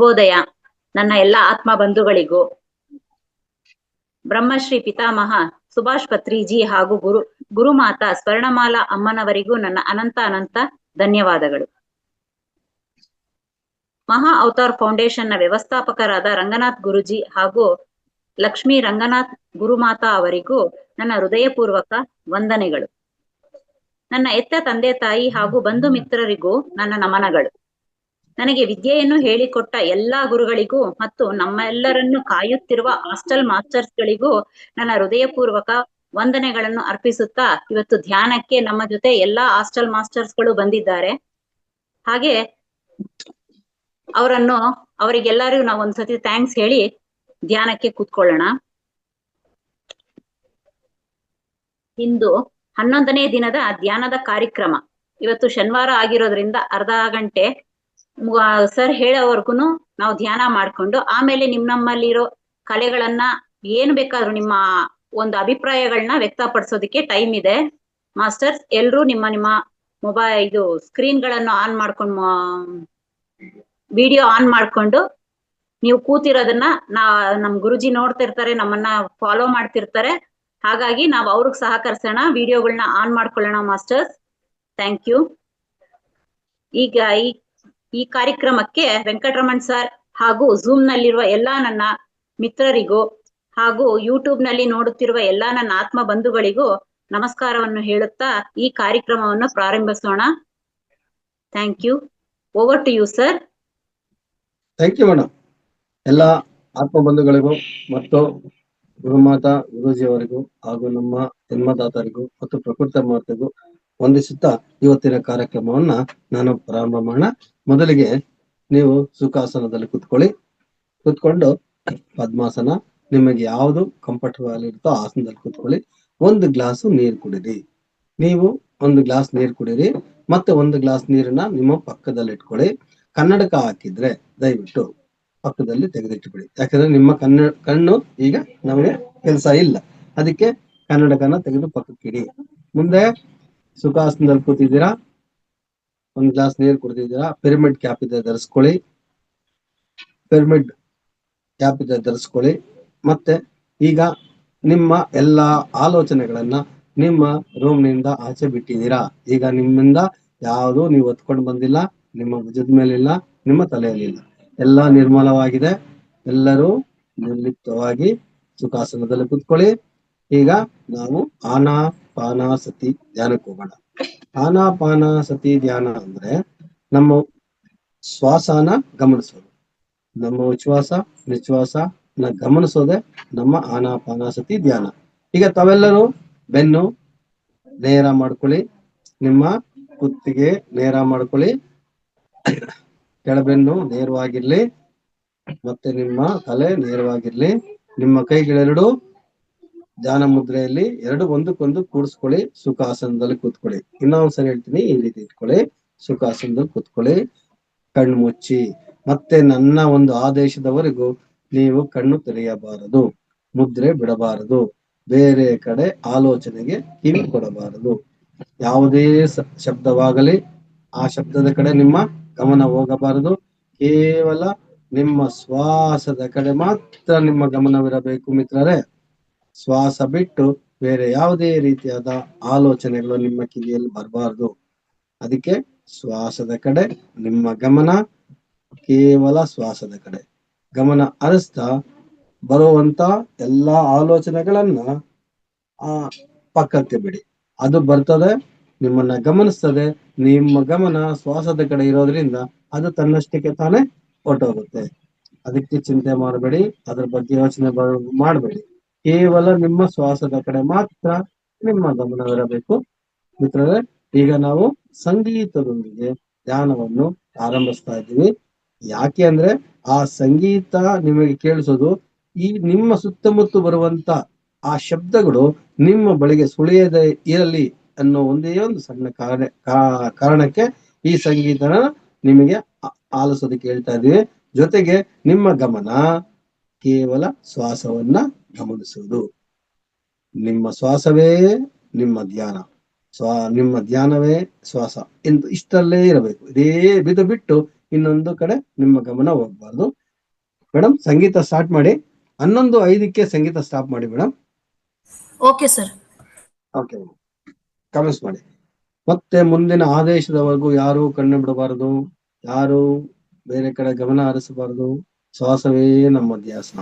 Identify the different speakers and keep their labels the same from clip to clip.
Speaker 1: ಶುಭೋದಯ ನನ್ನ ಎಲ್ಲ ಆತ್ಮ ಬಂಧುಗಳಿಗೂ, ಬ್ರಹ್ಮಶ್ರೀ ಪಿತಾಮಹ ಸುಭಾಷ್ ಪತ್ರಿಜಿ ಹಾಗೂ ಗುರುಮಾತಾ ಸ್ವರ್ಣಮಾಲಾ ಅಮ್ಮನವರಿಗೂ ನನ್ನ ಅನಂತ ಧನ್ಯವಾದಗಳು. ಮಹಾ ಅವತಾರ್ ಫೌಂಡೇಶನ್ನ ವ್ಯವಸ್ಥಾಪಕರಾದ ರಂಗನಾಥ್ ಗುರುಜಿ ಹಾಗೂ ಲಕ್ಷ್ಮೀ ರಂಗನಾಥ್ ಗುರುಮಾತಾ ಅವರಿಗೂ ನನ್ನ ಹೃದಯಪೂರ್ವಕ ವಂದನೆಗಳು. ನನ್ನ ಎತ್ತ ತಂದೆ ತಾಯಿ ಹಾಗೂ ಬಂಧು ಮಿತ್ರರಿಗೂ ನನ್ನ ನಮನಗಳು. ನನಗೆ ವಿದ್ಯೆಯನ್ನು ಹೇಳಿಕೊಟ್ಟ ಎಲ್ಲಾ ಗುರುಗಳಿಗೂ ಮತ್ತು ನಮ್ಮೆಲ್ಲರನ್ನು ಕಾಯುತ್ತಿರುವ ಹಾಸ್ಟೆಲ್ ಮಾಸ್ಟರ್ಸ್ಗಳಿಗೂ ನನ್ನ ಹೃದಯಪೂರ್ವಕ ವಂದನೆಗಳನ್ನು ಅರ್ಪಿಸುತ್ತಾ, ಇವತ್ತು ಧ್ಯಾನಕ್ಕೆ ನಮ್ಮ ಜೊತೆ ಎಲ್ಲಾ ಹಾಸ್ಟೆಲ್ ಮಾಸ್ಟರ್ಸ್ಗಳು ಬಂದಿದ್ದಾರೆ. ಹಾಗೆ ಅವರಿಗೆಲ್ಲರಿಗೂ ನಾವು ಒಂದ್ಸತಿ ಥ್ಯಾಂಕ್ಸ್ ಹೇಳಿ ಧ್ಯಾನಕ್ಕೆ ಕೂತ್ಕೊಳ್ಳೋಣ. ಇಂದು 11ನೇ ದಿನದ ಧ್ಯಾನದ ಕಾರ್ಯಕ್ರಮ. ಇವತ್ತು ಶನಿವಾರ ಆಗಿರೋದ್ರಿಂದ ಅರ್ಧ ಗಂಟೆ ಸರ್ ಹೇಳೋವರ್ಗು ನಾವು ಧ್ಯಾನ ಮಾಡ್ಕೊಂಡು ಆಮೇಲೆ ನಮ್ಮಲ್ಲಿರೋ ಕಲೆಗಳನ್ನ ಏನ್ ಬೇಕಾದ್ರೂ ನಿಮ್ಮ ಒಂದು ಅಭಿಪ್ರಾಯಗಳನ್ನ ವ್ಯಕ್ತಪಡಿಸೋದಕ್ಕೆ ಟೈಮ್ ಇದೆ. ಮಾಸ್ಟರ್ಸ್ ಎಲ್ರೂ ನಿಮ್ಮ ಮೊಬೈಲ್ ಸ್ಕ್ರೀನ್ ಗಳನ್ನು ಆನ್ ಮಾಡ್ಕೊಂಡು ವಿಡಿಯೋ ಆನ್ ಮಾಡ್ಕೊಂಡು ನೀವು ಕೂತಿರೋದನ್ನ ನಮ್ ಗುರುಜಿ ನೋಡ್ತಿರ್ತಾರೆ, ನಮ್ಮನ್ನ ಫಾಲೋ ಮಾಡ್ತಿರ್ತಾರೆ. ಹಾಗಾಗಿ ನಾವು ಅವ್ರಿಗೆ ಸಹಕರಿಸೋಣ, ವಿಡಿಯೋಗಳನ್ನ ಆನ್ ಮಾಡ್ಕೊಳ್ಳೋಣ ಮಾಸ್ಟರ್ಸ್. Thank you. ಈಗ ಈ ಕಾರ್ಯಕ್ರಮಕ್ಕೆ ವೆಂಕಟರಮಣ್ ಸರ್ ಹಾಗೂ ಝೂಮ್ ನಲ್ಲಿರುವ ಎಲ್ಲಾ ನನ್ನ ಮಿತ್ರರಿಗೂ ಹಾಗೂ ಯೂಟ್ಯೂಬ್ ನಲ್ಲಿ ನೋಡುತ್ತಿರುವ ಎಲ್ಲಾ ನನ್ನ ಆತ್ಮ ಬಂಧುಗಳಿಗೂ ನಮಸ್ಕಾರವನ್ನು ಹೇಳುತ್ತಾ ಈ ಕಾರ್ಯಕ್ರಮವನ್ನು ಪ್ರಾರಂಭಿಸೋಣ. Thank you. Over to you sir.
Speaker 2: Thank you madam. ಎಲ್ಲ ಆತ್ಮ ಬಂಧುಗಳಿಗೂ ಮತ್ತು ಗುರುಮಾತಾ ಗುರೂಜಿ ಅವರಿಗೂ ಹಾಗೂ ನಮ್ಮ ಜನ್ಮದಾತರಿಗೂ ಮತ್ತು ಪ್ರಕೃತಿ ಮಾತೆಗೂ ವಂದಿಸುತ್ತಾ ಇವತ್ತಿನ ಕಾರ್ಯಕ್ರಮವನ್ನ ನಾನು ಪ್ರಾರಂಭ ಮಾಡೋಣ. ಮೊದಲಿಗೆ ನೀವು ಸುಖಾಸನದಲ್ಲಿ ಕುತ್ಕೊಂಡು ಪದ್ಮಾಸನ, ನಿಮಗೆ ಯಾವುದು ಕಂಫರ್ಟಬಲ್ ಇರುತ್ತೋ ಆಸನದಲ್ಲಿ ಕುತ್ಕೊಳ್ಳಿ. ಒಂದು ಗ್ಲಾಸ್ ನೀರು ಕುಡಿರಿ. ನೀವು ಒಂದು ಗ್ಲಾಸ್ ನೀರು ಕುಡಿರಿ. ಮತ್ತೆ ಒಂದು ಗ್ಲಾಸ್ ನೀರನ್ನ ನಿಮ್ಮ ಪಕ್ಕದಲ್ಲಿ ಇಟ್ಕೊಳ್ಳಿ. ಕನ್ನಡಕ ಹಾಕಿದ್ರೆ ದಯವಿಟ್ಟು ಪಕ್ಕದಲ್ಲಿ ತೆಗೆದಿಟ್ಟುಬಿಡಿ. ಯಾಕಂದ್ರೆ ನಿಮ್ಮ ಕಣ್ಣು ಈಗ ನಮಗೆ ಕೆಲಸ ಇಲ್ಲ, ಅದಕ್ಕೆ ಕನ್ನಡಕನ ತೆಗೆದು ಪಕ್ಕಕ್ಕಿಡಿ. ಮುಂದೆ ಸುಖಾಸನದಲ್ಲಿ ಕೂತಿದ್ದೀರಾ, ಒಂದ್ ಗ್ಲಾಸ್ ನೀರು ಕುಡಿದಿದ್ದೀರಾ. ಪಿರಮಿಡ್ ಕ್ಯಾಪ್ ಇದೆ ಧರಿಸ್ಕೊಳ್ಳಿ. ಮತ್ತೆ ಈಗ ನಿಮ್ಮ ಎಲ್ಲಾ ಆಲೋಚನೆಗಳನ್ನ ನಿಮ್ಮ ರೂಮ್ ನಿಂದ ಆಚೆ ಬಿಟ್ಟಿದ್ದೀರಾ. ಈಗ ನಿಮ್ಮಿಂದ ಯಾವುದು ನೀವು ಹೊತ್ಕೊಂಡು ಬಂದಿಲ್ಲ, ನಿಮ್ಮ ಭುಜದ ಮೇಲಿಲ್ಲ, ನಿಮ್ಮ ತಲೆಯಲ್ಲಿಲ್ಲ, ಎಲ್ಲಾ ನಿರ್ಮಲವಾಗಿದೆ. ಎಲ್ಲರೂ ನಿರ್ಲಿಪ್ತವಾಗಿ ಸುಖಾಸನದಲ್ಲಿ ಕೂತ್ಕೊಳ್ಳಿ. ಈಗ ನಾವು ಆನಾಪಾನಸತಿ ಧ್ಯಾನಕ್ಕೆ ಹೋಗೋಣ. ಆನಾಪಾನಸತಿ ಧ್ಯಾನ ಅಂದ್ರೆ ನಮ್ಮ ಶ್ವಾಸನ ಗಮನಿಸೋದು, ನಮ್ಮ ಉಚ್ಛ್ವಾಸ ನಿಶ್ವಾಸನ ಗಮನಿಸೋದೆ ನಮ್ಮ ಆನಾಪಾನಸತಿ ಧ್ಯಾನ. ಈಗ ತಾವೆಲ್ಲರೂ ಬೆನ್ನು ನೇರ ಮಾಡ್ಕೊಳ್ಳಿ, ನಿಮ್ಮ ಕುತ್ತಿಗೆ ನೇರ ಮಾಡ್ಕೊಳ್ಳಿ, ಕೆಳಬೆನ್ನು ನೇರವಾಗಿರ್ಲಿ, ಮತ್ತೆ ನಿಮ್ಮ ತಲೆ ನೇರವಾಗಿರ್ಲಿ. ನಿಮ್ಮ ಕೈಗಳೆರಡು ಧ್ಯಾನ ಮುದ್ರೆಯಲ್ಲಿ ಎರಡು ಒಂದಕ್ಕೊಂದು ಕೂಡಿಸ್ಕೊಳ್ಳಿ. ಸುಖಾಸನದಲ್ಲಿ ಕೂತ್ಕೊಳ್ಳಿ. ಇನ್ನೊಂದ್ಸರಿ ಹೇಳ್ತೀನಿ, ಈ ರೀತಿ ಇಟ್ಕೊಳ್ಳಿ. ಸುಖಾಸನದಲ್ಲಿ ಕೂತ್ಕೊಳ್ಳಿ, ಕಣ್ಣು ಮುಚ್ಚಿ. ಮತ್ತೆ ನನ್ನ ಒಂದು ಆದೇಶದವರೆಗೂ ನೀವು ಕಣ್ಣು ತೆರೆಯಬಾರದು, ಮುದ್ರೆ ಬಿಡಬಾರದು, ಬೇರೆ ಕಡೆ ಆಲೋಚನೆಗೆ ಕಿವಿ ಕೊಡಬಾರದು. ಯಾವುದೇ ಶಬ್ದವಾಗಲಿ ಆ ಶಬ್ದದ ಕಡೆ ನಿಮ್ಮ ಗಮನ ಹೋಗಬಾರದು. ಕೇವಲ ನಿಮ್ಮ ಶ್ವಾಸದ ಕಡೆ ಮಾತ್ರ ನಿಮ್ಮ ಗಮನವಿರಬೇಕು ಮಿತ್ರರೇ. ಶ್ವಾಸ ಬಿಟ್ಟು ಬೇರೆ ಯಾವುದೇ ರೀತಿಯಾದ ಆಲೋಚನೆಗಳು ನಿಮ್ಮ ಕಿವಿಯಲ್ಲಿ ಬರಬಾರದು. ಅದಕ್ಕೆ ಶ್ವಾಸದ ಕಡೆ ನಿಮ್ಮ ಗಮನ, ಕೇವಲ ಶ್ವಾಸದ ಕಡೆ ಗಮನ ಹರಿಸ್ತಾ ಬರುವಂತ ಎಲ್ಲಾ ಆಲೋಚನೆಗಳನ್ನ ಪಕ್ಕಕ್ಕೆ ಬಿಡಿ. ಅದು ಬರ್ತದೆ, ನಿಮ್ಮನ್ನ ಗಮನಿಸ್ತದೆ. ನಿಮ್ಮ ಗಮನ ಶ್ವಾಸದ ಕಡೆ ಇರೋದ್ರಿಂದ ಅದು ತನ್ನಷ್ಟಕ್ಕೆ ತಾನೇ ಹೊರಟೋಗುತ್ತೆ. ಅದಕ್ಕೆ ಚಿಂತೆ ಮಾಡಬೇಡಿ, ಅದ್ರ ಬಗ್ಗೆ ಯೋಚನೆ ಮಾಡಬೇಡಿ. ಕೇವಲ ನಿಮ್ಮ ಶ್ವಾಸದ ಕಡೆ ಮಾತ್ರ ನಿಮ್ಮ ಗಮನವಿರಬೇಕು ಮಿತ್ರರೇ. ಈಗ ನಾವು ಸಂಗೀತದೊಂದಿಗೆ ಧ್ಯಾನವನ್ನು ಆರಂಭಿಸ್ತಾ ಇದ್ದೀವಿ. ಯಾಕೆ ಅಂದ್ರೆ ಆ ಸಂಗೀತ ನಿಮಗೆ ಕೇಳಿಸೋದು, ಈ ನಿಮ್ಮ ಸುತ್ತಮುತ್ತ ಬರುವಂತ ಆ ಶಬ್ದಗಳು ನಿಮ್ಮ ಬಳಿಗೆ ಸುಳಿಯದೇ ಇರಲಿ ಅನ್ನೋ ಒಂದೇ ಒಂದು ಸಣ್ಣ ಕಾರಣಕ್ಕೆ ಈ ಸಂಗೀತನ ನಿಮಗೆ ಆಲಿಸೋದಕ್ಕೆ ಹೇಳ್ತಾ ಇದ್ದೀವಿ. ಜೊತೆಗೆ ನಿಮ್ಮ ಗಮನ ಕೇವಲ ಶ್ವಾಸವನ್ನ ಗಮನಿಸುವುದು. ನಿಮ್ಮ ಶ್ವಾಸವೇ ನಿಮ್ಮ ಧ್ಯಾನ, ನಿಮ್ಮ ಧ್ಯಾನವೇ ಶ್ವಾಸ ಎಂದು ಇಷ್ಟಲ್ಲೇ ಇರಬೇಕು. ಇದೇ ಬಿಟ್ಟು ಇನ್ನೊಂದು ಕಡೆ ನಿಮ್ಮ ಗಮನ ಹೋಗ್ಬಾರ್ದು. ಮೇಡಮ್ ಸಂಗೀತ ಸ್ಟಾರ್ಟ್ ಮಾಡಿ. 11:05ಕ್ಕೆ ಸಂಗೀತ ಸ್ಟಾಪ್ ಮಾಡಿ madam.
Speaker 3: Okay sir.
Speaker 2: Okay comments ಮಾಡಿ. ಮತ್ತೆ ಮುಂದಿನ ಆದೇಶದವರೆಗೂ ಯಾರು ಕಣ್ಣು ಬಿಡಬಾರದು, ಯಾರು ಬೇರೆ ಕಡೆ ಗಮನ ಹರಿಸಬಾರದು. ಶ್ವಾಸವೇ ನಮ್ಮ ಧ್ಯಾಸ.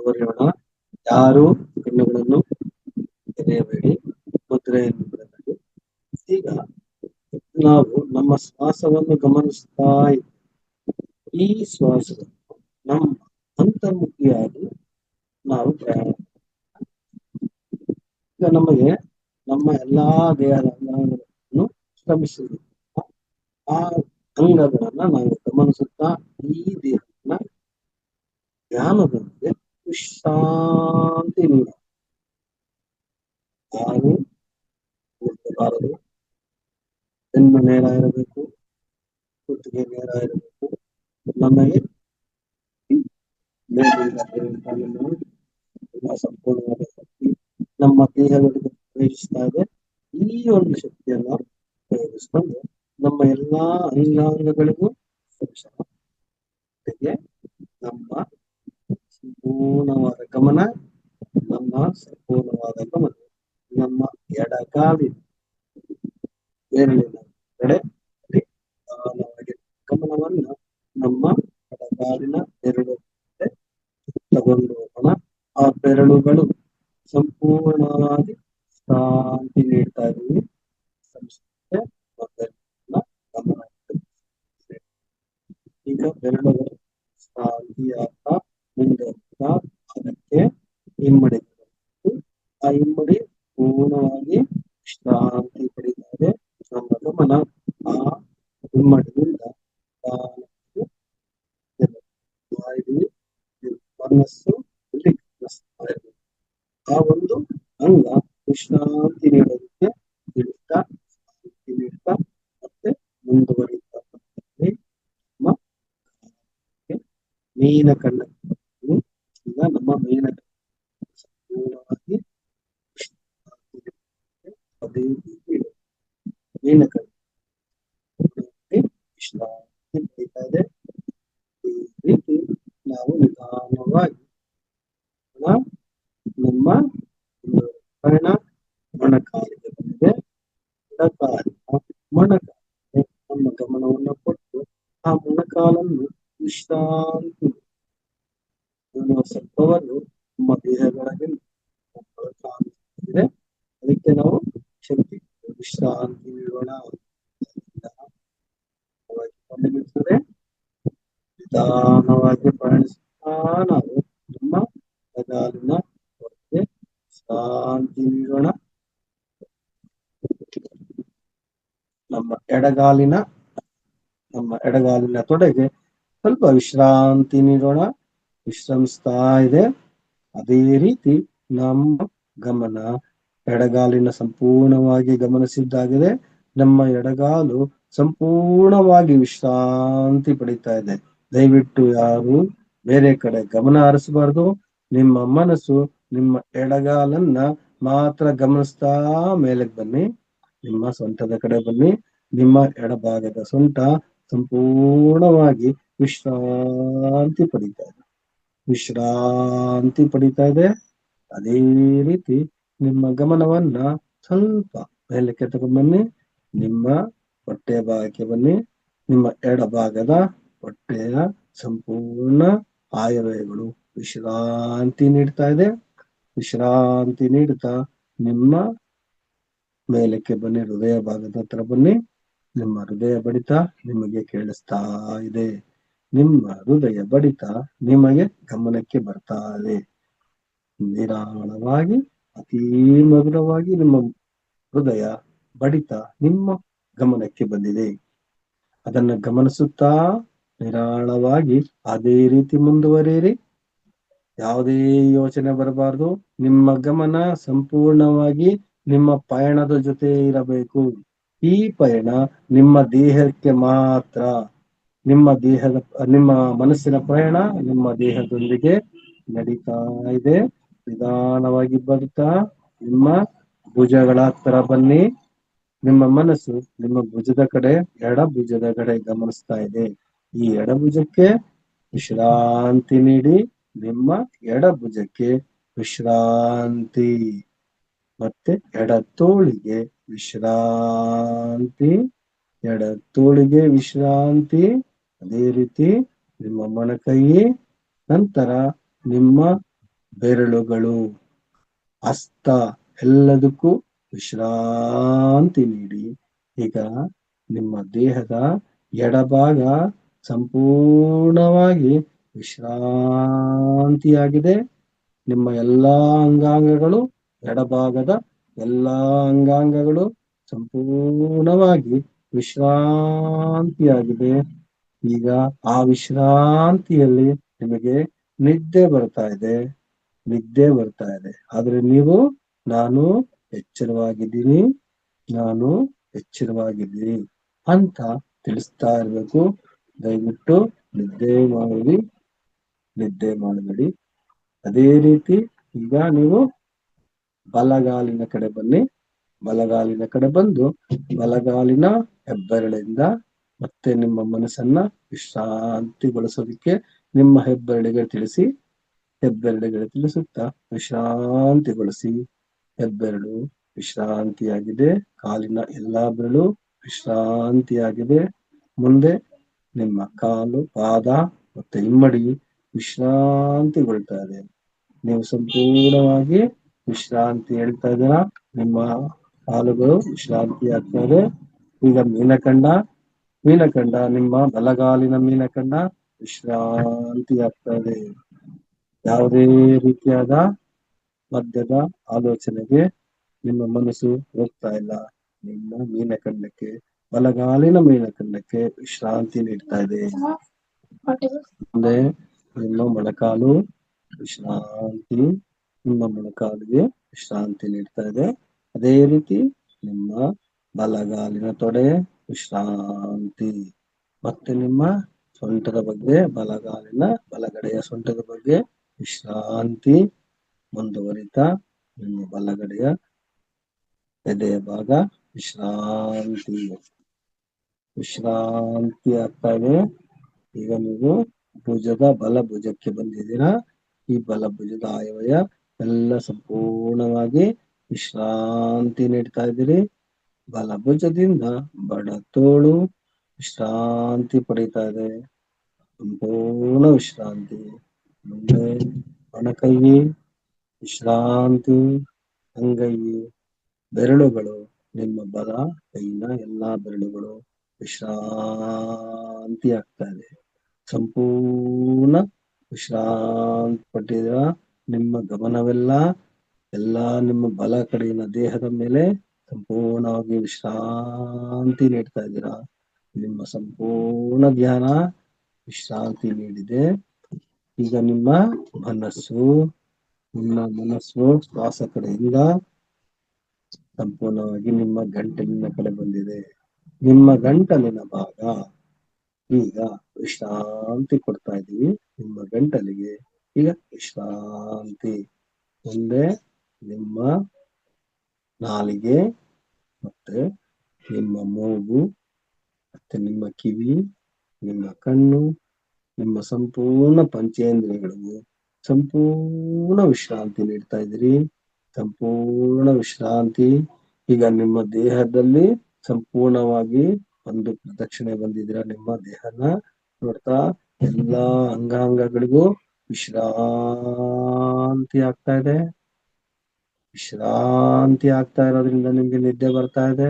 Speaker 2: ಮುಂದುವರಿಯೋಣ. ಯಾರು ಕಣ್ಣುಗಳನ್ನು ತೆರೆಯಬೇಡಿ, ಮುದ್ರೆಯನ್ನು ಬಿಡಬೇಡಿ. ಈಗ ನಾವು ನಮ್ಮ ಶ್ವಾಸವನ್ನು ಗಮನಿಸ್ತಾ ಇದ್ದೀವಿ. ಈ ಶ್ವಾಸವನ್ನು ನಮ್ಮ ಅಂತರ್ಮುಖಿಯಾಗಿ ನಾವು ಪ್ರಯಾಣ. ಈಗ ನಮಗೆ ನಮ್ಮ ಎಲ್ಲಾ ದೇಹದ ಅಂಗಾಂಗಗಳನ್ನು ಶ್ರಮಿಸಿದೆ. ಆ ಅಂಗಗಳನ್ನ ನಾವು ಗಮನಿಸುತ್ತಾ ಈ ದೇಹವನ್ನ ಧ್ಯಾನದೊಂದಿಗೆ ವಿಶ್ರಾಂತಿ ನೀಡ. ಯಾರು ಕೂಡಬಾರದು, ಬೆನ್ನು ನೇರ ಇರಬೇಕು, ಕುತ್ತಿಗೆ ನೇರ ಇರಬೇಕು. ನಮಗೆ ಸಂಪೂರ್ಣವಾದ ಶಕ್ತಿ ನಮ್ಮ ದೇಹಗಳಿಗೆ ಪ್ರವೇಶಿಸ್ತಾ ಇದೆ. ಈ ಒಂದು ಶಕ್ತಿಯನ್ನ ಉಪಯೋಗಿಸಿಕೊಂಡು ನಮ್ಮ ಎಲ್ಲಾ ಅಂಗಾಂಗಗಳಿಗೂ ನಮ್ಮ ಸಂಪೂರ್ಣವಾದ ಗಮನ ನಮ್ಮ ಎಡಗಾಲಿನ ಬೆರಳಿನ ಕಡೆ ನಿಧಾನವಾಗಿ ಗಮನವನ್ನ ನಮ್ಮ ಎಡಗಾಲಿನ ಬೆರಳು ತಗೊಂಡು ಹೋಗೋಣ. ಆ ಬೆರಳುಗಳು ಸಂಪೂರ್ಣವಾಗಿ ಶಾಂತಿ ನೀಡ್ತಾ ಇದ್ದೀವಿ. ಗಮನ ಈಗ ಬೆರಳುಗಳು ಶಾಂತಿಯಾಗ್ತಾ ಮುಂದೆ ಹೋಗ್ತಾ ಅದಕ್ಕೆ ಇಮ್ಮಡಿ. ಆ ಇಮ್ಮಡಿ ಪೂರ್ಣವಾಗಿ ವಿಶ್ರಾಂತಿ ಪಡಿತಾರೆ. ನಮ್ಮ ಗಮನ ಆ ಇಮ್ಮಡಿಯಿಂದ ಮನಸ್ಸು ಆ ಒಂದು ಅಂಗ ವಿಶ್ರಾಂತಿ ನೀಡೋದಕ್ಕೆ ನೀಡ್ತಾ ಮತ್ತೆ ಮುಂದುವರಿತಾ ಮೀನ ಕಣ್ಣ. ಈಗ ನಮ್ಮ ಮೀನ ಸಂಪೂರ್ಣವಾಗಿ ಅದೇ ರೀತಿ ಮೀನ ಕಣ್ಣ ವಿಶ್ರಾಂತಿ ಪಡಿತಾ ಇದೆ. ಈ ರೀತಿ ನಾವು ನಿಧಾನವಾಗಿ ನಮ್ಮ ಪರಿಣ ಮೊಣಕಾಲಿಗೆ ಬಂದಿದೆ. ಮೊಣಕಾಲಿಗೆ ನಮ್ಮ ಗಮನವನ್ನು ಕೊಟ್ಟು ಆ ಮೊಣಕಾಲನ್ನು ವಿಶ್ರಾಂತಿ ಸ್ವಲ್ಪವನ್ನು ನಮ್ಮ ದೇಹದೊಳಗೆ ಕಾಣಿಸುತ್ತಿದೆ. ಅದಕ್ಕೆ ನಾವು ಶಕ್ತಿ ವಿಶ್ರಾಂತಿ ನೀಡೋಣ. ನಿಧಾನವಾಗಿ ಪ್ರಯಾಣಿಸುತ್ತಾ ನಾವು ನಮ್ಮ ಎಡಗಾಲಿನ ಹೊರಗೆ ಶಾಂತಿ ನೀಡೋಣ. ನಮ್ಮ ಎಡಗಾಲಿನ ತೊಡೆಗೆ ಸ್ವಲ್ಪ ವಿಶ್ರಾಂತಿ ನೀಡೋಣ. ವಿಶ್ರಮಿಸ್ತಾ ಇದೆ. ಅದೇ ರೀತಿ ನಮ್ಮ ಗಮನ ಎಡಗಾಲಿನ ಸಂಪೂರ್ಣವಾಗಿ ಗಮನಿಸಿದ್ದಾಗಿದೆ. ನಮ್ಮ ಎಡಗಾಲು ಸಂಪೂರ್ಣವಾಗಿ ವಿಶ್ರಾಂತಿ ಪಡಿತಾ ಇದೆ. ದಯವಿಟ್ಟು ಯಾರು ಬೇರೆ ಕಡೆ ಗಮನ ಹರಿಸಬಾರ್ದು. ನಿಮ್ಮ ಮನಸ್ಸು ನಿಮ್ಮ ಎಡಗಾಲನ್ನ ಮಾತ್ರ ಗಮನಿಸ್ತಾ ಮೇಲಕ್ಕೆ ಬನ್ನಿ. ನಿಮ್ಮ ಸೊಂಟದ ಕಡೆ ಬನ್ನಿ. ನಿಮ್ಮ ಎಡಭಾಗದ ಸೊಂಟ ಸಂಪೂರ್ಣವಾಗಿ ವಿಶ್ರಾಂತಿ ಪಡಿತಾ ಇದೆ. ಅದೇ ರೀತಿ ನಿಮ್ಮ ಗಮನವನ್ನ ಸ್ವಲ್ಪ ಮೇಲಕ್ಕೆ ತಗೊಂಡ್ಬನ್ನಿ. ನಿಮ್ಮ ಹೊಟ್ಟೆಯ ಭಾಗಕ್ಕೆ ಬನ್ನಿ. ನಿಮ್ಮ ಎಡಭಾಗದ ಹೊಟ್ಟೆಯ ಸಂಪೂರ್ಣ ಆಯವ್ಯಯಗಳು ವಿಶ್ರಾಂತಿ ನೀಡ್ತಾ ಇದೆ. ವಿಶ್ರಾಂತಿ ನೀಡ್ತಾ ನಿಮ್ಮ ಮೇಲಕ್ಕೆ ಬನ್ನಿ. ಹೃದಯ ಭಾಗದ ಹತ್ರ ಬನ್ನಿ. ನಿಮ್ಮ ಹೃದಯ ಬಡಿತ ನಿಮಗೆ ಕೇಳಿಸ್ತಾ ಇದೆ. ನಿಮ್ಮ ಹೃದಯ ಬಡಿತ ನಿಮಗೆ ಗಮನಕ್ಕೆ ಬರ್ತಾ ಇದೆ. ನಿಧಾನವಾಗಿ ಅತೀ ಮಧುರವಾಗಿ ನಿಮ್ಮ ಹೃದಯ ಬಡಿತ ನಿಮ್ಮ ಗಮನಕ್ಕೆ ಬಂದಿದೆ. ಅದನ್ನ ಗಮನಿಸುತ್ತಾ ನಿರಾಳವಾಗಿ ಅದೇ ರೀತಿ ಮುಂದುವರಿಯಿರಿ. ಯಾವುದೇ ಯೋಚನೆ ಬರಬಾರ್ದು. ನಿಮ್ಮ ಗಮನ ಸಂಪೂರ್ಣವಾಗಿ ನಿಮ್ಮ ಪಯಣದ ಜೊತೆ ಇರಬೇಕು. ಈ ಪಯಣ ನಿಮ್ಮ ದೇಹಕ್ಕೆ ಮಾತ್ರ. ನಿಮ್ಮ ಮನಸ್ಸಿನ ಪ್ರಯಾಣ ನಿಮ್ಮ ದೇಹದೊಂದಿಗೆ ನಡೀತಾ ಇದೆ. ನಿಧಾನವಾಗಿ ಬರ್ತಾ ನಿಮ್ಮ ಭುಜಗಳ ಹತ್ರ ಬನ್ನಿ. ನಿಮ್ಮ ಮನಸ್ಸು ನಿಮ್ಮ ಭುಜದ ಕಡೆ, ಎಡ ಭುಜದ ಕಡೆ ಗಮನಿಸ್ತಾ ಇದೆ. ಈ ಎಡಭುಜಕ್ಕೆ ವಿಶ್ರಾಂತಿ ನೀಡಿ. ನಿಮ್ಮ ಎಡ ಭುಜಕ್ಕೆ ವಿಶ್ರಾಂತಿ. ಮತ್ತೆ ಎಡ ತೋಳಿಗೆ ವಿಶ್ರಾಂತಿ. ಎಡ ತೋಳಿಗೆ ವಿಶ್ರಾಂತಿ. ಅದೇ ರೀತಿ ನಿಮ್ಮ ಮೊಣಕೈ, ನಂತರ ನಿಮ್ಮ ಬೆರಳುಗಳು, ಹಸ್ತ ಎಲ್ಲದಕ್ಕೂ ವಿಶ್ರಾಂತಿ ನೀಡಿ. ಈಗ ನಿಮ್ಮ ದೇಹದ ಎಡಭಾಗ ಸಂಪೂರ್ಣವಾಗಿ ವಿಶ್ರಾಂತಿಯಾಗಿದೆ. ನಿಮ್ಮ ಎಲ್ಲಾ ಅಂಗಾಂಗಗಳು, ಎಡಭಾಗದ ಎಲ್ಲಾ ಅಂಗಾಂಗಗಳು ಸಂಪೂರ್ಣವಾಗಿ ವಿಶ್ರಾಂತಿಯಾಗಿದೆ. ಈಗ ಆ ವಿಶ್ರಾಂತಿಯಲ್ಲಿ ನಿಮಗೆ ನಿದ್ದೆ ಬರ್ತಾ ಇದೆ, ಆದ್ರೆ ನೀವು ನಾನು ಎಚ್ಚರವಾಗಿದ್ದೀನಿ, ನಾನು ಎಚ್ಚರವಾಗಿದ್ದೀನಿ ಅಂತ ತಿಳಿಸ್ತಾ ಇರ್ಬೇಕು. ದಯವಿಟ್ಟು ನಿದ್ದೆ ಮಾಡಬೇಡಿ. ಅದೇ ರೀತಿ ಈಗ ನೀವು ಬಲಗಾಲಿನ ಕಡೆ ಬನ್ನಿ. ಬಲಗಾಲಿನ ಕಡೆ ಬಂದು ಬಲಗಾಲಿನ ಹೆಬ್ಬೆರಳಿಂದ ಮತ್ತೆ ನಿಮ್ಮ ಮನಸ್ಸನ್ನ ವಿಶ್ರಾಂತಿಗೊಳಿಸೋದಕ್ಕೆ ನಿಮ್ಮ ಹೆಬ್ಬೆರಳಿಗೆ ತಿಳಿಸುತ್ತಾ ವಿಶ್ರಾಂತಿಗೊಳಿಸಿ. ಹೆಬ್ಬೆರಳು ವಿಶ್ರಾಂತಿಯಾಗಿದೆ, ಕಾಲಿನ ಎಲ್ಲಾ ಬೆರಳು ವಿಶ್ರಾಂತಿಯಾಗಿದೆ. ಮುಂದೆ ನಿಮ್ಮ ಕಾಲು, ಪಾದ ಮತ್ತೆ ಹಿಮ್ಮಡಿ ವಿಶ್ರಾಂತಿಗೊಳ್ತಾ ಇದೆ. ನೀವು ಸಂಪೂರ್ಣವಾಗಿ ವಿಶ್ರಾಂತಿ ಹೇಳ್ತಾ ಇದ್ದೀರಾ. ನಿಮ್ಮ ಕಾಲುಗಳು ವಿಶ್ರಾಂತಿ ಆಗ್ತಾ ಇದೆ. ಈಗ ಮೀನಖಂಡ, ನಿಮ್ಮ ಬಲಗಾಲಿನ ಮೀನಖಂಡ ವಿಶ್ರಾಂತಿ ಆಗ್ತಾ ಇದೆ. ಯಾವುದೇ ರೀತಿಯಾದ ಮಧ್ಯದ ಆಲೋಚನೆಗೆ ನಿಮ್ಮ ಮನಸ್ಸು ಹೋಗ್ತಾ ಇಲ್ಲ. ನಿಮ್ಮ ಮೀನಖಂಡಕ್ಕೆ, ಬಲಗಾಲಿನ ಮೀನಖಂಡಕ್ಕೆ ವಿಶ್ರಾಂತಿ ನೀಡ್ತಾ ಇದೆ. ಮುಂದೆ ನಿಮ್ಮ ಮೊಣಕಾಲು ವಿಶ್ರಾಂತಿ, ನಿಮ್ಮ ಮೊಣಕಾಲಿಗೆ ವಿಶ್ರಾಂತಿ ನೀಡ್ತಾ ಇದೆ. ಅದೇ ರೀತಿ ನಿಮ್ಮ ಬಲಗಾಲಿನ ತೊಡೆ ವಿಶ್ರಾಂತಿ. ಮತ್ತೆ ನಿಮ್ಮ ಸೊಂಟದ ಬಗ್ಗೆ, ಬಲಗಡೆಯ ಸೊಂಟದ ಬಗ್ಗೆ ವಿಶ್ರಾಂತಿ. ಮುಂದುವರಿತಾ ನಿಮ್ಮ ಬಲಗಡೆಯ ಎದೆಯ ಭಾಗ ವಿಶ್ರಾಂತಿ ಆಗ್ತಾ ಇದೆ. ಈಗ ನೀವು ಬಲ ಭುಜಕ್ಕೆ ಬಂದಿದ್ದೀರಾ. ಈ ಬಲ ಭುಜದ ಆಯವಯ ಎಲ್ಲ ಸಂಪೂರ್ಣವಾಗಿ ವಿಶ್ರಾಂತಿ ನೀಡ್ತಾ ಇದ್ದೀರಿ. ಬಲ ಭುಜದಿಂದ ಬಡ ತೋಳು ವಿಶ್ರಾಂತಿ ಪಡೀತಾ ಇದೆ, ಸಂಪೂರ್ಣ ವಿಶ್ರಾಂತಿ. ಮುಂದೆ ಮೊಣಕೈ ವಿಶ್ರಾಂತಿ, ಅಂಗೈ, ಬೆರಳುಗಳು, ನಿಮ್ಮ ಬಲ ಕೈನ ಎಲ್ಲಾ ಬೆರಳುಗಳು ವಿಶ್ರಾಂತಿ ಆಗ್ತಾ ಇದೆ. ಸಂಪೂರ್ಣ ವಿಶ್ರಾಂತಿ ಪಟ್ಟಿದ ನಿಮ್ಮ ಗಮನವೆಲ್ಲ ನಿಮ್ಮ ಬಲ ಕಡೆಯಿನ ದೇಹದ ಮೇಲೆ ಸಂಪೂರ್ಣವಾಗಿ ವಿಶ್ರಾಂತಿ ನೀಡ್ತಾ ಇದ್ದೀರಾ. ನಿಮ್ಮ ಸಂಪೂರ್ಣ ಧ್ಯಾನ ವಿಶ್ರಾಂತಿ ನೀಡಿದೆ. ಈಗ ನಿಮ್ಮ ಮನಸ್ಸು ಶ್ವಾಸ ಕಡೆಯಿಂದ ಸಂಪೂರ್ಣವಾಗಿ ನಿಮ್ಮ ಗಂಟಲಿನ ಕಡೆ ಬಂದಿದೆ. ನಿಮ್ಮ ಗಂಟಲಿನ ಭಾಗ ಈಗ ವಿಶ್ರಾಂತಿ ಕೊಡ್ತಾ ಇದ್ದೀವಿ. ನಿಮ್ಮ ಗಂಟಲಿಗೆ ಈಗ ವಿಶ್ರಾಂತಿ. ಮುಂದೆ ನಿಮ್ಮ ನಾಲಿಗೆ, ಮತ್ತೆ ನಿಮ್ಮ ಮೂಗು, ಮತ್ತೆ ನಿಮ್ಮ ಕಿವಿ, ನಿಮ್ಮ ಕಣ್ಣು, ನಿಮ್ಮ ಸಂಪೂರ್ಣ ಪಂಚೇಂದ್ರಿಯಗಳಿಗೂ ಸಂಪೂರ್ಣ ವಿಶ್ರಾಂತಿ ನೀಡ್ತಾ ಇದ್ದೀರಿ. ಸಂಪೂರ್ಣ ವಿಶ್ರಾಂತಿ. ಈಗ ನಿಮ್ಮ ದೇಹದಲ್ಲಿ ಸಂಪೂರ್ಣವಾಗಿ ಒಂದು ಪ್ರದಕ್ಷಿಣೆ ಬಂದಿದ್ದೀರಾ. ನಿಮ್ಮ ದೇಹನ ನೋಡ್ತಾ ಎಲ್ಲಾ ಅಂಗಾಂಗಗಳಿಗೂ ವಿಶ್ರಾಂತಿ ಆಗ್ತಾ ಇದೆ. ವಿಶ್ರಾಂತಿ ಆಗ್ತಾ ಇರೋದ್ರಿಂದ ನಿಮ್ಗೆ ನಿದ್ದೆ ಬರ್ತಾ ಇದೆ.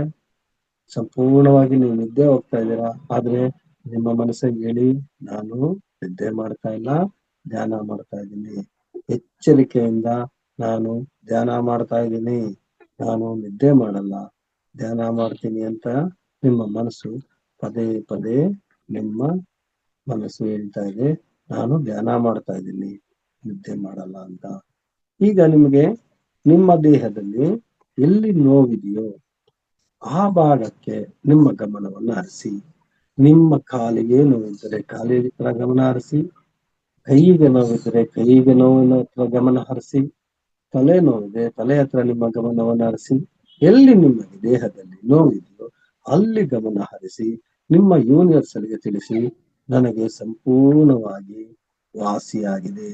Speaker 2: ಸಂಪೂರ್ಣವಾಗಿ ನೀವು ನಿದ್ದೆ ಹೋಗ್ತಾ ಇದ್ದೀರಾ. ಆದ್ರೆ ನಿಮ್ಮ ಮನಸ್ಸಿಗೆ ಹೇಳಿ, ನಾನು ನಿದ್ದೆ ಮಾಡ್ತಾ ಇಲ್ಲ, ಧ್ಯಾನ ಮಾಡ್ತಾ ಇದ್ದೀನಿ. ಎಚ್ಚರಿಕೆಯಿಂದ ನಾನು ಧ್ಯಾನ ಮಾಡ್ತಾ ಇದ್ದೀನಿ, ನಾನು ನಿದ್ದೆ ಮಾಡಲ್ಲ, ಧ್ಯಾನ ಮಾಡ್ತೀನಿ ಅಂತ ನಿಮ್ಮ ಮನಸ್ಸು ಪದೇ ಪದೇ ನಿಮ್ಮ ಮನಸ್ಸು ಹೇಳ್ತಾ ಇದೆ, ನಾನು ಧ್ಯಾನ ಮಾಡ್ತಾ ಇದ್ದೀನಿ, ನಿದ್ದೆ ಮಾಡಲ್ಲ ಅಂತ. ಈಗ ನಿಮಗೆ ನಿಮ್ಮ ದೇಹದಲ್ಲಿ ಎಲ್ಲಿ ನೋವಿದೆಯೋ ಆ ಭಾಗಕ್ಕೆ ನಿಮ್ಮ ಗಮನವನ್ನು ಹರಿಸಿ. ನಿಮ್ಮ ಕಾಲಿಗೆ ನೋವಿದ್ದರೆ ಕಾಲಿಗೆ ಹತ್ರ ಗಮನ ಹರಿಸಿ. ಕೈಗೆ ನೋವಿದ್ದರೆ ಕೈಗೆ ನೋವಿನ ಹತ್ರ ಗಮನ ಹರಿಸಿ. ತಲೆ ನೋವಿದೆ ತಲೆ ಹತ್ರ ನಿಮ್ಮ ಗಮನವನ್ನು ಹರಿಸಿ. ಎಲ್ಲಿ ನಿಮಗೆ ದೇಹದಲ್ಲಿ ನೋವಿದೆಯೋ ಅಲ್ಲಿ ಗಮನ ಹರಿಸಿ. ನಿಮ್ಮ ಯೂನಿವರ್ಸಲ್ಗೆ ತಿಳಿಸಿ, ನನಗೆ ಸಂಪೂರ್ಣವಾಗಿ ವಾಸಿಯಾಗಿದೆ,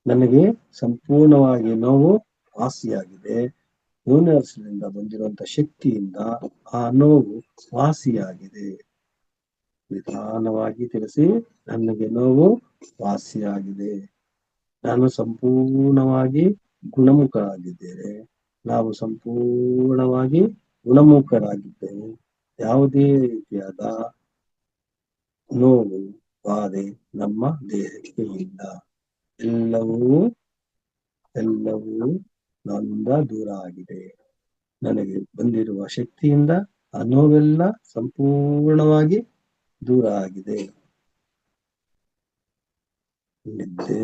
Speaker 2: ನನಗೆ ಸಂಪೂರ್ಣವಾಗಿ ನೋವು ವಾಸಿಯಾಗಿದೆ. ಯೂನಿವರ್ಸ್ನಿಂದ ಬಂದಿರುವಂತ ಶಕ್ತಿಯಿಂದ ಆ ನೋವು ವಾಸಿಯಾಗಿದೆ. ನಿಧಾನವಾಗಿ ತಿಳಿಸಿ, ನನಗೆ ನೋವು ವಾಸಿಯಾಗಿದೆ. ನಾನು ಸಂಪೂರ್ಣವಾಗಿ ಗುಣಮುಖರಾಗಿದ್ದೇನೆ. ನಾವು ಸಂಪೂರ್ಣವಾಗಿ ಗುಣಮುಖರಾಗಿದ್ದೇವೆ. ಯಾವುದೇ ರೀತಿಯಾದ ನೋವು ಬಾಧೆ ನಮ್ಮ ದೇಹಕ್ಕೆ ಇಲ್ಲ. ಎಲ್ಲವೂ ನನ್ನಿಂದ ದೂರ ಆಗಿದೆ. ನನಗೆ ಬಂದಿರುವ ಶಕ್ತಿಯಿಂದ ಆ ನೋವೆಲ್ಲ ಸಂಪೂರ್ಣವಾಗಿ ದೂರ ಆಗಿದೆ. ನಿದ್ದೆ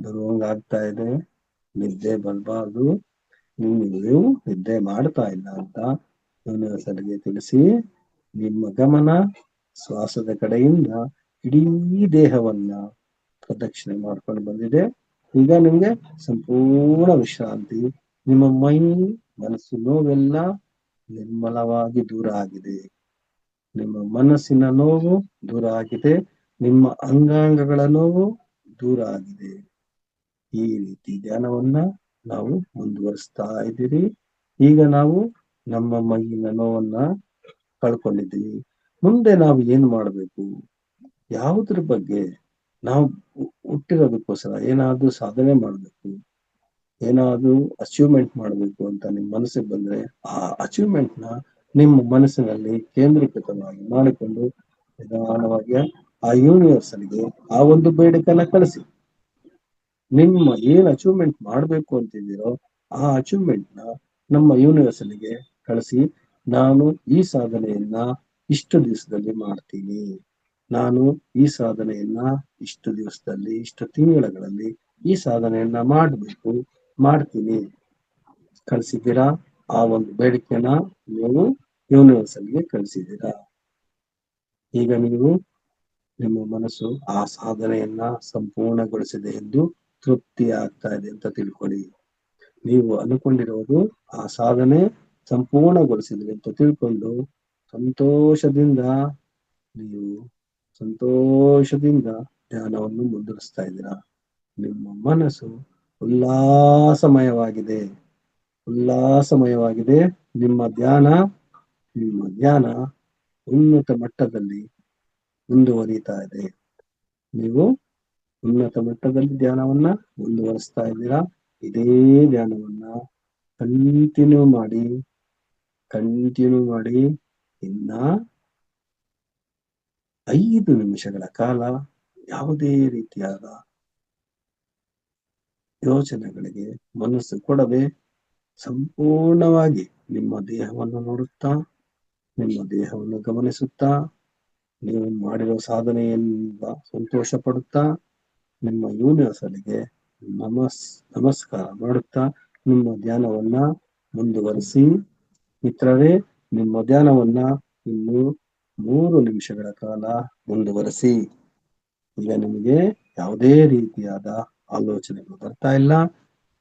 Speaker 2: ಬರುವಂಗಾಗ್ತಾ ಇದೆ. ನಿದ್ದೆ ಬರಬಾರ್ದು. ನೀವು ನಿದ್ದೆ ಮಾಡ್ತಾ ಇಲ್ಲ ಅಂತ ಯೂನಿವರ್ಸಲ್ಗೆ ತಿಳಿಸಿ ನಿಮ್ಮ ಗಮನ ಶ್ವಾಸದ ಕಡೆಯಿಂದ ಇಡೀ ದೇಹವನ್ನ ಪ್ರದಕ್ಷಿಣೆ ಮಾಡ್ಕೊಂಡು ಬಂದಿದೆ. ಈಗ ನಿಮ್ಗೆ ಸಂಪೂರ್ಣ ವಿಶ್ರಾಂತಿ. ನಿಮ್ಮ ಮೈ ಮನಸ್ಸು ನೋವೆಲ್ಲ ನಿರ್ಮಲವಾಗಿ ದೂರ ಆಗಿದೆ. ನಿಮ್ಮ ಮನಸ್ಸಿನ ನೋವು ದೂರ ಆಗಿದೆ. ನಿಮ್ಮ ಅಂಗಾಂಗಗಳ ನೋವು ದೂರ ಆಗಿದೆ. ಈ ರೀತಿ ಧ್ಯಾನವನ್ನ ನಾವು ಮುಂದುವರಿಸ್ತಾ ಇದ್ದೀರಿ. ಈಗ ನಾವು ನಮ್ಮ ಮೈಯಿನ ನೋವನ್ನ ಕಳ್ಕೊಂಡಿದ್ದೀವಿ. ಮುಂದೆ ನಾವು ಏನ್ ಮಾಡಬೇಕು? ಯಾವುದ್ರ ಬಗ್ಗೆ? ನಾವು ಹುಟ್ಟಿರೋದಕ್ಕೋಸ್ಕರ ಏನಾದ್ರೂ ಸಾಧನೆ ಮಾಡಬೇಕು, ಏನಾದ್ರೂ ಅಚೀವ್ಮೆಂಟ್ ಮಾಡಬೇಕು ಅಂತ ನಿಮ್ ಮನಸ್ಸಿಗೆ ಬಂದ್ರೆ ಆ ಅಚೀವ್ಮೆಂಟ್ ನ ನಿಮ್ಮ ಮನಸ್ಸಿನಲ್ಲಿ ಕೇಂದ್ರೀಕೃತವಾಗಿ ಮಾಡಿಕೊಂಡು ನಿಧಾನವಾಗಿ ಆ ಯೂನಿವರ್ಸಲ್ಗೆ ಆ ಒಂದು ಬೇಡಿಕೆನ ಕಳಿಸಿ. ನಿಮ್ಮ ಏನ್ ಅಚೀವ್ಮೆಂಟ್ ಮಾಡ್ಬೇಕು ಅಂತಿದ್ದೀರೋ ಆ ಅಚೀವ್ಮೆಂಟ್ ನ ನಮ್ಮ ಯೂನಿವರ್ಸಲ್ಗೆ ಕಳಿಸಿ. ನಾನು ಈ ಸಾಧನೆಯನ್ನ ಇಷ್ಟು ದಿವಸದಲ್ಲಿ ಮಾಡ್ತೀನಿ. ನಾನು ಈ ಸಾಧನೆಯನ್ನ ಇಷ್ಟು ದಿವಸದಲ್ಲಿ, ಇಷ್ಟು ತಿಂಗಳಲ್ಲಿ ಈ ಸಾಧನೆಯನ್ನ ಮಾಡ್ತೀನಿ. ಕಳಿಸಿದ್ದೀರಾ? ಆ ಒಂದು ಬೇಡಿಕೆನ ನೀವು ಯೂನಿವರ್ಸಲ್ಗೆ ಕಳಿಸಿದ್ದೀರಾ? ಈಗ ನೀವು ನಿಮ್ಮ ಮನಸ್ಸು ಆ ಸಾಧನೆಯನ್ನ ಸಂಪೂರ್ಣಗೊಳಿಸಿದೆ ಎಂದು ತೃಪ್ತಿ ಆಗ್ತಾ ಇದೆ ಅಂತ ತಿಳ್ಕೊಳ್ಳಿ. ನೀವು ಅನ್ಕೊಂಡಿರೋದು ಆ ಸಾಧನೆ ಸಂಪೂರ್ಣಗೊಳಿಸಿದ್ರಿ ಅಂತ ತಿಳ್ಕೊಂಡು ಸಂತೋಷದಿಂದ ಧ್ಯಾನವನ್ನು ಮುಂದುವರಿಸ್ತಾ ಇದ್ದೀರಾ. ನಿಮ್ಮ ಮನಸ್ಸು ಉಲ್ಲಾಸಮಯವಾಗಿದೆ. ನಿಮ್ಮ ಧ್ಯಾನ ಉನ್ನತ ಮಟ್ಟದಲ್ಲಿ ಮುಂದುವರಿತಾ ಇದೆ. ನೀವು ಉನ್ನತ ಮಟ್ಟದಲ್ಲಿ ಧ್ಯಾನವನ್ನ ಮುಂದುವರಿಸ್ತಾ ಇದ್ದೀರಾ. ಇದೇ ಧ್ಯಾನವನ್ನ ಕಂಟಿನ್ಯೂ ಮಾಡಿ ಇನ್ನ 5 ನಿಮಿಷಗಳ ಕಾಲ ಯಾವುದೇ ರೀತಿಯಾದ ಯೋಚನೆಗಳಿಗೆ ಮನಸ್ಸು ಕೊಡದೆ ಸಂಪೂರ್ಣವಾಗಿ ನಿಮ್ಮ ದೇಹವನ್ನು ನೋಡುತ್ತಾ, ನಿಮ್ಮ ದೇಹವನ್ನು ಗಮನಿಸುತ್ತಾ, ನೀವು ಮಾಡಿರೋ ಸಾಧನೆಯಿಂದ ಸಂತೋಷ ಪಡುತ್ತಾ, ನಿಮ್ಮ ಯೂನಿವರ್ಸಲ್ಗೆ ನಮಸ್ಕಾರ ಮಾಡುತ್ತಾ ನಿಮ್ಮ ಧ್ಯಾನವನ್ನ ಮುಂದುವರಿಸಿ. ಮಿತ್ರರೇ, ನಿಮ್ಮ ಧ್ಯಾನವನ್ನ ಇನ್ನು 3 ನಿಮಿಷಗಳ ಕಾಲ ಮುಂದುವರಿಸಿ. ಈಗ ನಿಮಗೆ ಯಾವುದೇ ರೀತಿಯಾದ ಆಲೋಚನೆಗಳು ಬರ್ತಾ ಇಲ್ಲ.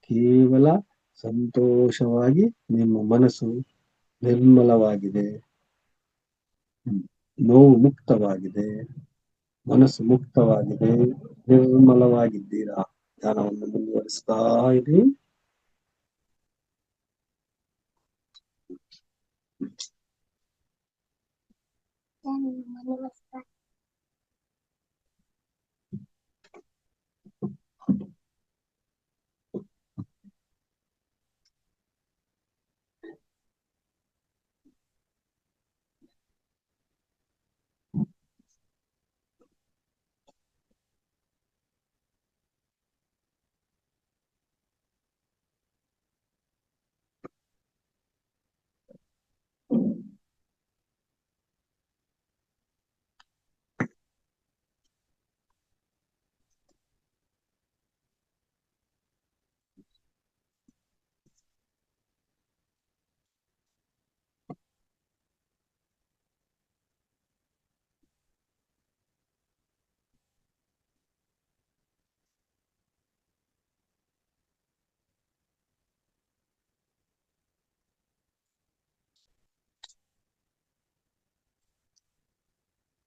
Speaker 2: ಕೇವಲ ಸಂತೋಷವಾಗಿ ನಿಮ್ಮ ಮನಸ್ಸು ನಿರ್ಮಲವಾಗಿದೆ, ನೋವು ಮುಕ್ತವಾಗಿದೆ, ಮನಸ್ಸು ಮುಕ್ತವಾಗಿದೆ, ನಿರ್ಮಲವಾಗಿದ್ದೀರಾ. ಧ್ಯಾನವನ್ನು ಮುಂದುವರಿಸ್ತಾ ಇರಿ.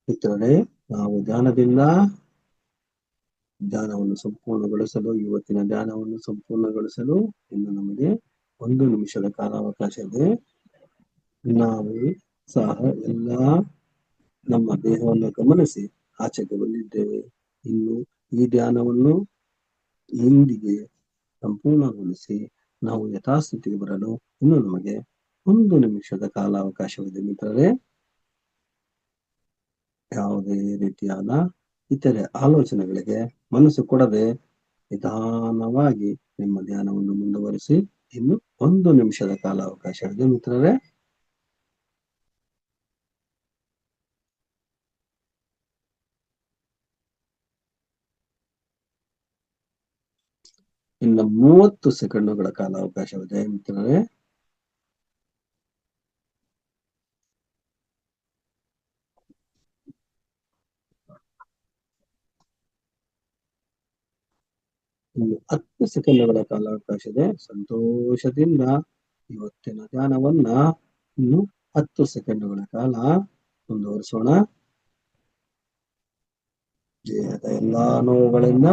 Speaker 2: ಮಿತ್ರರೇ, ನಾವು ಧ್ಯಾನವನ್ನು ಸಂಪೂರ್ಣಗೊಳಿಸಲು, ಇವತ್ತಿನ ಧ್ಯಾನವನ್ನು ಸಂಪೂರ್ಣಗೊಳಿಸಲು ಇನ್ನು ನಮಗೆ 1 ನಿಮಿಷದ ಕಾಲಾವಕಾಶ ಇದೆ. ನಾವು ಸಹ ಎಲ್ಲ ನಮ್ಮ ದೇಹವನ್ನು ಗಮನಿಸಿ ಆಚೆಗೆ ಬಂದಿದ್ದೇವೆ. ಇನ್ನು ಈ ಧ್ಯಾನವನ್ನು ಇಂದಿಗೆ ಸಂಪೂರ್ಣಗೊಳಿಸಿ ನಾವು ಯಥಾಸ್ಥಿತಿಗೆ ಬರಲು ಇನ್ನು ನಮಗೆ 1 ನಿಮಿಷದ ಕಾಲಾವಕಾಶವಿದೆ ಮಿತ್ರರೇ. ಯಾವುದೇ ರೀತಿಯಾದ ಇತರೆ ಆಲೋಚನೆಗಳಿಗೆ ಮನಸ್ಸು ಕೊಡದೆ ನಿಧಾನವಾಗಿ ನಿಮ್ಮ ಧ್ಯಾನವನ್ನು ಮುಂದುವರಿಸಿ. ಇನ್ನು 1 ನಿಮಿಷದ ಕಾಲಾವಕಾಶವಿದೆ ಮಿತ್ರರೇ. ಇನ್ನು 30 ಸೆಕೆಂಡುಗಳ ಕಾಲಾವಕಾಶವಿದೆ ಮಿತ್ರರೇ. ಇನ್ನು 10 ಸೆಕೆಂಡುಗಳ ಕಾಲಾವಕಾಶ ಇದೆ. ಸಂತೋಷದಿಂದ ಇವತ್ತಿನ ಧ್ಯಾನವನ್ನ ಇನ್ನು 10 ಸೆಕೆಂಡುಗಳ ಕಾಲ ಮುಂದುವರಿಸೋಣ. ದೇಹದ ಎಲ್ಲಾ ನೋವುಗಳಿಂದ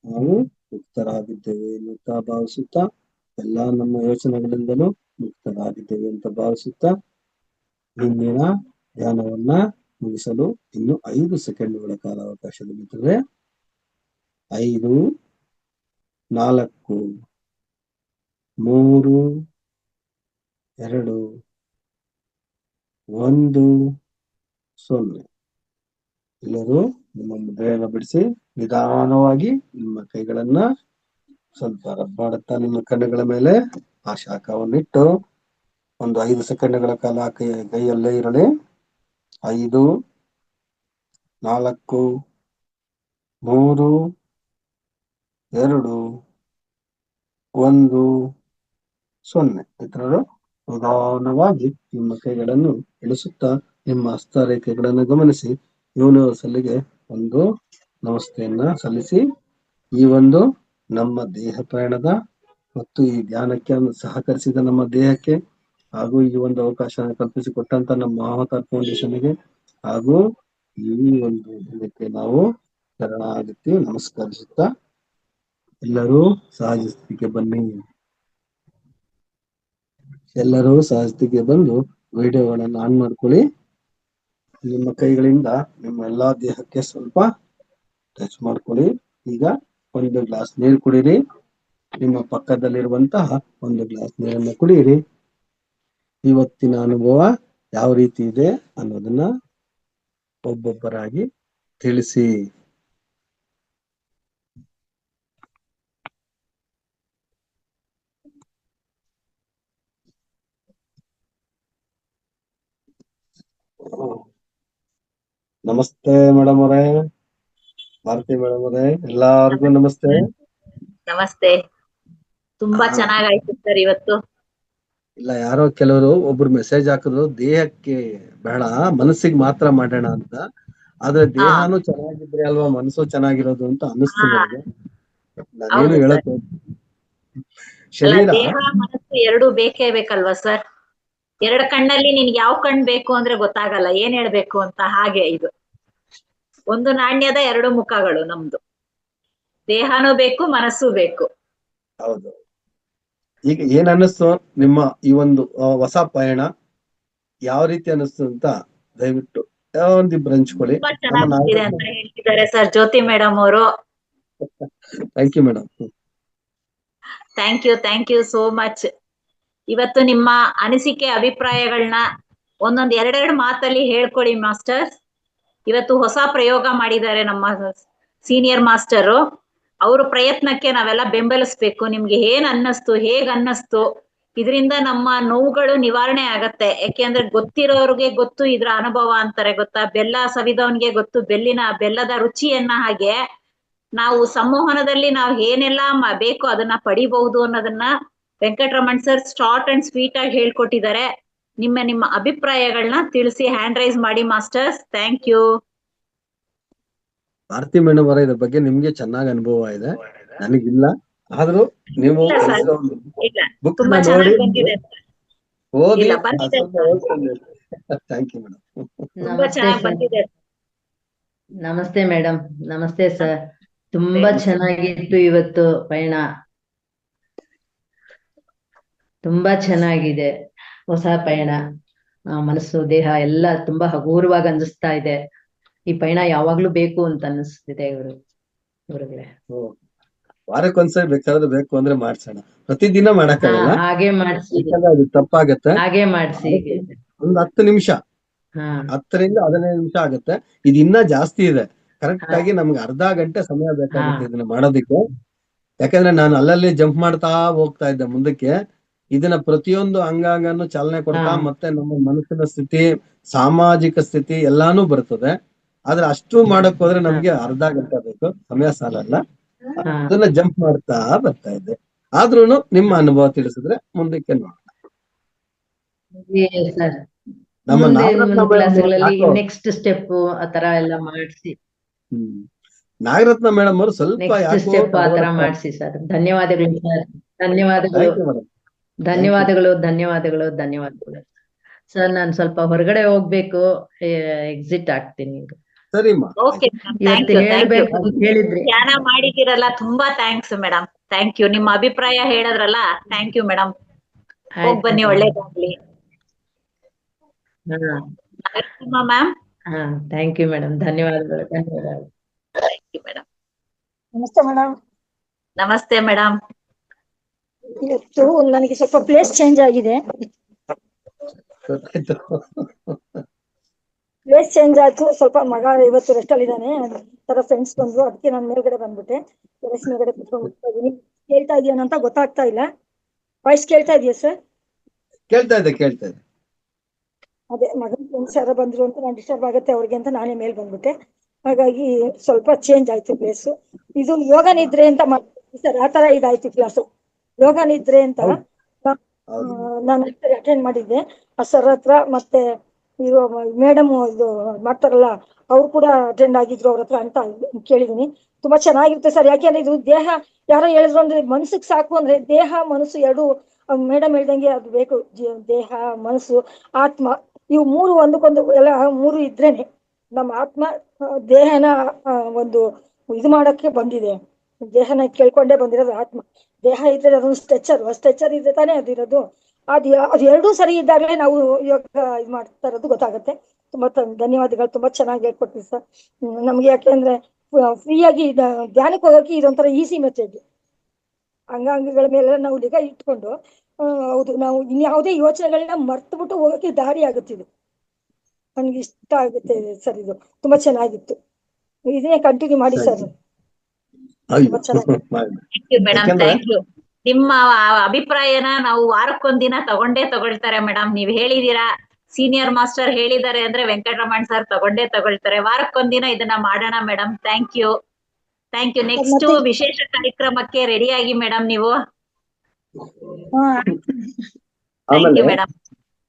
Speaker 2: ನಾವು ಮುಕ್ತರಾಗಿದ್ದೇವೆ ಎನ್ನುತ್ತಾ ಭಾವಿಸುತ್ತಾ, ಎಲ್ಲಾ ನಮ್ಮ ಯೋಚನೆಗಳಿಂದಲೂ ಮುಕ್ತರಾಗಿದ್ದೇವೆ ಅಂತ ಭಾವಿಸುತ್ತಾ, ಇಂದಿನ ಧ್ಯಾನವನ್ನ ಮುಗಿಸಲು ಇನ್ನು 5 ಸೆಕೆಂಡುಗಳ ಕಾಲಾವಕಾಶದ ಮಿತ್ರರೇ. 5, 4, 3, 2, 1, 0. ಎಲ್ಲರೂ ನಿಮ್ಮ ಮುದ್ರೆಯನ್ನು ಬಿಡಿಸಿ ನಿಧಾನವಾಗಿ ನಿಮ್ಮ ಕೈಗಳನ್ನ ಸ್ವಲ್ಪ ರಬ್ ಮಾಡುತ್ತಾ ನಿಮ್ಮ ಕಣ್ಣುಗಳ ಮೇಲೆ ಆ ಶಾಖವನ್ನಿಟ್ಟು ಒಂದು 5 ಸೆಕೆಂಡ್ಗಳ ಕಾಲ ಕೈಯಲ್ಲೇ ಇರಲಿ. 5, 4, 3, 2, 1, 0. ಮಿತ್ರರು ನಿಧಾನವಾಗಿ ನಿಮ್ಮ ಕೈಗಳನ್ನು ಇಳಿಸುತ್ತಾ ನಿಮ್ಮ ಹಸ್ತರೇಖೆಗಳನ್ನು ಗಮನಿಸಿ ಯೂನಿವರ್ಸಲ್ಲಿಗೆ ಒಂದು ನಮಸ್ತೆಯನ್ನ ಸಲ್ಲಿಸಿ, ಈ ಒಂದು ನಮ್ಮ ದೇಹ ಪ್ರಯಾಣದ ಮತ್ತು ಈ ಧ್ಯಾನಕ್ಕೆ ಸಹಕರಿಸಿದ ನಮ್ಮ ದೇಹಕ್ಕೆ ಹಾಗೂ ಈ ಒಂದು ಅವಕಾಶ ಕಲ್ಪಿಸಿಕೊಟ್ಟಂತ ನಮ್ಮ ಮಹಾವತಾರ್ ಫೌಂಡೇಶನ್ಗೆ ಹಾಗೂ ಈ ಒಂದು ಇದಕ್ಕೆ ನಾವು ಶರಣಾಗತಿ ನಮಸ್ಕರಿಸುತ್ತಾ ಎಲ್ಲರೂ ಸಹಜ ಸ್ಥಿತಿಗೆ ಬನ್ನಿ. ಎಲ್ಲರೂ ಸಹಜ ಸ್ಥಿತಿಗೆ ಬಂದು ವಿಡಿಯೋಗಳನ್ನು ಆನ್ ಮಾಡ್ಕೊಳ್ಳಿ. ನಿಮ್ಮ ಕೈಗಳಿಂದ ನಿಮ್ಮ ಎಲ್ಲಾ ದೇಹಕ್ಕೆ ಸ್ವಲ್ಪ ಟಚ್ ಮಾಡ್ಕೊಳ್ಳಿ. ಈಗ 1 ಗ್ಲಾಸ್ ನೀರು ಕುಡೀರಿ. ನಿಮ್ಮ ಪಕ್ಕದಲ್ಲಿರುವಂತಹ 1 ಗ್ಲಾಸ್ ನೀರನ್ನು ಕುಡಿಯಿರಿ. ಇವತ್ತಿನ ಅನುಭವ ಯಾವ ರೀತಿ ಇದೆ ಅನ್ನೋದನ್ನ ಒಬ್ಬೊಬ್ಬರಾಗಿ ತಿಳಿಸಿ. ನಮಸ್ತೆ ಮೇಡಮ್ ಅವರೇ, ಭಾರತಿ ಮೇಡಮ್ ಅವರೇ, ಎಲ್ಲಾರ್ಗು ನಮಸ್ತೆ.
Speaker 1: ನಮಸ್ತೆ. ತುಂಬಾ ಚೆನ್ನಾಗಾಯ್ತು ಸರ್ ಇವತ್ತು.
Speaker 2: ಇಲ್ಲ, ಯಾರೋ ಕೆಲವರು ಒಬ್ರು ಮೆಸೇಜ್ ಹಾಕಿದ್ರು, ದೇಹಕ್ಕೆ ಬೇಡ ಮನಸ್ಸಿಗೆ ಮಾತ್ರ ಮಾಡೋಣ ಅಂತ. ಆದ್ರೆ ದೇಹನೂ ಚೆನ್ನಾಗಿದ್ರೆ ಅಲ್ವಾ ಮನಸ್ಸು ಚೆನ್ನಾಗಿರೋದು ಅಂತ ಅನ್ನಿಸ್ತು ನನಗೆ. ನಾನೇನು ಹೇಳಕ್ ಶರೀರ
Speaker 1: ದೇಹ ಮನಸ್ಸು ಎರಡು ಬೇಕೇ ಬೇಕಲ್ವಾ ಸರ್? 2 ಕಣ್ಣಲ್ಲಿ ನಿನ್ಗೆ ಯಾವ ಕಣ್ ಬೇಕು ಅಂದ್ರೆ ಗೊತ್ತಾಗಲ್ಲ ಏನ್ ಹೇಳ್ಬೇಕು ಅಂತ. ಹಾಗೆ ಇದು ಒಂದು ನಾಣ್ಯದ 2 ಮುಖಗಳು ನಮ್ದು. ದೇಹನೂ ಬೇಕು, ಮನಸ್ಸು ಬೇಕು.
Speaker 2: ಹೌದು. ಈಗ ಏನ್ ಅನ್ನಿಸ್ತು ನಿಮ್ಮ ಈ ಒಂದು ಹೊಸ ಪಯಣ ಯಾವ ರೀತಿ ಅನ್ನಿಸ್ತು ಅಂತ ದಯವಿಟ್ಟು ಒಂದಿಬ್ರು ಹಂಚ್ಕೊಳ್ಳಿ.
Speaker 1: ತುಂಬಾ ಚೆನ್ನಾಗಿದೆ ಅಂತ ಹೇಳ್ತಿದ್ದಾರೆ ಸರ್ ಜ್ಯೋತಿ ಮೇಡಮ್ ಅವರು.
Speaker 2: Thank you madam.
Speaker 1: Thank you so much. ಇವತ್ತು ನಿಮ್ಮ ಅನಿಸಿಕೆ ಅಭಿಪ್ರಾಯಗಳನ್ನ ಒಂದೊಂದ್ 2 ಮಾತಲ್ಲಿ ಹೇಳ್ಕೊಡಿ ಮಾಸ್ಟರ್ಸ್. ಇವತ್ತು ಹೊಸ ಪ್ರಯೋಗ ಮಾಡಿದ್ದಾರೆ ನಮ್ಮ ಸೀನಿಯರ್ ಮಾಸ್ಟರು. ಅವ್ರ ಪ್ರಯತ್ನಕ್ಕೆ ನಾವೆಲ್ಲ ಬೆಂಬಲಿಸ್ಬೇಕು. ನಿಮ್ಗೆ ಏನ್ ಅನ್ನಿಸ್ತು, ಹೇಗ್ ಅನ್ನಿಸ್ತು, ಇದರಿಂದ ನಮ್ಮ ನೋವುಗಳು ನಿವಾರಣೆ ಆಗತ್ತೆ. ಯಾಕೆಂದ್ರೆ ಗೊತ್ತಿರೋರ್ಗೆ ಗೊತ್ತು ಇದ್ರ ಅನುಭವ ಅಂತಾರೆ ಗೊತ್ತಾ. ಬೆಲ್ಲ ಸವಿದವನ್ಗೆ ಗೊತ್ತು ಬೆಲ್ಲದ ರುಚಿಯನ್ನ. ಹಾಗೆ ನಾವು ಸಂಮೋಹನದಲ್ಲಿ ನಾವು ಏನೆಲ್ಲ ಬೇಕು ಅದನ್ನ ಪಡಿಬಹುದು ಅನ್ನೋದನ್ನ Venkataraman sir short and sweet ಆಗಿ ಹೇಳ್ಕೊಟ್ಟಿದ್ದಾರೆ. ನಿಮ್ಮ ಅಭಿಪ್ರಾಯಗಳನ್ನ ತಿಳಿಸಿ, ಹ್ಯಾಂಡ್ ರೈಸ್ ಮಾಡಿ masters. Thank you.
Speaker 2: Bharathi madam ಅವರ ಇದ್ರ ಬಗ್ಗೆ ನಿಮ್ಗೆ ಚೆನ್ನಾಗಿ ಅನುಭವ ಇದೆ, ನನಗಿಲ್ಲ. ಆದ್ರೂ ನೀವು ಬುಕ್ ನೋಡಿ ಓದಿ. Thank you madam.
Speaker 4: ನಮಸ್ತೆ ಮೇಡಮ್. ನಮಸ್ತೆ ಸರ್. ತುಂಬಾ ಚೆನ್ನಾಗಿತ್ತು ಇವತ್ತು ಪಯಣ. ತುಂಬಾ ಚೆನ್ನಾಗಿದೆ ಹೊಸ ಪಯಣ. ಮನಸ್ಸು ದೇಹ ಎಲ್ಲ ತುಂಬಾ ಹಗೂರವಾಗಿ ಅನಿಸ್ತಾ ಇದೆ. ಈ ಪಯಣ ಯಾವಾಗ್ಲೂ ಬೇಕು ಅಂತ ಅನಿಸ್ತಿದೆ ಗುರುಗಳೇ.
Speaker 2: ವಾರಕ್ಕೊಂದ್ಸರಿ ಬೇಕಾದ್ರೆ ಬೇಕು ಅಂದ್ರೆ ಮಾಡ್ಸೋಣ, ಪ್ರತಿದಿನ ಮಾಡಕ್ಕಾಗಲ್ಲ,
Speaker 4: ಹಾಗೆ ಮಾಡ್ಸಿ,
Speaker 2: ಯಾಕಂದ್ರೆ ಅದು ತಪ್ಪಾಗತ್ತೆ.
Speaker 4: ಹಾಗೆ ಮಾಡ್ಸಿ.
Speaker 2: ಒಂದು 10 ನಿಮಿಷ,
Speaker 4: ಹಾ
Speaker 2: 10ರಿಂದ 15 ನಿಮಿಷ ಆಗುತ್ತೆ. ಇದು ಇನ್ನ ಜಾಸ್ತಿ ಇದೆ. ಕರೆಕ್ಟ್ ಆಗಿ ನಮ್ಗೆ ಅರ್ಧ ಗಂಟೆ ಸಮಯ ಬೇಕಾಗುತ್ತೆ ಇದನ್ನ ಮಾಡೋದಕ್ಕೆ. ಯಾಕಂದ್ರೆ ನಾನು ಅಲ್ಲಲ್ಲಿ ಜಂಪ್ ಮಾಡ್ತಾ ಹೋಗ್ತಾ ಇದ್ದೆ ಮುಂದಕ್ಕೆ. ಇದನ್ನ ಪ್ರತಿಯೊಂದು ಅಂಗಾಂಗನು ಚಾಲನೆ ಕೊಡ್ತಾ, ಮತ್ತೆ ನಮ್ಮ ಮನಸ್ಸಿನ ಸ್ಥಿತಿ, ಸಾಮಾಜಿಕ ಸ್ಥಿತಿ ಎಲ್ಲಾನು ಬರ್ತದೆ. ಆದ್ರೆ ಅಷ್ಟು ಮಾಡಕ್ ಹೋದ್ರೆ ನಮ್ಗೆ ಅರ್ಧ ಗಂಟೆ ಬೇಕು, ಸಮಯ ಸಾಲಲ್ಲ. ಅದನ್ನ ಜಂಪ್ ಮಾಡ್ತಾ ಬರ್ತಾ ಇದ್ದೆ. ಆದ್ರೂನು ನಿಮ್ಮ ಅನುಭವ ತಿಳಿಸಿದ್ರೆ ಮುಂದಕ್ಕೆ ನೋಡೋಣ.
Speaker 4: ಸರ್,
Speaker 2: ನಮ್ಮ
Speaker 4: ಮುಂದೆ
Speaker 2: ನಾಗರತ್ನ
Speaker 4: ಕ್ಲಾಸ್ಗಳಲ್ಲಿ
Speaker 2: ಯಾಕೋ
Speaker 4: ನೆಕ್ಸ್ಟ್ ಸ್ಟೆಪ್ ಆತರ ಎಲ್ಲ ಮಾಡಿಸಿ,
Speaker 2: ನಾಗರತ್ನ ಮೇಡಮ್ ಅವರು ಸ್ವಲ್ಪ
Speaker 4: ನೆಕ್ಸ್ಟ್
Speaker 2: ಯಾಕೋ
Speaker 4: ಸ್ಟೆಪ್ ಆತರ ಮಾಡಿಸಿ ಸರ್. ಧನ್ಯವಾದಗಳು ಸರ್, ಧನ್ಯವಾದಗಳು,
Speaker 2: ಥ್ಯಾಂಕ್ ಯು ಮೇಡಮ್.
Speaker 4: ಧನ್ಯವಾದಗಳು, ಧನ್ಯವಾದಗಳು, ಧನ್ಯವಾದಗಳು ಸರ್. ನಾನು ಸ್ವಲ್ಪ ಹೊರಗಡೆ ಹೋಗ್ಬೇಕು, ಎಕ್ಸಿಟ್ ಆಗ್ತೀನಿ.
Speaker 2: ಸರಿಮ್ಮ.
Speaker 1: ಓಕೆ
Speaker 4: ಇವತ್ತು ಹೇಳ್ಬೇಕು ಅಂತ ಹೇಳಿದ್ರಿ.
Speaker 1: ಧ್ಯಾನ ಮಾಡಿದಿರಲ್ಲ, ತುಂಬಾ ಥ್ಯಾಂಕ್ಸ್ ಮೇಡಮ್. Thank you. ನಿಮ್ಮ ಅಭಿಪ್ರಾಯ ಹೇಳಿದ್ರಲ್ಲ, ಥ್ಯಾಂಕ್ ಯು ಮೇಡಮ್. ಹೋಗ್ ಬನ್ನಿ, ಒಳ್ಳೇದಾಗ್ಲಿ. ಮ್ಯಾಮ್.
Speaker 4: ಹಾ, ಥ್ಯಾಂಕ್ ಯು ಮೇಡಮ್, ಧನ್ಯವಾದಗಳು, ಧನ್ಯವಾದಗಳು.
Speaker 1: Thank you madam.
Speaker 5: ನಮಸ್ತೆ ಮೇಡಮ್.
Speaker 1: ನಮಸ್ತೆ ಮೇಡಮ್.
Speaker 5: ಇವತ್ತು ನನಗೆ ಸ್ವಲ್ಪ ಪ್ಲೇಸ್ ಚೇಂಜ್ ಆಗಿದೆ. ಪ್ಲೇಸ್ ಚೇಂಜ್ ಆಯ್ತು. ಸ್ವಲ್ಪ ಮಗ ಇವತ್ತು ರೆಸ್ಟ್ ಅಲ್ಲಿ ಇದ್ದಾನೆ. ತರ ಫ್ರೆಂಡ್ಸ್ ಬಂದ್ರು, ಅದಕ್ಕೆ ನಾನು ಮೇಲ್ಗಡೆ ಬಂದ್ಬಿಟ್ಟೆ. ಟೆರೆಸ್ ಮೇಲ್ಗಡೆ ಕುತ್ಕೊಂಡ್ಬಿಡ್ತಾ ಇದೀನಿ. ಕೇಳ್ತಾ ಇದೆಯೇನಂತ ಗೊತ್ತಾಗ್ತಾ ಇಲ್ಲ. ವಾಯ್ಸ್ ಕೇಳ್ತಾ ಇದೆಯಾ ಸರ್?
Speaker 2: ಕೇಳ್ತಾ ಇದೆ.
Speaker 5: ಅದೇ ಮಗನ ಫ್ರೆಂಡ್ಸ್ ಯಾರೋ ಬಂದ್ರು ಅಂತ ನಾನು ಡಿಸ್ಟರ್ಬ್ ಆಗುತ್ತೆ ಅವ್ರಿಗೆ ಅಂತ ನಾನೇ ಮೇಲ್ ಬಂದ್ಬಿಟ್ಟೆ. ಹಾಗಾಗಿ ಸ್ವಲ್ಪ ಚೇಂಜ್ ಆಯ್ತು ಪ್ಲೇಸ್. ಇದು ಯೋಗ ನಿದ್ರೆ ಅಂತ ಮಾಡ್ತೀವಿ ಸರ್, ಆ ತರ ಇದಾಯ್ತು ಕ್ಲಾಸು. ಯೋಗ ನಿದ್ರೆ ಅಂತ ನಾನು ಅಟೆಂಡ್ ಮಾಡಿದ್ದೆ ಆ ಸರ್ ಹತ್ರ. ಮತ್ತೆ ಇರೋ ಮೇಡಮ್ ಇದು ಮಾಡ್ತಾರಲ್ಲ, ಅವ್ರು ಕೂಡ ಅಟೆಂಡ್ ಆಗಿದ್ರು ಅವ್ರ ಹತ್ರ ಅಂತ ಕೇಳಿದೀನಿ. ತುಂಬಾ ಚೆನ್ನಾಗಿರುತ್ತೆ ಸರ್. ಯಾಕೆಂದ್ರೆ ಇದು ದೇಹ, ಯಾರೋ ಹೇಳಿದ್ರು ಅಂದ್ರೆ ಮನಸ್ಸಿಗೆ ಸಾಕು ಅಂದ್ರೆ ದೇಹ ಮನಸ್ಸು ಎರಡು, ಮೇಡಮ್ ಹೇಳ್ದಂಗೆ ಅದು ಬೇಕು. ದೇಹ, ಮನಸ್ಸು, ಆತ್ಮ, ಇವು ಮೂರು ಒಂದಕ್ಕೊಂದು ಎಲ್ಲ ಮೂರು ಇದ್ರೇನೆ ನಮ್ಮ ಆತ್ಮ ದೇಹನ ಒಂದು ಇದು ಮಾಡಕ್ಕೆ ಬಂದಿದೆ. ದೇಹನ ಕೇಳ್ಕೊಂಡೇ ಬಂದಿರೋದು ಆತ್ಮ. ದೇಹ ಇದ್ರೆ ಅದೊಂದು ಸ್ಟ್ರೆಚರ್ ಇದ್ರೆ ತಾನೇ ಅದಿರೋದು. ಅದು ಎರಡೂ ಸರಿ ಇದ್ದಾಗಲೇ ನಾವು ಯೋಗ ಇದು ಮಾಡ್ತಾ ಇರೋದು ಗೊತ್ತಾಗುತ್ತೆ. ತುಂಬಾ ಧನ್ಯವಾದಗಳು. ತುಂಬಾ ಚೆನ್ನಾಗಿ ಹೇಳ್ಕೊಡ್ತೀವಿ ಸರ್ ನಮ್ಗೆ. ಯಾಕೆಂದ್ರೆ ಫ್ರೀಯಾಗಿ ಧ್ಯಾನಕ್ಕೆ ಹೋಗೋಕೆ ಇದೊಂಥರ ಈಸಿ ಮೆಥಡ್. ಅಂಗಾಂಗಗಳ ಮೇಲೆ ನಾವು ನಿಗಾ ಇಟ್ಕೊಂಡು ಹೌದು, ನಾವು ಇನ್ಯಾವುದೇ ಯೋಚನೆಗಳನ್ನ ಮರ್ತು ಬಿಟ್ಟು ಹೋಗೋಕೆ ದಾರಿ ಆಗುತ್ತಿದೆ. ನನ್ಗೆ ಇಷ್ಟ ಆಗುತ್ತೆ ಸರ್. ಇದು ತುಂಬಾ ಚೆನ್ನಾಗಿತ್ತು. ಇದನ್ನೇ ಕಂಟಿನ್ಯೂ ಮಾಡಿ ಸರ್. ತುಂಬಾ ಚೆನ್ನಾಗಿ.
Speaker 1: Thank you madam, thank you. ನಿಮ್ಮ ಅಭಿಪ್ರಾಯನ ನಾವು ವಾರಕ್ಕೊಂದಿನ ತಗೊಳ್ತಾರೆ ಮೇಡಮ್. ನೀವ್ ಹೇಳಿದೀರಾ, ಸೀನಿಯರ್ ಮಾಸ್ಟರ್ ಹೇಳಿದ್ದಾರೆ ಅಂದ್ರೆ ವೆಂಕಟರಮಣ್ ಸರ್ ತಗೊಳ್ತಾರೆ. ವಾರಕ್ಕೊಂದಿನ ಇದನ್ನ ಮಾಡೋಣ ಮೇಡಮ್. Thank you. ನೆಕ್ಸ್ಟ್ ವಿಶೇಷ ಕಾರ್ಯಕ್ರಮಕ್ಕೆ ರೆಡಿ ಆಗಿ ಮೇಡಮ್ ನೀವು. Thank you madam.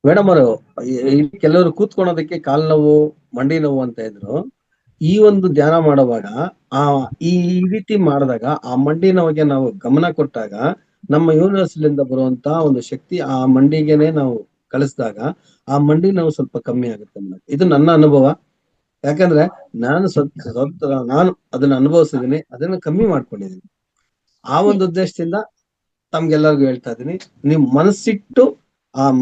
Speaker 2: ಮೇಡಮ್ ಅವರು ಕೆಲವರು ಕೂತ್ಕೊಳ್ಳೋದಕ್ಕೆ ಕಾಲ್ ನೋವು, ಮಂಡಿ ನೋವು ಅಂತ ಇದ್ರು. ಈ ಒಂದು ಧ್ಯಾನ ಮಾಡುವಾಗ ಈ ರೀತಿ ಮಾಡಿದಾಗ ಆ ಮಂಡಿ ನೋವಿಗೆ ನಾವು ಗಮನ ಕೊಟ್ಟಾಗ ನಮ್ಮ ಯೂನಿವರ್ಸಲಿಂದ ಬರುವಂತ ಒಂದು ಶಕ್ತಿ ಆ ಮಂಡಿಗೆನೆ ನಾವು ಕಳಿಸಿದಾಗ ಆ ಮಂಡಿ ನೋವು ಸ್ವಲ್ಪ ಕಮ್ಮಿ ಆಗುತ್ತೆ ಮೇಡಮ್. ಇದು ನನ್ನ ಅನುಭವ. ಯಾಕಂದ್ರೆ ನಾನು ನಾನು ಅದನ್ನ ಅನುಭವಿಸಿದೀನಿ, ಅದನ್ನ ಕಮ್ಮಿ ಮಾಡ್ಕೊಂಡಿದೀನಿ. ಆ ಒಂದು ಉದ್ದೇಶದಿಂದ ತಮ್ಗೆಲ್ಲರಿಗೂ ಹೇಳ್ತಾ ಇದೀನಿ, ನೀವು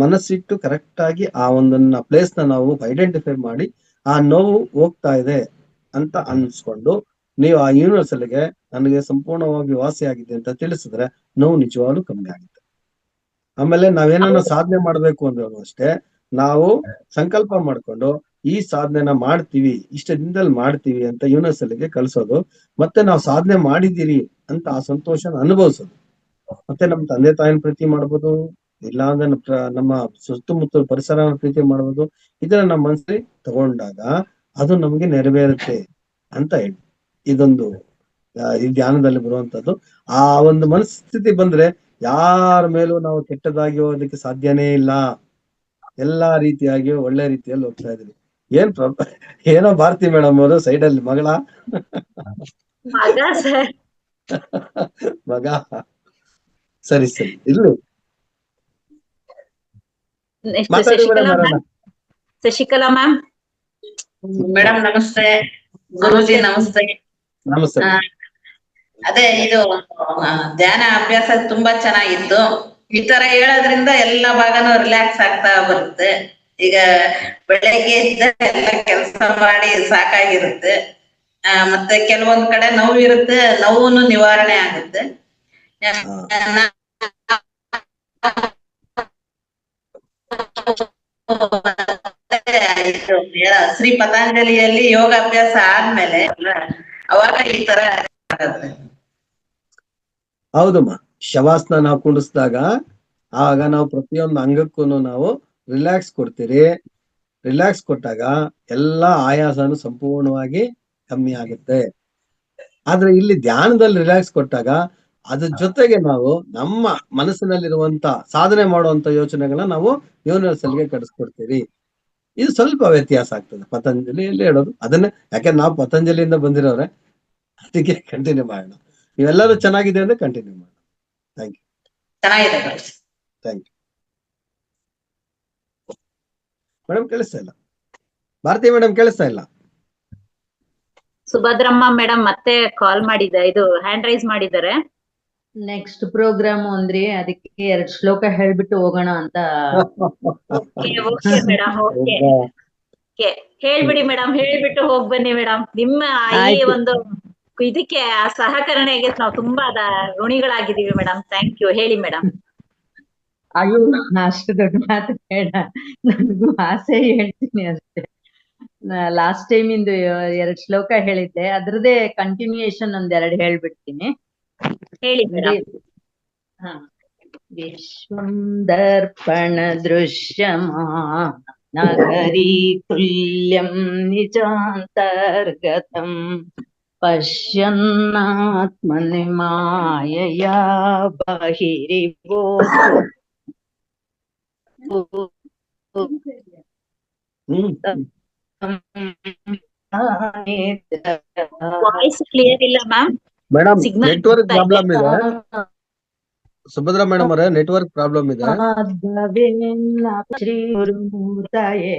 Speaker 2: ಮನಸ್ಸಿಟ್ಟು ಕರೆಕ್ಟ್ ಆಗಿ ಆ ಒಂದನ್ನ ಪ್ಲೇಸ್ ನ ನಾವು ಐಡೆಂಟಿಫೈ ಮಾಡಿ ಆ ನೋವು ಹೋಗ್ತಾ ಇದೆ ಅಂತ ಅನ್ಸ್ಕೊಂಡು ನೀವು ಆ ಯೂನಿವರ್ಸಲ್ಗೆ ನನಗೆ ಸಂಪೂರ್ಣವಾಗಿ ವಾಸಿ ಆಗಿದೆ ಅಂತ ತಿಳಿಸಿದ್ರೆ ನೋವು ನಿಜವಾಗ್ಲೂ ಕಮ್ಮಿ ಆಗುತ್ತೆ. ಆಮೇಲೆ ನಾವೇನನ್ನ ಸಾಧನೆ ಮಾಡ್ಬೇಕು ಅಂದ್ರೂ ಅಷ್ಟೇ, ನಾವು ಸಂಕಲ್ಪ ಮಾಡ್ಕೊಂಡು ಈ ಸಾಧನೆನ ಮಾಡ್ತೀವಿ, ಇಷ್ಟ ದಿನದಲ್ಲಿ ಮಾಡ್ತೀವಿ ಅಂತ ಯೂನಿವರ್ಸಲ್ಗೆ ಕಳ್ಸೋದು. ಮತ್ತೆ ನಾವು ಸಾಧನೆ ಮಾಡಿದ್ದೀರಿ ಅಂತ ಆ ಸಂತೋಷನ ಅನುಭವಿಸೋದು. ಮತ್ತೆ ನಮ್ಮ ತಂದೆ ತಾಯಿನ ಪ್ರೀತಿ ಮಾಡ್ಬೋದು, ಇಲ್ಲ ಅಂದ್ರೆ ನಮ್ಮ ಸುತ್ತಮುತ್ತ ಪರಿಸರ ಪ್ರೀತಿ ಮಾಡ್ಬೋದು. ಇದನ್ನ ನಮ್ಮ ಮನಸ್ಸಲ್ಲಿ ತಗೊಂಡಾಗ ಅದು ನಮ್ಗೆ ನೆರವೇರುತ್ತೆ ಅಂತ ಹೇಳಿ ಇದೊಂದು ಈ ಧ್ಯಾನದಲ್ಲಿ ಬರುವಂತದ್ದು. ಆ ಒಂದು ಮನಸ್ಥಿತಿ ಬಂದ್ರೆ ಯಾರ ಮೇಲೂ ನಾವು ಕೆಟ್ಟದಾಗಿ ಹೋಗೋದಕ್ಕೆ ಸಾಧ್ಯನೇ ಇಲ್ಲ. ಎಲ್ಲಾ ರೀತಿಯಾಗಿ ಒಳ್ಳೆ ರೀತಿಯಲ್ಲಿ ಹೋಗ್ತಾ ಇದ್ವಿ. ಏನೋ ಭಾರತಿ ಮೇಡಮ್ ಅವರು ಸೈಡ್ ಅಲ್ಲಿ ಮಗ ಸರಿ ಇರ್ಲಿ.
Speaker 1: ಶಶಿಕಲಾ ಮ್ಯಾಮ್.
Speaker 6: ಮೇಡಮ್ ನಮಸ್ತೆ. ಗುರೂಜಿ ನಮಸ್ತೆ.
Speaker 2: ನಮಸ್ತೆ.
Speaker 6: ಅದೇ ಇದು ಧ್ಯಾನ ಅಭ್ಯಾಸ ತುಂಬಾ ಚೆನ್ನಾಗಿತ್ತು. ಈ ತರ ಹೇಳೋದ್ರಿಂದ ಎಲ್ಲ ಭಾಗನೂ ರಿಲ್ಯಾಕ್ಸ್ ಆಗ್ತಾ ಬರುತ್ತೆ. ಈಗ ಬೆಳಗ್ಗೆ ಎಲ್ಲ ಕೆಲಸ ಮಾಡಿ ಸಾಕಾಗಿರುತ್ತೆ. ಮತ್ತೆ ಕೆಲವೊಂದ್ ಕಡೆ ನೋವು ಇರುತ್ತೆ, ನೋವನ್ನು ನಿವಾರಣೆ ಆಗುತ್ತೆ. ಶ್ರೀ ಪತಂಜಲಿಯಲ್ಲಿ ಯೋಗಾಭ್ಯಾಸ ಆದ್ಮೇಲೆ ಅವಾಗ ಈ ತರ ಆಗುತ್ತೆ.
Speaker 2: ಹೌದಮ್ಮ, ಶವಾಸನ ನಾವು ಕುಂಡಿಸಿದಾಗ ಆಗ ನಾವು ಪ್ರತಿಯೊಂದು ಅಂಗಕ್ಕೂ ನಾವು ರಿಲ್ಯಾಕ್ಸ್ ಕೊಡ್ತೀರಿ. ರಿಲ್ಯಾಕ್ಸ್ ಕೊಟ್ಟಾಗ ಎಲ್ಲಾ ಆಯಾಸನು ಸಂಪೂರ್ಣವಾಗಿ ಕಮ್ಮಿ ಆಗುತ್ತೆ. ಆದ್ರೆ ಇಲ್ಲಿ ಧ್ಯಾನದಲ್ಲಿ ರಿಲ್ಯಾಕ್ಸ್ ಕೊಟ್ಟಾಗ ಅದ್ರ ಜೊತೆಗೆ ನಾವು ನಮ್ಮ ಮನಸ್ಸಿನಲ್ಲಿರುವಂತ ಸಾಧನೆ ಮಾಡುವಂತ ಯೋಚನೆಗಳನ್ನ ನಾವು ಯೂನಿವರ್ಸಲ್ಗೆ ಕಡಿಸ್ಕೊಡ್ತೀವಿ. ಇದು ಸ್ವಲ್ಪ ವ್ಯತ್ಯಾಸ ಆಗ್ತದೆ ಪತಂಜಲಿಯಲ್ಲಿ ಹೇಳೋದು ಅದನ್ನೇ, ಯಾಕಂದ್ರೆ ನಾವು ಪತಂಜಲಿಯಿಂದ ಬಂದಿರೋರೆ, ಅದಕ್ಕೆ ಕಂಟಿನ್ಯೂ ಮಾಡೋಣ. ನೀವೆಲ್ಲರೂ ಚೆನ್ನಾಗಿದೆ ಅಂದ್ರೆ ಕಂಟಿನ್ಯೂ ಮಾಡೋಣ. Thank you.
Speaker 6: ಚೆನ್ನಾಗಿದೆ
Speaker 2: ಥ್ಯಾಂಕ್ ಯು ಮೇಡಮ್. ಕೇಳಿಸ್ತಾ ಇಲ್ಲ ಭಾರತಿ ಮೇಡಮ್, ಕೇಳಿಸ್ತಾ ಇಲ್ಲ.
Speaker 1: ಸುಭದ್ರಮ್ಮ ಮೇಡಮ್ ಮತ್ತೆ ಕಾಲ್ ಮಾಡಿದ, ಇದು ಹ್ಯಾಂಡ್ ರೈಸ್ ಮಾಡಿದ್ದಾರೆ.
Speaker 4: ನೆಕ್ಸ್ಟ್ ಪ್ರೋಗ್ರಾಮ್ ಅಂದ್ರಿ, ಅದಕ್ಕೆ 2 ಶ್ಲೋಕ ಹೇಳ್ಬಿಟ್ಟು ಹೋಗೋಣ ಅಂತ.
Speaker 1: ಓಕೆ ಮೇಡಮ್, ಓಕೆ ಹೇಳ್ಬಿಡಿ ಮೇಡಮ್, ಹೇಳ್ಬಿಟ್ಟು ಹೋಗ್ ಬನ್ನಿ ಮೇಡಮ್. ನಿಮ್ಮ ಈ
Speaker 4: ಆಯ್ತು.
Speaker 1: ಒಂದು ಇದಕ್ಕೆ ಸಹಕರಣೆಗೆ ನಾವು ತುಂಬಾ ಋಣಿಗಳಾಗಿದ್ದೀವಿ ಮೇಡಮ್. Thank you. ಹೇಳಿ ಮೇಡಮ್.
Speaker 4: ಅಯ್ಯೋ, ಅಷ್ಟು ದೊಡ್ಡ ಮಾತು ಬೇಡ, ನನಗೂ ಆಸೆ ಹೇಳ್ತೀನಿ ಅಷ್ಟೇ. ಲಾಸ್ಟ್ ಟೈಮ್ ಇಂದು 2 ಶ್ಲೋಕ ಹೇಳಿದ್ದೆ, ಅದ್ರದ್ದೇ ಕಂಟಿನ್ಯೂಯೇಷನ್ 2 ಹೇಳ್ಬಿಡ್ತೀನಿ.
Speaker 1: ಹೇಳಿ ಮೇಡಮ್.
Speaker 4: ವಿಶ್ವಂ ದರ್ಪಣ ದೃಶ್ಯಮಾನ ನಗರೀ ತುಲ್ಯಂ ನಿಜಾಂತರ್ಗತಂ ಪಶ್ಯನ್ನಾತ್ಮನಿ ಮಾಯಯಾ ಬಹಿರಿಬೋಧ.
Speaker 1: ವಾಯ್ಸ್ ಕ್ಲಿಯರ್ ಇಲ್ಲ ಮ್ಯಾಮ್.
Speaker 2: ಮೇಡಮ್,
Speaker 1: Signal
Speaker 2: ನೆಟ್ವರ್ಕ್
Speaker 1: ಬರ್ತಾ
Speaker 2: ಪ್ರಾಬ್ಲಮ್
Speaker 1: ಇದೆ.
Speaker 2: ಇದೆ. ಸುಭದ್ರಾ ಮೇಡಮ್ ಅವರೇ, ನೆಟ್ವರ್ಕ್ ಪ್ರಾಬ್ಲಮ್ ಇದೆ.
Speaker 4: ಶ್ರೀ ಗುರುಮೂರ್ತಯೇ.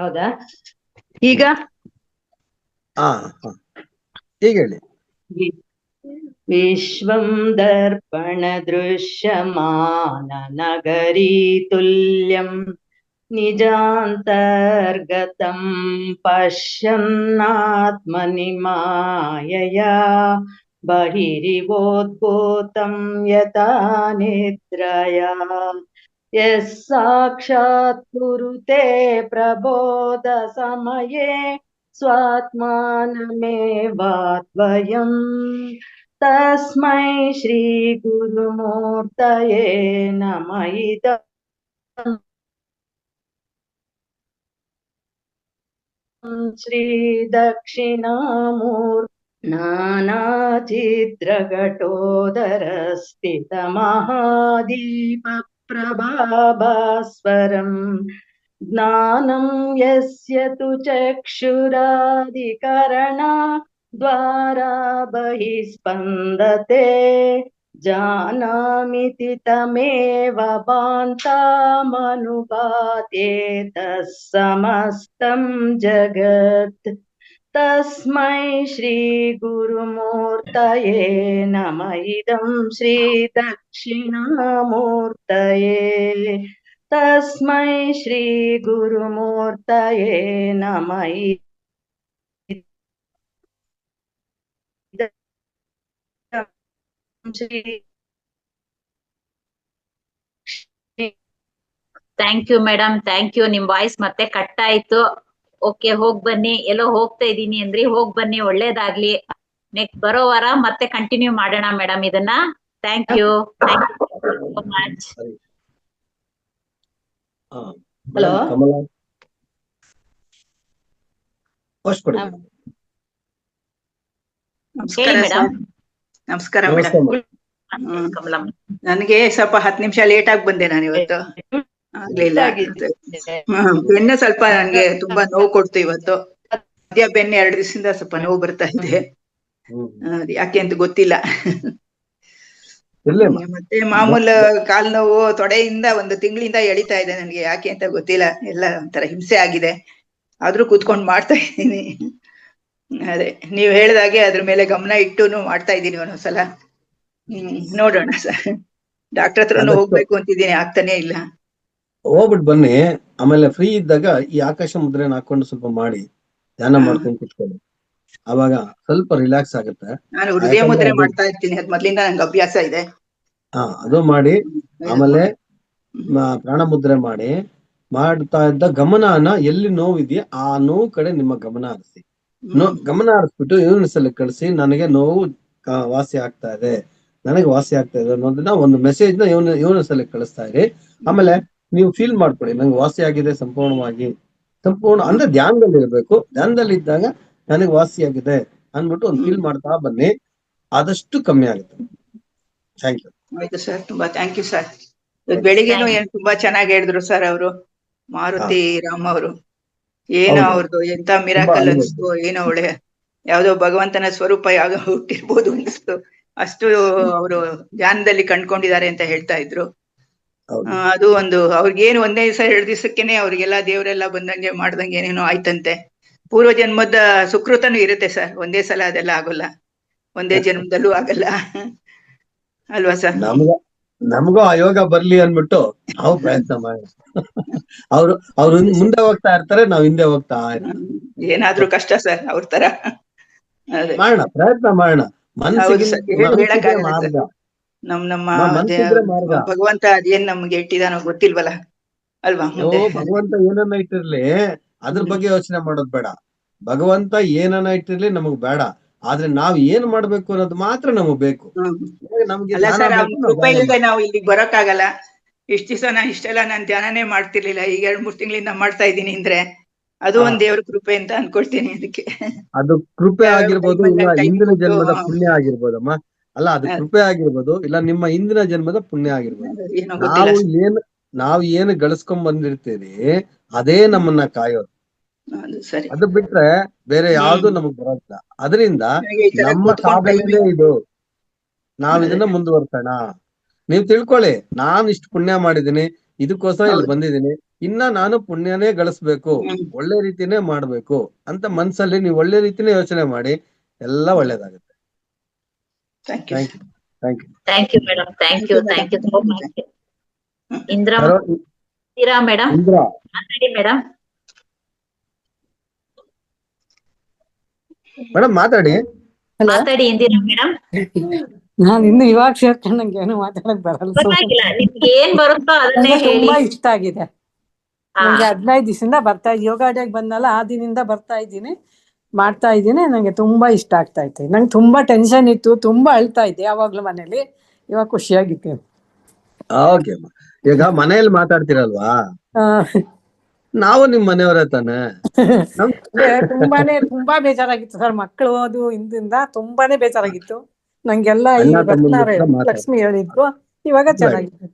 Speaker 4: ಹೌದಾ? ಈಗ
Speaker 2: ಈಗ ಹೇಳಿ.
Speaker 4: ವಿಶ್ವಂ ದರ್ಪಣ ದೃಶ್ಯಮಾನ ನಗರೀ ತುಲ್ಯಂ ನಿಜಾಂತರ್ಗತಂ ಪಶ್ಯನ್ನಾತ್ಮನಿ ಮಾಯಯಾ ಬಹಿರಿವೋದ್ಭೂತಂ ಯಥಾ ನಿದ್ರಯಾ ಯಃ ಸಾಕ್ಷಾತ್ ಕುರುತೆ ಪ್ರಬೋಧ ಸಮಯೇ ಸ್ವಾತ್ಮಾನಮೇವಾದ್ವಯಂ ತಸ್ಮೈ ಶ್ರೀ ಗುರುಮೂರ್ತಯೇ ನಮಃ ಇದಂ ಶ್ರೀ ದಕ್ಷಿಣಾಮೂರ್ತಿ ನಾನಾಚಿತ್ರಘಟೋದರ ಸ್ಥಿತ ಮಹಾದೀಪ ಪ್ರಭಾಭಾಸ್ವರಂ ಜ್ಞಾನಂ ಯಸ್ಯ ತು ಚಕ್ಷುರಾದಿಕರಣ ದ್ವಾರಾ ಬಹಿಸ್ಪಂದತೆ ಜಾನಾಮಿತಿ ತಮೇವ ಭಾಂತಾಮನುಭಾತೆ ತಸ್ಸಮಸ್ತಂ ಜಗತ್ ತಸ್ಮೈ ಶ್ರೀ ಗುರುಮೂರ್ತಯೇ ನಮಃ ಇದಂ ಶ್ರೀ ದಕ್ಷಿಣಾಮೂರ್ತಯೇ ತಸ್ಮೈ ಶ್ರೀ ಗುರುಮೂರ್ತಯೇ ನಮಃ ಶ್ರೀ.
Speaker 1: Thank you madam, thank you. ನಿಮ್ ವಾಯ್ಸ್ ಮತ್ತೆ ಕಟ್ ಆಯ್ತು. ಓಕೆ, ಹೋಗ್ ಬನ್ನಿ. ಎಲ್ಲೋ ಹೋಗ್ತಾ ಇದೀನಿ ಅಂದ್ರಿ, ಹೋಗ್ ಬನ್ನಿ, ಒಳ್ಳೇದಾಗ್ಲಿ. ನೆಕ್ಸ್ಟ್ ಬರೋ ವಾರ ಮತ್ತೆ ಕಂಟಿನ್ಯೂ ಮಾಡೋಣ ಮೇಡಮ್ ಇದನ್ನ. Thank you, thank you so much.
Speaker 4: Hello,
Speaker 2: Kamala first ಕೊಡಿ.
Speaker 1: ಹೇಳಿ ಮೇಡಮ್.
Speaker 6: ನಮಸ್ಕಾರ
Speaker 2: ನಮಸ್ತೆ
Speaker 6: ಮೇಡಮ್.
Speaker 1: ಕಮಲಾ
Speaker 6: ನನಗೆ ಸ್ವಲ್ಪ 10 ನಿಮಿಷ ಲೇಟ್ ಆಗಿ ಬಂದೆ ನಾನು ಇವತ್ತು. ಆಗ್ಲಿಲ್ಲ. ಬೆನ್ನು ಸ್ವಲ್ಪ ನನ್ಗೆ ತುಂಬಾ ನೋವು ಕೊಡ್ತು ಇವತ್ತು. ಮಧ್ಯ ಬೆನ್ನು 2 ದಿವಸದಿಂದ ಸ್ವಲ್ಪ ನೋವು ಬರ್ತಾ ಇದೆ. ಯಾಕೆ ಅಂತ ಗೊತ್ತಿಲ್ಲ. ಮತ್ತೆ ಮಾಮೂಲು ಕಾಲ್ ನೋವು ತೊಡೆಯಿಂದ 1 ತಿಂಗಳಿಂದ ಎಳಿತಾ ಇದೆ. ನನ್ಗೆ ಯಾಕೆ ಅಂತ ಗೊತ್ತಿಲ್ಲ. ಎಲ್ಲ ಒಂಥರ ಹಿಂಸೆ ಆಗಿದೆ. ಆದ್ರೂ ಕೂತ್ಕೊಂಡ್ ಮಾಡ್ತಾ ಇದ್ದೀನಿ. ಅದೇ ನೀವ್ ಹೇಳ್ದಾಗೆ ಅದ್ರ ಮೇಲೆ ಗಮನ ಇಟ್ಟುನು ಮಾಡ್ತಾ ಇದ್ದೀನಿ ಒಂದೊಂದ್ಸಲ. ನೋಡೋಣ ಸರ್. ಡಾಕ್ಟರ್ ಹತ್ರನು ಹೋಗ್ಬೇಕು ಅಂತಿದ್ದೀನಿ, ಆಗ್ತಾನೆ ಇಲ್ಲ.
Speaker 2: ಹೋಗ್ಬಿಟ್ಟು ಬನ್ನಿ. ಆಮೇಲೆ ಫ್ರೀ ಇದ್ದಾಗ ಈ ಆಕಾಶ ಮುದ್ರೆನ ಹಾಕೊಂಡು ಸ್ವಲ್ಪ ಮಾಡಿ ಧ್ಯಾನ ಮಾಡ್ಕೊಂಡು ಕುತ್ಕೊಳ್ಳಿ. ಅವಾಗ ಸ್ವಲ್ಪ ರಿಲ್ಯಾಕ್ಸ್ ಆಗುತ್ತೆ.
Speaker 6: ನಾನು ಹೃದಯ
Speaker 2: ಯಾಕಂದ್ರೆ
Speaker 6: ಮುದ್ರೆ
Speaker 2: ಅದು
Speaker 6: ಮಾಡ್ತಾ ಇರ್ತೀನಿ, ಅದ್ ಮೊದ್ಲಿಂದ ನಂಗೆ ಅಭ್ಯಾಸ ಇದೆ.
Speaker 2: ಅದು ಮಾಡಿ ಆಮೇಲೆ
Speaker 6: ಹ್ಮ್.
Speaker 2: ಪ್ರಾಣ ಮುದ್ರೆ ಮಾಡಿ ಮಾಡ್ತಾ ಇದ್ದ ಗಮನನ ಎಲ್ಲಿ ನೋವಿದೆಯಾ ಆ ನೋವು ಕಡೆ ನಿಮ್ಮ ಗಮನ ಹರಿಸಿ. ಗಮನ ಹರಿಸ್ಬಿಟ್ಟು ಯೂನಿಸಲ್ಲಿ ಕಳಿಸಿ, ನನಗೆ ನೋವು ವಾಸಿ ಆಗ್ತಾ ಇದೆ, ನನಗೆ ವಾಸಿ ಆಗ್ತಾ ಇದೆ ಅನ್ನೋದನ್ನ ಒಂದು ಮೆಸೇಜ್ ನ ಯೂನಿಸಲ್ಲಿ ಕಳಿಸ್ತಾ ಇರಿ. ಆಮೇಲೆ ನೀವು ಫೀಲ್ ಮಾಡ್ಕೊಳ್ಳಿ, ನಂಗೆ ವಾಸಿ ಆಗಿದೆ ಸಂಪೂರ್ಣವಾಗಿ. ಸಂಪೂರ್ಣ ಅಂದ್ರೆ ಧ್ಯಾನದಲ್ಲಿ ಇರ್ಬೇಕು. ಧ್ಯಾನದಲ್ಲಿ ಇದ್ದಾಗ ನನಗೆ ವಾಸಿ ಆಗಿದೆ ಅಂದ್ಬಿಟ್ಟು ಒಂದು ಫೀಲ್ ಮಾಡ್ತಾ ಬನ್ನಿ, ಆದಷ್ಟು ಕಮ್ಮಿ ಆಗುತ್ತೆ. Thank you.
Speaker 6: ಆಯ್ತು ಸರ್, ತುಂಬಾ ಥ್ಯಾಂಕ್ ಯು ಸರ್. ಬೆಳಿಗ್ಗೆನು ಏನ್ ತುಂಬಾ ಚೆನ್ನಾಗಿ ಹೇಳಿದ್ರು ಸರ್ ಅವರು, ಮಾರುತಿ ರಾಮ್ ಅವರು. ಏನೋ
Speaker 2: ಹೌದು.
Speaker 6: ಅವ್ರದ್ದು ಎಂತ ಮಿರಾಕಲ್ ಅನ್ಸ್ತು, ಏನೋ ಒಳ್ಳೆ ಯಾವ್ದೋ ಭಗವಂತನ ಸ್ವರೂಪ ಯಾವ್ದೋ ಹುಟ್ಟಿರ್ಬೋದು ಅನ್ಸ್ತು. ಅಷ್ಟು ಅವರು ಧ್ಯಾನದಲ್ಲಿ ಕಂಡ್ಕೊಂಡಿದ್ದಾರೆ ಅಂತ ಹೇಳ್ತಾ ಇದ್ರು. ಅದು ಒಂದು ಅವ್ರಿಗೇನು ಒಂದೇ ದಿವಸ 2 ದಿವಸಕ್ಕೇನೆ ಅವ್ರಿಗೆಲ್ಲ ದೇವರೆಲ್ಲ ಬಂದಂಗೆ ಮಾಡ್ದಂಗೆ ಏನೇನೋ ಆಯ್ತಂತೆ. ಪೂರ್ವ ಜನ್ಮದ ಸುಕೃತನೂ ಇರುತ್ತೆ ಸರ್, ಒಂದೇ ಸಲ ಅದೆಲ್ಲ ಆಗೋಲ್ಲ, ಒಂದೇ ಜನ್ಮದಲ್ಲೂ ಆಗಲ್ಲ ಅಲ್ವಾ ಸರ್?
Speaker 2: ನಮಗೂ ಆ ಯೋಗ ಬರ್ಲಿ ಅನ್ಬಿಟ್ಟು ನಾವು ಪ್ರಯತ್ನ ಮಾಡಿ ಅವ್ರು ಮುಂದೆ ಹೋಗ್ತಾ ಇರ್ತಾರೆ, ನಾವ್ ಹಿಂದೆ ಹೋಗ್ತಾ ಇರ್ತೀವಿ.
Speaker 6: ಏನಾದ್ರೂ ಕಷ್ಟ ಸರ್ ಅವ್ರ ತರ.
Speaker 2: ಮಾಡೋಣ, ಪ್ರಯತ್ನ ಮಾಡೋಣ. ಮನಸ್ಸಿಗೆ ಮಾರ್ಗ,
Speaker 6: ನಮ್ಮ
Speaker 2: ಮನಸ್ಸಿದ್ರೆ ಮಾರ್ಗ.
Speaker 6: ಭಗವಂತ ಅದೇನ್ ನಮ್ಗೆ ಇಟ್ಟಿದಾನೋ ಗೊತ್ತಿಲ್ವಲ್ಲ ಅಲ್ವಾ?
Speaker 2: ಭಗವಂತ ಏನನ್ನ ಇಟ್ಟಿರ್ಲಿ ಅದ್ರ ಬಗ್ಗೆ ಯೋಚನೆ ಮಾಡೋದ್ ಬೇಡ. ಭಗವಂತ ಏನನ್ನ ಇಟ್ಟಿರ್ಲಿ ನಮಗ್ ಬೇಡ, ಆದ್ರೆ ನಾವ್ ಏನ್ ಮಾಡ್ಬೇಕು ಅನ್ನೋದು ಮಾತ್ರ ನಮಗ್ ಬೇಕು. ನಮ್ಗೆ
Speaker 6: ಕೃಪೆ ಇಲ್ಲದೆ ನಾವು ಇಲ್ಲಿಗೆ ಬರೋಕ್ಕಾಗಲ್ಲ. ಇಷ್ಟ ದಿವಸ ಇಷ್ಟೆಲ್ಲ ನಾನ್ ಧ್ಯಾನನೇ ಮಾಡ್ತಿರ್ಲಿಲ್ಲ, ಈಗ 2-3 ತಿಂಗಳಿಂದ ಮಾಡ್ತಾ ಇದ್ದೀನಿ ಅಂದ್ರೆ ಅದು ಒಂದ್ ದೇವ್ರ ಕೃಪೆ ಅಂತ ಅನ್ಕೊಳ್ತೀನಿ. ಅದಕ್ಕೆ ಅದು
Speaker 2: ಕೃಪೆ ಆಗಿರ್ಬೋದು, ಇಲ್ಲ ಹಿಂದಿನ ಜನ್ಮದ ಪುಣ್ಯ ಆಗಿರ್ಬೋದಮ್ಮ. ಅಲ್ಲ, ಅದು ಕೃಪೆ ಆಗಿರ್ಬೋದು, ಇಲ್ಲ ನಿಮ್ಮ ಹಿಂದಿನ ಜನ್ಮದ ಪುಣ್ಯ ಆಗಿರ್ಬೋದು. ನಾವ್ ಏನು ಗಳಿಸ್ಕೊಂಡ್ ಬಂದಿರ್ತೀವಿ ಅದೇ ನಮ್ಮನ್ನ ಕಾಯೋದು. ಅದು ಬಿಟ್ರೆ ಬೇರೆ ಯಾವ್ದು ನಮಗ್ ಬರೋದಿಲ್ಲ. ಅದರಿಂದ ನಮ್ಮ ಸಾಧನೆನೇ ಇದು, ನಾವ್ ಇದನ್ನ ಮುಂದುವರ್ಸೋಣ. ನೀವ್ ತಿಳ್ಕೊಳ್ಳಿ, ನಾನ್ ಇಷ್ಟು ಪುಣ್ಯ ಮಾಡಿದೀನಿ, ಇದಕ್ಕೋಸ್ಕರ ಇಲ್ಲಿ ಬಂದಿದ್ದೀನಿ, ಇನ್ನ ನಾನು ಪುಣ್ಯನೇ ಗಳಿಸ್ಬೇಕು, ಒಳ್ಳೆ ರೀತಿನೇ ಮಾಡ್ಬೇಕು ಅಂತ ಮನ್ಸಲ್ಲಿ ನೀವು ಒಳ್ಳೆ ರೀತಿನೇ ಯೋಚನೆ ಮಾಡಿ, ಎಲ್ಲ ಒಳ್ಳೇದಾಗುತ್ತೆ.
Speaker 1: Thank you madam. Thank you so much. Indira madam ಮಾತಾಡಿ ಮೇಡಮ್.
Speaker 2: ಮಾತಾಡಿ
Speaker 1: ಇಂದಿರಾ ಮೇಡಮ್.
Speaker 7: ನಾನು ಇನ್ನು ಇವಾಗ ಸೇರ್ಕೊಂಡು ನಂಗೆ ಏನು ಮಾತಾಡಕ್ ಬರಲ್ಲ.
Speaker 1: ಪರವಾಗಿಲ್ಲ, ನಿಮ್ಗೆ ಏನ್ ಬರುತ್ತೋ ಅದನ್ನೇ ಹೇಳಿ.
Speaker 7: ತುಂಬಾ ಇಷ್ಟ ಆಗಿದೆ ನಂಗೆ. 15 ದಿವಸದಿಂದ ಬರ್ತಾ ಯೋಗ ಡೇಗೆ ಬಂದಲ್ಲ, ಆ ದಿನದಿಂದ ಬರ್ತಾ ಇದ್ದೀನಿ, ಮಾಡ್ತಾ ಇದ್ದೀನಿ. ನಂಗೆ ತುಂಬಾ ಇಷ್ಟ ಆಗ್ತಾ ಇತ್ತು. ನಂಗೆ ತುಂಬಾ ಟೆನ್ಷನ್ ಇತ್ತು, ತುಂಬಾ ಅಳ್ತಾ ಇದ್ದೆ ಯಾವಾಗ್ಲೂ ಮನೇಲಿ. ಇವಾಗ ಖುಷಿಯಾಗಿತ್ತು.
Speaker 2: ಈಗ ಮನೆಯಲ್ಲಿ ಮಾತಾಡ್ತಿರಲ್ವಾ, ನಾವು ನಿಮ್ ಮನೆಯವರೇ ತಾನೆ.
Speaker 7: ತುಂಬಾ ಬೇಜಾರಾಗಿತ್ತು ಸರ್, ಮಕ್ಕಳು ಅದು ಹಿಂದಿಂದ ತುಂಬಾನೇ ಬೇಜಾರಾಗಿತ್ತು ನಂಗೆಲ್ಲ. ಈ ಲಕ್ಷ್ಮಿ ಹೇಳಿದ್ರು, ಇವಾಗ ಚೆನ್ನಾಗಿತ್ತು.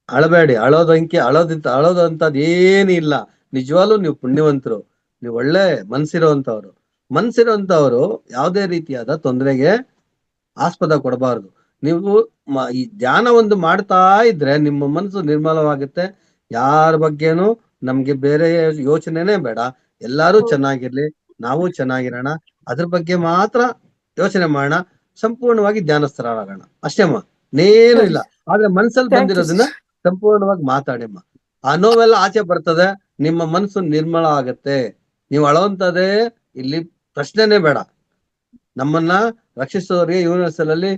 Speaker 2: ಅಳಬೇಡಿ, ಅಳೋದಂತದ್ ಏನಿಲ್ಲ. ನಿಜವಾಗ್ಲೂ ನೀವು ಪುಣ್ಯವಂತರು, ನೀವು ಒಳ್ಳೆ ಮನ್ಸಿರೋಂತವ್ರು ಯಾವುದೇ ರೀತಿಯಾದ ತೊಂದರೆಗೆ ಆಸ್ಪದ ಕೊಡಬಾರದು. ನೀವು ಈ ಧ್ಯಾನ ಒಂದು ಮಾಡ್ತಾ ಇದ್ರೆ ನಿಮ್ಮ ಮನಸ್ಸು ನಿರ್ಮಲವಾಗುತ್ತೆ. ಯಾರ ಬಗ್ಗೆನೂ ನಮ್ಗೆ ಬೇರೆ ಯೋಚನೆನೇ ಬೇಡ. ಎಲ್ಲಾರು ಚೆನ್ನಾಗಿರ್ಲಿ, ನಾವು ಚೆನ್ನಾಗಿರೋಣ, ಅದ್ರ ಬಗ್ಗೆ ಮಾತ್ರ ಯೋಚನೆ ಮಾಡೋಣ. ಸಂಪೂರ್ಣವಾಗಿ ಧ್ಯಾನಸ್ಥರಾಗೋಣ ಅಷ್ಟೇಮ್ಮ, ನೇನು ಇಲ್ಲ. ಆದ್ರೆ ಮನ್ಸಲ್ಲಿ ಬಂದಿರೋದನ್ನ ಸಂಪೂರ್ಣವಾಗಿ ಮಾತಾಡಿಮ್ಮ. ಆ ನೋವೆಲ್ಲ ಆಚೆ ಬರ್ತದೆ, ನಿಮ್ಮ ಮನಸ್ಸು ನಿರ್ಮಲ ಆಗತ್ತೆ. ನೀವು ಅಳೋಂತದೇ ಇಲ್ಲಿ ಪ್ರಶ್ನೆನೇ ಬೇಡ. ನಮ್ಮನ್ನ ರಕ್ಷಿಸೋರಿಗೆ ಯೂನಿವರ್ಸಲ್ ಅಲ್ಲಿ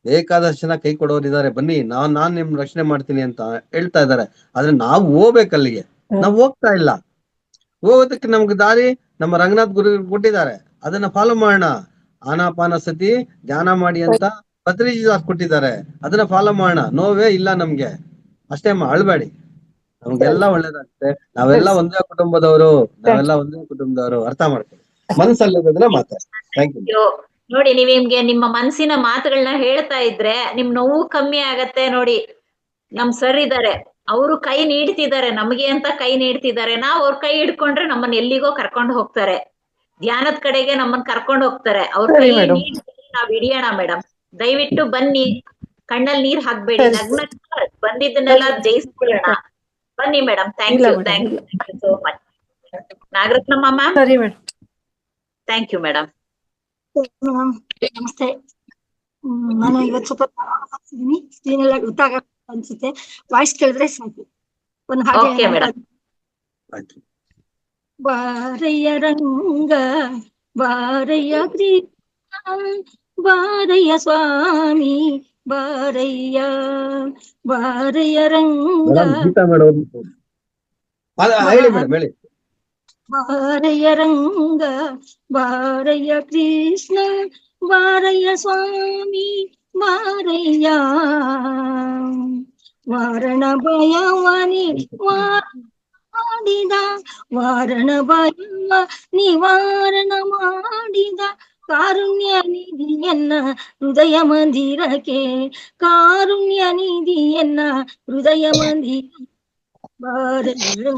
Speaker 2: ಬೇಕಾದಷ್ಟು ಜನ ಕೈ ಕೊಡೋರಿದ್ದಾರೆ, ಬನ್ನಿ ನಾನ್ ನಿಮ್ ರಕ್ಷಣೆ ಮಾಡ್ತೀನಿ ಅಂತ ಹೇಳ್ತಾ ಇದ್ದಾರೆ. ಆದ್ರೆ ನಾವು ಹೋಗ್ಬೇಕಲ್ಲಿಗೆ, ನಾವು ಹೋಗ್ತಾ ಇಲ್ಲ. ಹೋಗೋದಕ್ಕೆ ನಮ್ಗೆ ದಾರಿ ನಮ್ಮ ರಂಗನಾಥ್ ಗುರು ಕೊಟ್ಟಿದ್ದಾರೆ, ಅದನ್ನ ಫಾಲೋ ಮಾಡೋಣ. ಆನಾಪಾನ ಸತಿ ಧ್ಯಾನ ಮಾಡಿ ಅಂತ ಪತ್ರಿಜಿ ಕೊಟ್ಟಿದ್ದಾರೆ, ಅದನ್ನ ಫಾಲೋ ಮಾಡೋಣ. ನೋವೇ ಇಲ್ಲ ನಮ್ಗೆ ಅಷ್ಟೇಮ್ಮ, ಅಳ್ಬೇಡಿ, ನಮ್ಗೆಲ್ಲ ಒಳ್ಳೇದಾಗುತ್ತೆ. ನಾವೆಲ್ಲ ಒಂದೇ ಕುಟುಂಬದವರು, ಅರ್ಥ ಮಾಡ್ಕೊಳ್ಳಿ. ಮನಸ್ಸಲ್ಲಿರೋದನ್ನ ಮಾತಾಡಿ. Thank you.
Speaker 1: ನೋಡಿ, ನಿಮ್ಗೆ ನಿಮ್ಮ ಮನಸ್ಸಿನ ಮಾತುಗಳನ್ನ ಹೇಳ್ತಾ ಇದ್ರೆ ನಿಮ್ ನೋವು ಕಮ್ಮಿ ಆಗತ್ತೆ. ನೋಡಿ, ನಮ್ ಸರ್ ಇದಾರೆ, ಅವರು ಕೈ ನೀಡ್ತಿದ್ದಾರೆ, ನಮಗೆ ಅಂತ ಕೈ ನೀಡ್ತಿದ್ದಾರೆ. ನಾವ್ ಅವ್ರ ಕೈ ಹಿಡ್ಕೊಂಡ್ರೆ ನಮ್ಮನ್ನ ಎಲ್ಲಿಗೋ ಕರ್ಕೊಂಡು ಹೋಗ್ತಾರೆ, ಧ್ಯಾನದ ಕಡೆಗೆ ನಮ್ಮನ್ನ ಕರ್ಕೊಂಡು ಹೋಗ್ತಾರೆ. ಅವ್ರ ಕೈ ನಾವ್ ಹಿಡಿಯೋಣ ಮೇಡಮ್. ದಯವಿಟ್ಟು ಬನ್ನಿ, ಕಣ್ಣಲ್ಲಿ ನೀರ್ ಹಾಕ್ಬೇಡಿ, ನಗ್ನ ಬಂದಿದ್ದನ್ನೆಲ್ಲ ಜಯಿಸ್ಕೊಳ್ಳೋಣ. ಬನ್ನಿ madam. Thank you so much. Nagarathnamma, thank you madam.
Speaker 5: ನಮಸ್ತೆ. ನಾನು ಇವತ್ತು ಸ್ವಲ್ಪ ಸ್ಕ್ರೀನ್ ಎಲ್ಲ ಗೊತ್ತಾಗ ಅನ್ಸುತ್ತೆ, ವಾಯ್ಸ್ ಕೇಳಿದ್ರೆ ಸಾಕು. ಒಂದು ಹಾಗೆ, ಬಾರಯ್ಯ ರಂಗ
Speaker 8: ಬಾರಯ್ಯ ಕೃಷ್ಣ ಬಾರಯ್ಯ ಸ್ವಾಮಿ ಬಾರಯ್ಯ ಬಾರಯ್ಯ ರಂಗ
Speaker 2: ಮೇಡಮ್ ಗೀತಾ ಮೇಡಮ್ ಹೇಳಿ ಮೇಡಮ್ ಹೇಳಿ.
Speaker 8: ಬಾರಯ್ಯ ರಂಗ ಬಾರಯ್ಯ ಕೃಷ್ಣ ಬಾರಯ್ಯ ಸ್ವಾಮಿ ಬಾರಯ್ಯ ವಾರಣ ಭಯವನಿ ಮಾಡಿದ ವಾರಣ ಭಯವ ನಿವಾರಣ ಮಾಡಿದ ಕಾರುಣ್ಯ ನಿಧಿಯನ್ನ ಹೃದಯ ಮಂದಿರಕ್ಕೆ ಕಾರುಣ್ಯ ನಿಧಿಯನ್ನ ಹೃದಯ ಮಂದಿರ ಬಾರಯ್ಯ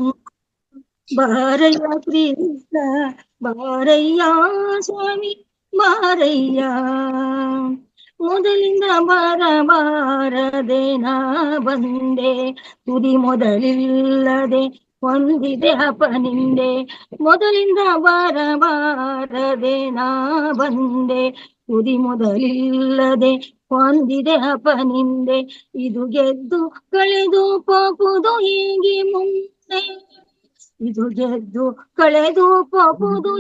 Speaker 8: ಬಾರಯ್ಯ ಕೃಷ್ಣ ಬಾರಯ್ಯ ಸ್ವಾಮಿ ಬಾರಯ್ಯ ಮೊದಲಿಂದ ಬಾರದೇನಾ ಬಂದೆ ತುದಿ ಮೊದಲಿಲ್ಲದೆ ಹೊಂದಿದೆ ಅಪನಿಂದೆ ಮೊದಲಿಂದ ಬಾರದೇನಾ ಬಂದೆ ತುದಿ ಮೊದಲಿಲ್ಲದೆ ಹೊಂದಿದೆ ಅಪನಿಂದೆ ಇದು ಗೆದ್ದು ಕಳೆದು ಹೋಗುವುದು ಹೀಗೆ ಮುಂದೆ ಇದು ಗೆದ್ದು ಕಳೆದು ಹೋಗುವುದು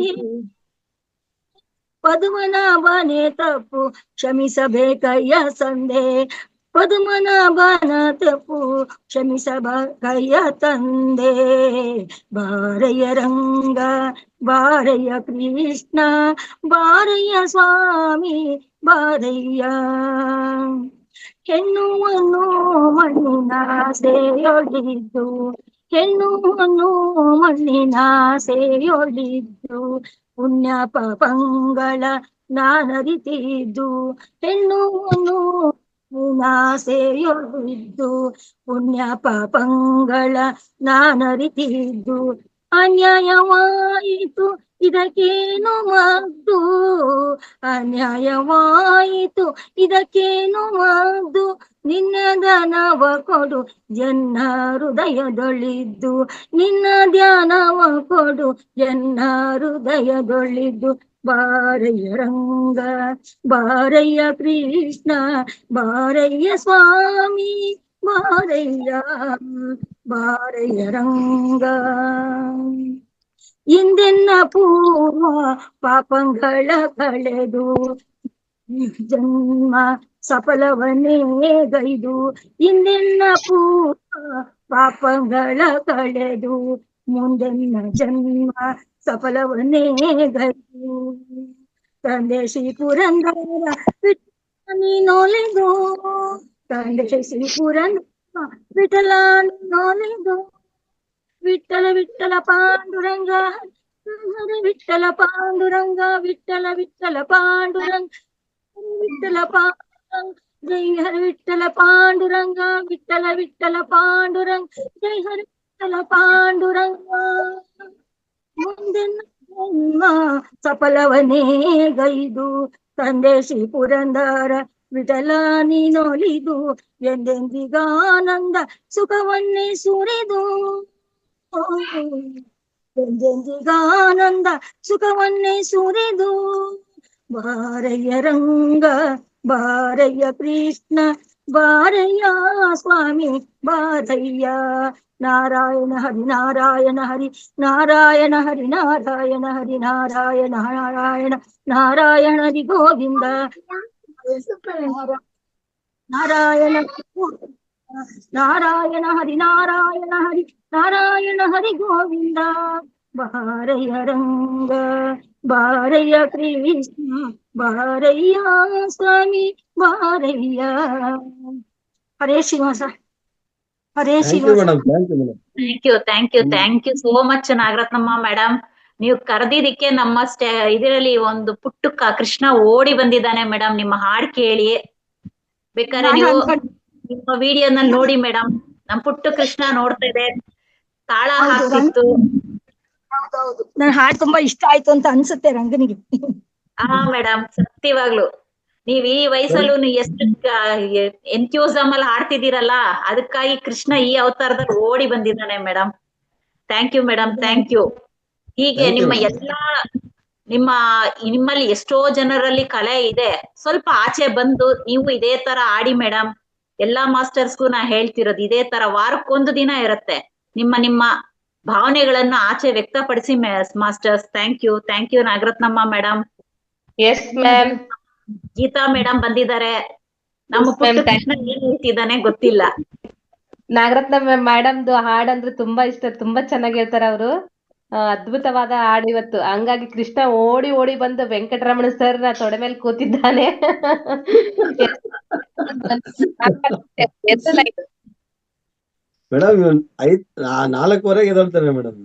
Speaker 8: ಪದ್ಮನಾಭನೇ ತಪ್ಪು ಕ್ಷಮಿಸಬೇಕಯ್ಯ ಸಂದೆ ಪದ್ಮನಾಭನ ತಪ್ಪು ಕ್ಷಮಿಸಬೇಕಯ್ಯ ತಂದೆ ಬಾರಯ್ಯ ರಂಗ ಬಾರಯ್ಯ ಕೃಷ್ಣ ಬಾರಯ್ಯ ಸ್ವಾಮಿ ಬಾರಯ್ಯ ಹೆಣ್ಣುವನ್ನು ಮಣ್ಣಿನ ಸೇಯೊಳಿದ್ದು ಹೆಣ್ಣುವನ್ನು ಮಣ್ಣಿನ ಸೇಯೊಳಿದ್ದು ಪುಣ್ಯ ಪಾಪಂಗಳ ನಾನರಿತಿದ್ದು ಹೆಣ್ಣುವನ್ನು ಸೇಯೊಳಿದ್ದು ಪುಣ್ಯ ಪಾಪಂಗಳ ನಾನರಿತಿದ್ದು ಅನ್ಯಾಯವಾಯಿತು ಇದಕ್ಕೇನು ಮದ್ದು ಅನ್ಯಾಯವಾಯಿತು ಇದಕ್ಕೇನು ಮದ್ದು ನಿನ್ನ ದಾನವ ಕೊಡು ಜನ್ನ ಹೃದಯದೊಳಿದ್ದು ನಿನ್ನ ಧ್ಯಾನವ ಕೊಡು ಜನ್ನ ಹೃದಯದೊಳಿದ್ದು ಬಾರಯ್ಯ ರಂಗ ಬಾರಯ್ಯ ಕೃಷ್ಣ ಬಾರಯ್ಯ ಸ್ವಾಮಿ ಬಾರಯ್ಯ ಬಾರಯ್ಯ ರಂಗ ಇಂದೆನ್ನ ಪೂರ್ವ ಪಾಪಂಗಳ ಕಳೆದು ಜನ್ಮ ಸಫಲವನ್ನೇ ಗೈದು ಇಂದೆನ್ನ ಪೂರ್ವ ಪಾಪಗಳ ಕಳೆದು ಮುಂದೆನ್ನ ಜನ್ಮ ಸಫಲವನ್ನೇ ಗೈದು ತಂದೆ ಶ್ರೀ ಪುರಂದರ ನೀನೊಲಿದು ತಂದೆ ಶ್ರೀ ಪುರಂದರ ವಿಠಲ ನೀನೊಲಿದು ವಿಠಲ ವಿಠಲ ಪಾಂಡುರಂಗ ಹರಿ ವಿಠಲ ಪಾಂಡುರಂಗ ವಿಠಲ ವಿಠಲ ಪಾಂಡುರಂಗ ವಿಠಲ ಪಾಂಡುರಂಗ ಜೈ ಹರಿ ವಿಠಲ ಪಾಂಡುರಂಗ ವಿಠಲ ವಿಠಲ ಪಾಂಡುರಂಗ ಜೈ ಹರಿ ವಿಠಲ ಪಾಂಡುರಂಗ ಮುಂದಿನ ಜನ್ಮ ಸಫಲವನೇ ಗೈದು ತಂದೆ ಶ್ರೀ ಪುರಂದರ ವಿಠಲ ನೀನೊಲಿದು ಎಂದೆಂದಿಗಾನಂದ ಸುಖವನ್ನೇ ಸುರಿದು ಎಂದೆಂದಿಗಾನಂದ ಸುಖವನ್ನೇ ಸುರಿದು ಬಾರಯ್ಯ ರಂಗ ಬಾರಯ್ಯ ಕೃಷ್ಣ ಬಾರಯ್ಯ ಸ್ವಾಮಿ ಬಾರಯ್ಯ ನಾರಾಯಣ ಹರಿ ನಾರಾಯಣ ಹರಿ ನಾರಾಯಣ ಹರಿ ನಾರಾಯಣ ಹರಿ ನಾರಾಯಣ ನಾರಾಯಣ ನಾರಾಯಣ ಹರಿ ಗೋವಿಂದ ನಾರಾಯಣ ನಾರಾಯಣ ಹರಿ ನಾರಾಯಣ ಹರಿ ನಾರಾಯಣ ಹರಿ ಗೋವಿಂದ ಬಾರಯ್ಯ ರಂಗ ಬಾರಯ್ಯ ಕೃಷ್ಣ ಬಾರಯ್ಯ ಸ್ವಾಮಿ ಬಾರಯ್ಯ ಹರೇ ಶ್ರೀನಿವಾಸ ಹರೇ Srinivasa.
Speaker 1: Thank you so much Nagarathnamma madam. ನೀವು ಕರೆದಿದ್ದಕ್ಕೆ ನಮ್ಮ ಇದರಲ್ಲಿ ಒಂದು ಪುಟ್ಟು ಕೃಷ್ಣ ಓಡಿ ಬಂದಿದ್ದಾನೆ ಮೇಡಮ್. ನಿಮ್ಮ ಹಾಡ್ ಕೇಳಿ ಬೇಕಾದ್ರೆ ನೀವು ನಿಮ್ಮ ವಿಡಿಯೋನಲ್ಲಿ ನೋಡಿ ಮೇಡಮ್. ನಮ್ ಪುಟ್ಟು ಕೃಷ್ಣ ನೋಡ್ತಾ ಇದೆ, ತಾಳ ಹಾಕ್ತಿತ್ತು.
Speaker 5: ಹೌದೌದು, ನನ್ ಹಾಡ್ ತುಂಬಾ ಇಷ್ಟ ಆಯ್ತು ಅಂತ ಅನ್ಸುತ್ತೆ ರಂಗನಿಗೆ.
Speaker 1: ಹಾ ಮೇಡಮ್, ಸತ್ಯವಾಗ್ಲು ನೀವ್ ಈ ವಯಸ್ಸಲ್ಲೂ ಎಷ್ಟು ಎಂಥ್ಯೂಸಮ್ ಅಲ್ಲಿ ಹಾಡ್ತಿದ್ದೀರಲ್ಲ, ಅದಕ್ಕಾಗಿ ಕೃಷ್ಣ ಈ ಅವತಾರದಲ್ಲಿ ಓಡಿ ಬಂದಿದ್ದಾನೆ madam. Thank you madam, thank you. ಹೀಗೆ ನಿಮ್ಮ ಎಲ್ಲಾ ನಿಮ್ಮಲ್ಲಿ ಎಷ್ಟೋ ಜನರಲ್ಲಿ ಕಲೆ ಇದೆ, ಸ್ವಲ್ಪ ಆಚೆ ಬಂದು ನೀವು ಇದೇ ತರ ಆಡಿ ಮೇಡಮ್. ಎಲ್ಲಾ ಮಾಸ್ಟರ್ಸ್ಗೂ ನಾ ಹೇಳ್ತಿರೋದು ಇದೇ ತರ ವಾರಕ್ಕೊಂದು ದಿನ ಇರುತ್ತೆ. ನಿಮ್ಮ ಭಾವನೆಗಳನ್ನು ಆಚೆ ವ್ಯಕ್ತಪಡಿಸಿ masters. Thank you Nagarathnamma madam.
Speaker 9: Yes ma'am.
Speaker 1: Geetha madam ಬಂದಿದ್ದಾರೆ. ನಮ್ಮ ಪುಟ್ಟ ಕೃಷ್ಣ ಏನ್ ಹೇಳ್ತಿದ್ದಾನೆ ಗೊತ್ತಿಲ್ಲ.
Speaker 9: ನಾಗರತ್ನ ಮೇಡಮ್ದು ಹಾಡಂದ್ರೆ ತುಂಬಾ ಇಷ್ಟ, ತುಂಬಾ ಚೆನ್ನಾಗಿ ಹೇಳ್ತಾರೆ ಅವರು. ಅದ್ಭುತವಾದ ಹಾಡು ಇವತ್ತು. ಹಂಗಾಗಿ ಕೃಷ್ಣ ಓಡಿ ಓಡಿ ಬಂದು ವೆಂಕಟರಮಣ ಸರ್ ನ ತೊಡೆ ಮೇಲೆ ಕೂತಿದ್ದಾನೆ.
Speaker 2: Madam 4:15 ಎದ್ದೇಳ್ತಾರೆ madam.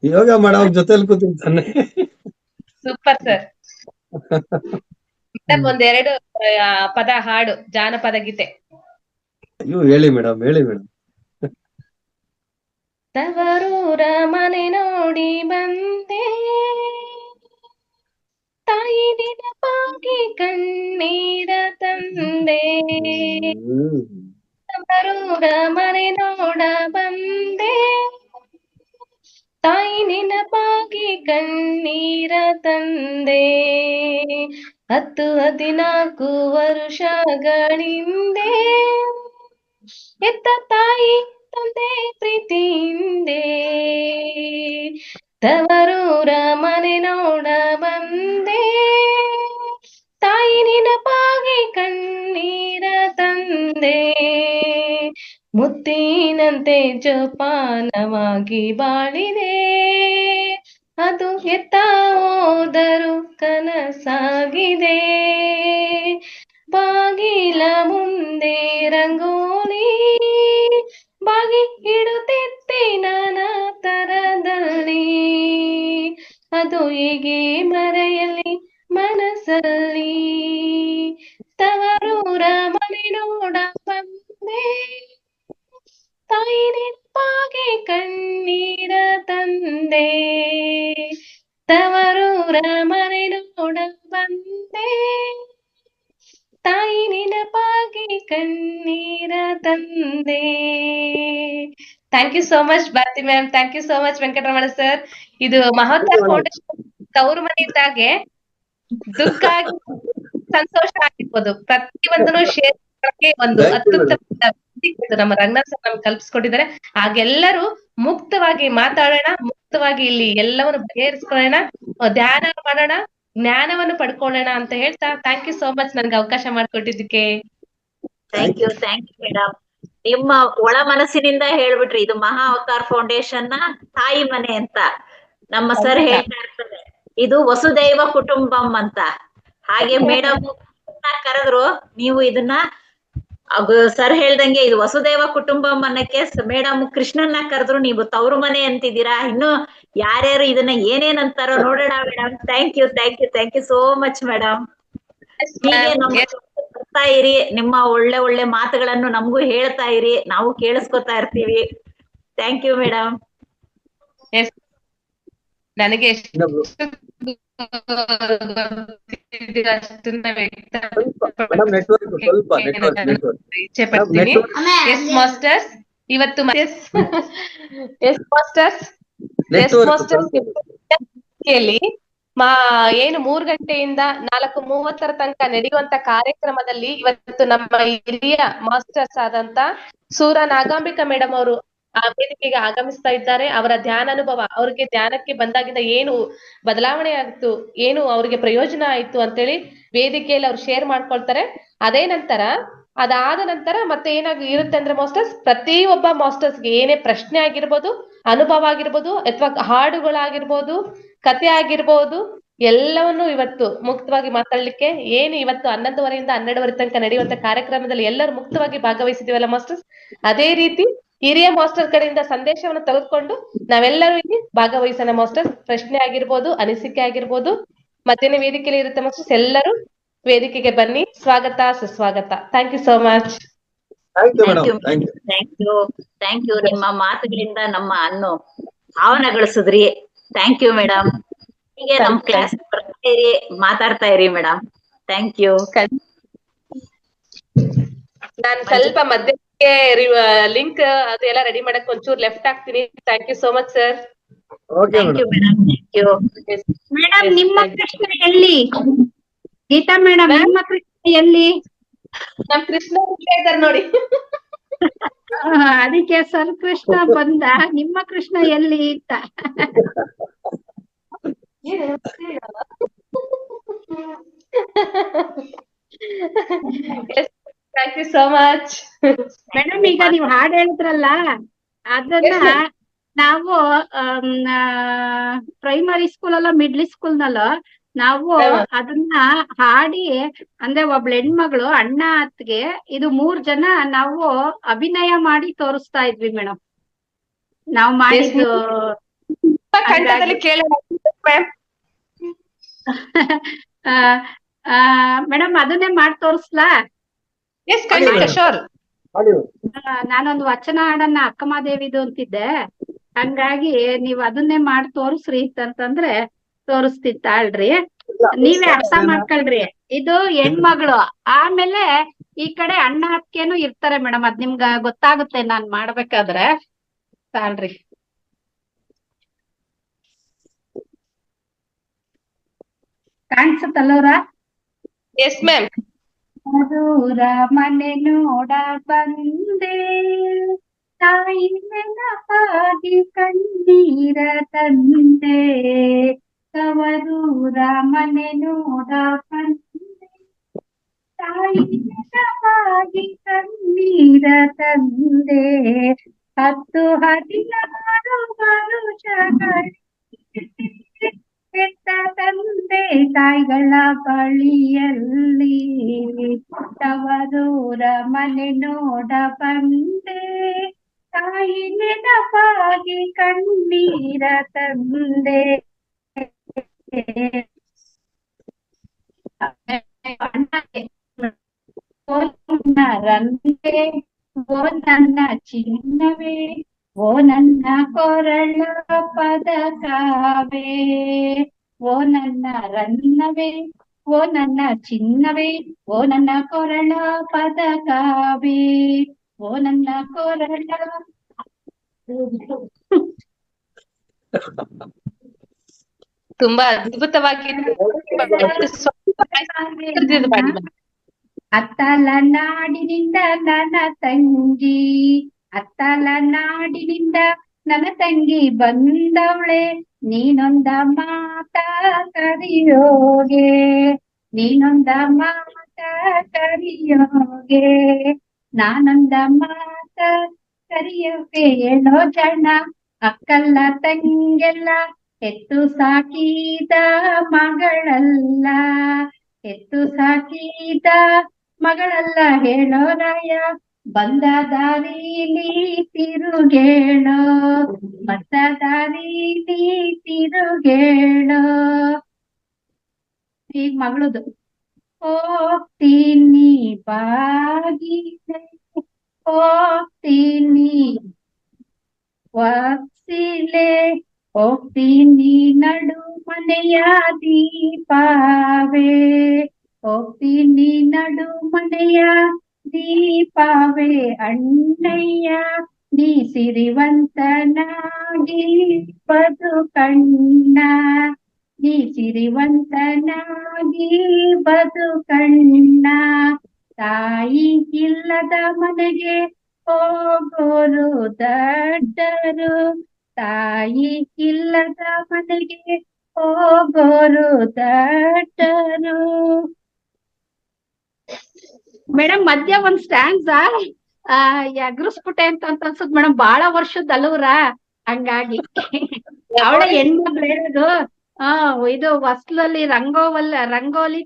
Speaker 2: ಯೋಗ ಮಾಡೋ ಜೊತೆಲಿ ಕೂತಿರ್ತಾನೆ.
Speaker 9: Super sir. ಒಂದೆರಡು ಪದ ಹಾಡು, ಜಾನಪದ ಗೀತೆ.
Speaker 2: ಅಯ್ಯೋ ಹೇಳಿ ಮೇಡಮ್, ಹೇಳಿ ಮೇಡಮ್.
Speaker 9: ತವರೂರ ಮನೆ ನೋಡಿ ಬಂದೆ, ತಾಯಿ ನೆನಪಾಗಿ ಕಣ್ಣೀರ ತಂದೆ. ತವರೂರ ಮನೆ ನೋಡ ಬಂದೆ, ತಾಯಿ ನೆನಪಾಗಿ ಕಣ್ಣೀರ ತಂದೆ. 10-14 ವರ್ಷಗಳಿಂದೆ ಎತ್ತ ತಾಯಿ ತಂದೆ ಪ್ರೀತಿಯಿಂದೆ. ತವರೂರ ಮನೆ ನೋಡ ಬಂದೆ, ತಾಯಿ ನೆನಪಾಗಿ ಕಣ್ಣೀರ ತಂದೆ. ಮುತ್ತಿನಂತೆ ಜೋಪಾನವಾಗಿ ಬಾಳಿದೆ, ಅದು ಎತ್ತ ಹೋದರೂ ಕನಸಾಗಿದೆ. ಬಾಗಿಲ ಮುಂದೆ ರಂಗೋಲಿ ಬಾಗಿ ಇಡುತ್ತಿದ್ದೆ ನಾನಾ ತರದಲ್ಲಿ, ಅದು ಹೇಗೆ ಮರೆಯಲಿ ಮನಸ್ಸಲ್ಲಿ. ತವರೂರ ಮನೆ ನೋಡ ಬಂದೆ, ತಾಯಿ ನೆನಪಾಗಿ ಕಣ್ಣೀರ ತಂದೆ. ತವರೂರ ಮನೆ ನೋಡ ಬಂದೆ, ತಾಯಿ ನೆನಪಾಗಿ ಕಣ್ಣೀರ ತಂದೆ. Thank you so much Bharathi ma'am. Thank you so much Venkataramana sir. ಇದು ಮಹೋತ್ತರ ಫೌಂಡೇಶನ್ ತವರು ಮನೆ ಇದ್ದಾಗೆ ದುಃಖ ಆಗಿ ಸಂತೋಷ ಆಗಿರ್ಬೋದು, ಪ್ರತಿಯೊಂದನ್ನು ಶೇರ್ ಮಾಡೋಕೆ ಒಂದು ಅತ್ಯುತ್ತಮ ನಮ್ಮ ರಂಗನಾಥ್ ಸರ್ ನಮ್ಗೆ ಕಲ್ಪಿಸ್ಕೊಟ್ಟಿದ್ದಾರೆ. ಹಾಗೆಲ್ಲರೂ ಮುಕ್ತವಾಗಿ ಮಾತಾಡೋಣ, ಮುಕ್ತವಾಗಿ ಇಲ್ಲಿ ಎಲ್ಲವನ್ನು ಬಗೆಹರಿಸ್ಕೊಳ್ಳೋಣ, ಧ್ಯಾನ ಮಾಡೋಣ, ಜ್ಞಾನವನ್ನು ಪಡ್ಕೊಳ್ಳೋಣ ಅಂತ ಹೇಳ್ತಾ ಥ್ಯಾಂಕ್ ಯು ಸೋ ಮಚ್ ನನ್ಗೆ ಅವಕಾಶ ಮಾಡ್ಕೊಟ್ಟಿದ್ದಕ್ಕೆ.
Speaker 1: Thank you madam. ನಿಮ್ಮ ಒಳ ಮನಸ್ಸಿನಿಂದ ಹೇಳ್ಬಿಟ್ರಿ ಇದು ಮಹಾ ಅವತಾರ್ ಫೌಂಡೇಶನ್ ನ ತಾಯಿ ಮನೆ ಅಂತ. ನಮ್ಮ ಸರ್ ಹೇಳ್ತಾ ಇರ್ತಾರೆ ಇದು ವಸುದೈವ ಕುಟುಂಬಂ ಅಂತ. ಹಾಗೆ ಮೇಡಮ್ ಕರೆದ್ರು, ನೀವು ಇದನ್ನ ಸರ್ ಹೇಳ್ದಂಗೆ ಇದು ವಸುದೈವ ಕುಟುಂಬಂ ಅನ್ನಕ್ಕೆ ಮೇಡಮ್ ಕೃಷ್ಣನ್ನ ಕರೆದ್ರು, ನೀವು ತವರು ಮನೆ ಅಂತಿದ್ದೀರಾ. ಇನ್ನು ಯಾರ್ಯಾರು ಇದನ್ನ ಏನೇನ್ ಅಂತಾರೋ ನೋಡೋಣ madam. Thank you so much madam. ಹೀಗೆ ನಮ್ಗೆ ಬರ್ತಾ ಇರಿ, ನಿಮ್ಮ ಒಳ್ಳೆ ಒಳ್ಳೆ ಮಾತುಗಳನ್ನು ನಮಗೂ ಹೇಳ್ತಾ ಇರಿ, ನಾವು ಕೇಳಿಸ್ಕೊತಾ ಇರ್ತೀವಿ. Thank you madam.
Speaker 9: ನನಗೆ ಇಚ್ಛೆ ಪಡ್ತೀನಿ. ಎಸ್ ಮಾಸ್ಟರ್ಸ್ ಇವತ್ತು ಏನು 3 ಗಂಟೆಯಿಂದ 4:30 ತನಕ ನಡೆಯುವಂತ ಕಾರ್ಯಕ್ರಮದಲ್ಲಿ ಇವತ್ತು ನಮ್ಮ ಹಿರಿಯ ಮಾಸ್ಟರ್ಸ್ ಆದಂತ ಸೂರ ನಾಗಾಂಬಿಕಾ ಮೇಡಮ್ ಅವರು ಆ ವೇದಿಕೆಗೆ ಆಗಮಿಸ್ತಾ ಇದ್ದಾರೆ. ಅವರ ಧ್ಯಾನ ಅನುಭವ, ಅವ್ರಿಗೆ ಧ್ಯಾನಕ್ಕೆ ಬಂದಾಗಿಂದ ಏನು ಬದಲಾವಣೆ ಆಯ್ತು, ಏನು ಅವ್ರಿಗೆ ಪ್ರಯೋಜನ ಆಯ್ತು ಅಂತೇಳಿ ವೇದಿಕೆಯಲ್ಲಿ ಅವ್ರು ಶೇರ್ ಮಾಡ್ಕೊಳ್ತಾರೆ. ಅದಾದ ನಂತರ ಮತ್ತೆ ಏನಾಗಿ ಇರುತ್ತೆ ಅಂದ್ರೆ ಮಾಸ್ಟರ್ಸ್, ಪ್ರತಿಯೊಬ್ಬ ಮಾಸ್ಟರ್ಸ್ಗೆ ಏನೇ ಪ್ರಶ್ನೆ ಆಗಿರ್ಬೋದು, ಅನುಭವ ಆಗಿರ್ಬೋದು, ಅಥವಾ ಹಾಡುಗಳಾಗಿರ್ಬೋದು, ಕತೆ ಆಗಿರ್ಬೋದು, ಎಲ್ಲವನ್ನು ಇವತ್ತು ಮುಕ್ತವಾಗಿ ಮಾತಾಡ್ಲಿಕ್ಕೆ ಏನು ಇವತ್ತು 11:30 12:00 ತನಕ ನಡೆಯುವಂತ ಕಾರ್ಯಕ್ರಮದಲ್ಲಿ ಎಲ್ಲರೂ ಮುಕ್ತವಾಗಿ ಭಾಗವಹಿಸಿದೀವಲ್ಲ ಮಾಸ್ಟರ್ಸ್, ಅದೇ ರೀತಿ ಹಿರಿಯ ಮಾಸ್ಟರ್ ಕಡೆಯಿಂದ ಸಂದೇಶವನ್ನು ತೆಗೆದುಕೊಂಡು ನಾವೆಲ್ಲರೂ ಇಲ್ಲಿ ಭಾಗವಹಿಸೋಣ ಮಾಸ್ಟರ್ಸ್. ಪ್ರಶ್ನೆ ಆಗಿರ್ಬೋದು, ಅನಿಸಿಕೆ ಆಗಿರ್ಬೋದು, ಮತ್ತೇನೇ ವೇದಿಕೆಯಲ್ಲಿ ಇರುತ್ತೆ ಮಾಸ್ಟರ್ಸ್, ಎಲ್ಲರೂ ವೇದಿಕೆಗೆ ಬನ್ನಿ. ಸ್ವಾಗತ ಸುಸ್ವಾಗತ. Thank you so much.
Speaker 1: Thank you. ನಿಮ್ಮ ಮಾತುಗಳಿಂದ ನಮ್ಮ ಅನ್ನು ಭಾವನೆಗಳಿಸಿದ್ರಿ. Thank you madam. ಹೀಗೆ ನಮ್ ಕ್ಲಾಸ್ ಬರ್ತಾ ಇರಿ, ಮಾತಾಡ್ತಾ ಇರಿ ಮೇಡಮ್. Thank you.
Speaker 9: ನಾನು ಸ್ವಲ್ಪ ಮಧ್ಯಕ್ಕೆ ಲಿಂಕ್ ಅದೆಲ್ಲ ರೆಡಿ ಮಾಡಕ್ ಒಂಚೂರು ಲೆಫ್ಟ್ ಆಗ್ತೀನಿ. Thank you so much sir.
Speaker 1: Thank you madam. Thank you
Speaker 8: madam. ನಿಮ್ಮ ಕೃಷ್ಣ ಎಲ್ಲಿ? ಗೀತಾ ಮೇಡಮ್ ನಿಮ್ಮ ಕೃಷ್ಣ ಎಲ್ಲಿ?
Speaker 9: ನಮ್ ಕೃಷ್ಣ ಇದ್ದಾರೆ ನೋಡಿ.
Speaker 8: ಅದಕ್ಕೆ ಸರ್ ಕೃಷ್ಣ ಬಂದ, ನಿಮ್ಮ ಕೃಷ್ಣ ಎಲ್ಲಿ ಅಂತ.
Speaker 9: Thank you so much.
Speaker 8: Madam ಈಗ ನೀವು ಹಾಡು ಹೇಳಿದ್ರಲ್ಲ, ಅದನ್ನ ನಾವು ಪ್ರೈಮರಿ ಸ್ಕೂಲ್ ಅಲ್ಲ ಮಿಡ್ಲ್ ಸ್ಕೂಲ್ನಲ್ಲ ನಾವು ಅದನ್ನ ಹಾಡಿ, ಅಂದ್ರೆ ಒಬ್ಳ ಹೆಣ್ಮಗಳು ಅಣ್ಣ ಅತ್ಗೆ ಇದು 3 ಜನ ನಾವು ಅಭಿನಯ ಮಾಡಿ ತೋರಿಸ್ತಾ ಇದ್ವಿ ಮೇಡಮ್. ನಾವು ಮಾಡಿದ್ದು
Speaker 9: ಕಂಠದಲ್ಲಿ ಕೇಳೋಣ ಮ್ಯಾಮ್.
Speaker 8: ಮೇಡಮ್ ಅದನ್ನೇ ಮಾಡಿ ತೋರಿಸ್ಲಾ?
Speaker 9: ಎಸ್, ಖಂಡಿತ, ಶೋರ್.
Speaker 8: ನಾನೊಂದು ವಚನ ಹಾಡನ್ನ ಅಕ್ಕಮಹಾದೇವಿದು ಅಂತಿದ್ದೆ, ಹಂಗಾಗಿ ನೀವ್ ಅದನ್ನೇ ಮಾಡಿ ತೋರಿಸ್ರಿ ಅಂತಂದ್ರೆ ತೋರಿಸ್ತಿತ್ತಾಳ್ರಿ. ನೀವೇ ಅರ್ಥ ಮಾಡ್ಕೊಳ್ರಿ, ಇದು ಹೆಣ್ಮಗಳು. ಆಮೇಲೆ ಈ ಕಡೆ ಅಣ್ಣ ಅಕ್ಕೇನು ಇರ್ತಾರೆ ಮೇಡಮ್, ಅದ್ ನಿಮ್ಗ ಗೊತ್ತಾಗುತ್ತೆ ನಾನ್ ಮಾಡ್ಬೇಕಾದ್ರೆ. ತಾಳ್ರಿ. ಕಾಣಿಸುತ್ತಲ್ಲವ್ರ?
Speaker 9: Yes ma'am.
Speaker 8: ಮಧುರ ಮನೆ ನೋಡ ಬಂದೆ, ತಾಯಿ ನೆನಪಾಗಿ ಕಣ್ಣೀರ ತಂದೆ. ತವರೂರ ಮನೆ ನೋಡ ಬಂದೆ, ತಾಯಿ ನೆನಪಾಗಿ ಕಣ್ಣೀರ ತಂದೆ. 10-16 ವರುಷಗಳ ಹೆತ್ತ ತಂದೆ ತಾಯಿಗಳ ಬಳಿಯಲ್ಲಿ, ತವರೂರ ಮನೆ ನೋಡ ಬಂದೆ, ತಾಯಿ ನೆನಪಾಗಿ ಕಣ್ಣೀರ ತಂದೆ. ಓ ನನ್ನ ರಂದೆ, ಓ ನನ್ನ ಚಿನ್ನವೇ, ಓ ನನ್ನ ಕೊರಳ ಪದಕವೇ. ಓ ನನ್ನ ರನ್ನವೇ, ಓ ನನ್ನ ಚಿನ್ನವೇ, ಓ ನನ್ನ ಕೊರಳ ಪದಕವೇ. ಓ ನನ್ನ ಕೊರಳ.
Speaker 9: ತುಂಬಾ ಅದ್ಭುತವಾಗಿ
Speaker 8: ಅತ್ತಲ ನಾಡಿನಿಂದ ನನ್ನ ತಂಗಿ, ಅತ್ತಲ ನಾಡಿನಿಂದ ನನ್ನ ತಂಗಿ ಬಂದವಳೆ, ನೀನೊಂದ ಮಾತ ಕರಿಯೋಗೆ, ನೀನೊಂದ ಮಾತ ಕರಿಯೋಗೆ. ನಾನೊಂದ ಮಾತ ಕರಿಯೋಗೆ. ಹೇಳೋ ಜನ ಅಕ್ಕಲ್ಲ ತಂಗೆಲ್ಲ, ಹೆತ್ತು ಸಾಕಿದ ಮಗಳಲ್ಲ, ಹೆತ್ತು ಸಾಕಿದ ಮಗಳಲ್ಲ. ಹೇಳೋ ರಾಯ ಬಂದ ದಾರಿಲಿ ತಿರುಗೇಳೋ, ಬಂದ ದಾರಿಲಿ ತಿರುಗೇಳೋ. ಈಗ ಮಗಳದು. ಹೋಗ್ತೀನಿ ಬಾಗಿಲೆ, ಹೋಗ್ತೀನಿ ವಾಸಿಲೆ, ಹೋಗ್ತೀನಿ ನಡು ಮನೆಯ ದೀಪವೇ, ಹೋಗ್ತೀನಿ ನಡು ಮನೆಯ ದೀಪವೇ. ಅಣ್ಣಯ್ಯ ನೀ ಸಿರಿವಂತನಾಗಿ ಬದುಕಣ್ಣ, ನೀ ಸಿರಿವಂತನಾಗಿ ಬದುಕಣ್ಣ. ತಾಯಿ ಇಲ್ಲದ ಮನೆಗೆ ಹೋಗೋರು ದಡ್ಡರು, ತಾಯಿ ಇಲ್ಲದ ಮನೆಗೆ ಹೋಗೋರು ದಡ್ಡರು. ಮೇಡಮ್ ಮಧ್ಯ ಒಂದ್ ಸ್ಟ್ಯಾನ್ಸ್ ಎಗ್ರಿಸ್ಬಿಟ್ಟೆ ಅಂತ ಅನ್ಸುತ್ತೆ ಮೇಡಮ್, ಬಹಳ ವರ್ಷದ ಅಲವ್ರ, ಹಂಗಾಗಿ ಅವಳ ಹೆಣ್ಮಕ್ಳು ಹೇಳೋದು ಇದು ಹೊಸ್ಲಲ್ಲಿ ರಂಗೋಲಿ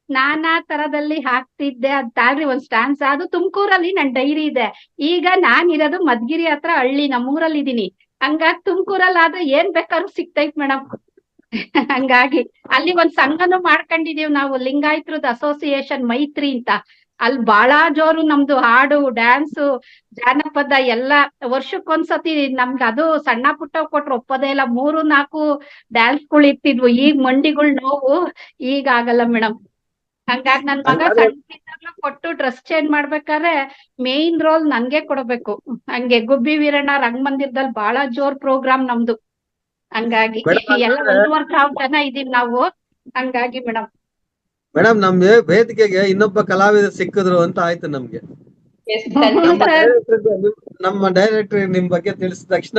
Speaker 8: ನಾನಾ ತರದಲ್ಲಿ ಹಾಕ್ತಿದ್ದೆ ಅಂತ ತಾಳ್ರಿ ಒಂದ್ ಸ್ಟ್ಯಾನ್ಸ್. ಅದು ತುಮಕೂರಲ್ಲಿ ನನ್ ಡೈರಿ ಇದೆ. ಈಗ ನಾನ್ ಇರೋದು ಮದ್ಗಿರಿ ಹತ್ರ ಹಳ್ಳಿ, ನಮ್ಮೂರಲ್ಲಿ ಇದೀನಿ. ಹಂಗಾಗಿ ತುಮಕೂರಲ್ಲಿ ಆದ್ರೆ ಏನ್ ಬೇಕಾದ್ರೂ ಸಿಗ್ತೈತ್ ಮೇಡಮ್. ಹಂಗಾಗಿ ಅಲ್ಲಿ ಒಂದ್ ಸಂಘನು ಮಾಡ್ಕೊಂಡಿದೀವಿ ನಾವು, ಲಿಂಗಾಯತ್ರದ್ ಅಸೋಸಿಯೇಷನ್ ಮೈತ್ರಿ ಅಂತ. ಅಲ್ಲಿ ಬಾಳ ಜೋರು ನಮ್ದು ಹಾಡು, ಡ್ಯಾನ್ಸು, ಜಾನಪದ ಎಲ್ಲ. ವರ್ಷಕ್ಕೊಂದ್ಸತಿ ನಮ್ಗೆ ಅದು ಸಣ್ಣ ಪುಟ್ಟ ಕೊಟ್ರು ಒಪ್ಪೋದೇ ಇಲ್ಲ. 3-4 ಡ್ಯಾನ್ಸ್ಗಳು ಇರ್ತಿದ್ವು. ಈಗ ಮಂಡಿಗಳ್ ನೋವು, ಈಗ ಆಗಲ್ಲ ಮೇಡಮ್. ಹಂಗಾಗಿ ನನ್ ಮಗ ಸಣ್ಣ ಕೊಟ್ಟು ಡ್ರೆಸ್ ಚೇಂಜ್ ಮಾಡ್ಬೇಕಾದ್ರೆ ಮೇನ್ ರೋಲ್ ನನ್ಗೆ ಕೊಡ್ಬೇಕು. ಹಂಗೆ ಗುಬ್ಬಿ ವೀರಣ್ಣ ರಂಗಮಂದಿರದಲ್ಲಿ ಬಹಳ ಜೋರ್ ಪ್ರೋಗ್ರಾಮ್ ನಮ್ದು. ಹಂಗಾಗಿ ಎಲ್ಲ 1.5 ಜನ ಇದೀವಿ ನಾವು. ಹಂಗಾಗಿ ಮೇಡಮ್
Speaker 2: ನಮ್ ವೇದಿಕೆಗೆ ಇನ್ನೊಬ್ಬ ಕಲಾವಿದ ಸಿಕ್ಕಿದ್ರು ಅಂತ ಆಯ್ತು ನಮ್ಗೆ.
Speaker 9: ಖಂಡಿತ.
Speaker 2: ನಮ್ಮ ಡೈರೆಕ್ಟರ್ ನಿಮ್ ಬಗ್ಗೆ ತಿಳಿಸಿದ ತಕ್ಷಣ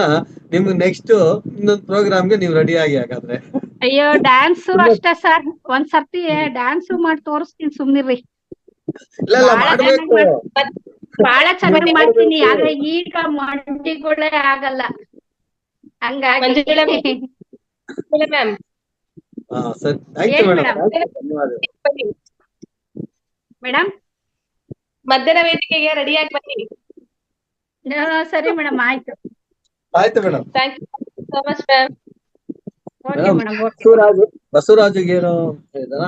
Speaker 2: ನಿಮ್ಗೆ ನೆಕ್ಸ್ಟ್ ಇನ್ನೊಂದು ಪ್ರೋಗ್ರಾಮ್ಗೆ ನೀವು ರೆಡಿ ಆಗಿ ಹಾಗಾದ್ರೆ.
Speaker 8: ಅಯ್ಯೋ ಡ್ಯಾನ್ಸ್ ಅಷ್ಟೇ ಸರ್, ಒಂದ್ ಸರ್ತಿ ಡ್ಯಾನ್ಸ್ ಮಾಡಿ ತೋರಿಸ್ತೀನಿ, ಸುಮ್ನಿರ್ರಿ.
Speaker 2: ಇಲ್ಲ
Speaker 8: ಬಹಳ
Speaker 2: ಮಾಡ್ಬೇಕು.
Speaker 8: ಬಹಳ ಚೆನ್ನಾಗಿ ಮಾಡ್ತೀನಿ, ಆದ್ರೆ ಈಗ ಮಂಡಿಗಳೇ ಆಗಲ್ಲ, ಹಂಗಾಗಿ.
Speaker 9: ಮ್ಯಾಮ್
Speaker 2: ಹಾ ಸರಿ, ಥ್ಯಾಂಕ್ ಯು ಮೇಡಮ್, ಧನ್ಯವಾದಗಳು
Speaker 8: ಮೇಡಮ್.
Speaker 9: ಮಧ್ಯಾಹ್ನ ವೇದಿಕೆಗೆ ರೆಡಿಯಾಗಿ ಬನ್ನಿ.
Speaker 8: ಸರಿ ಮೇಡಮ್, ಆಯ್ತು.
Speaker 2: ಆಯ್ತು madam.
Speaker 9: Thank you so much ma'am.
Speaker 8: Okay madam, okay.
Speaker 2: ಬಸವರಾಜುಗೆ ಏನೋ ಇದಾರ,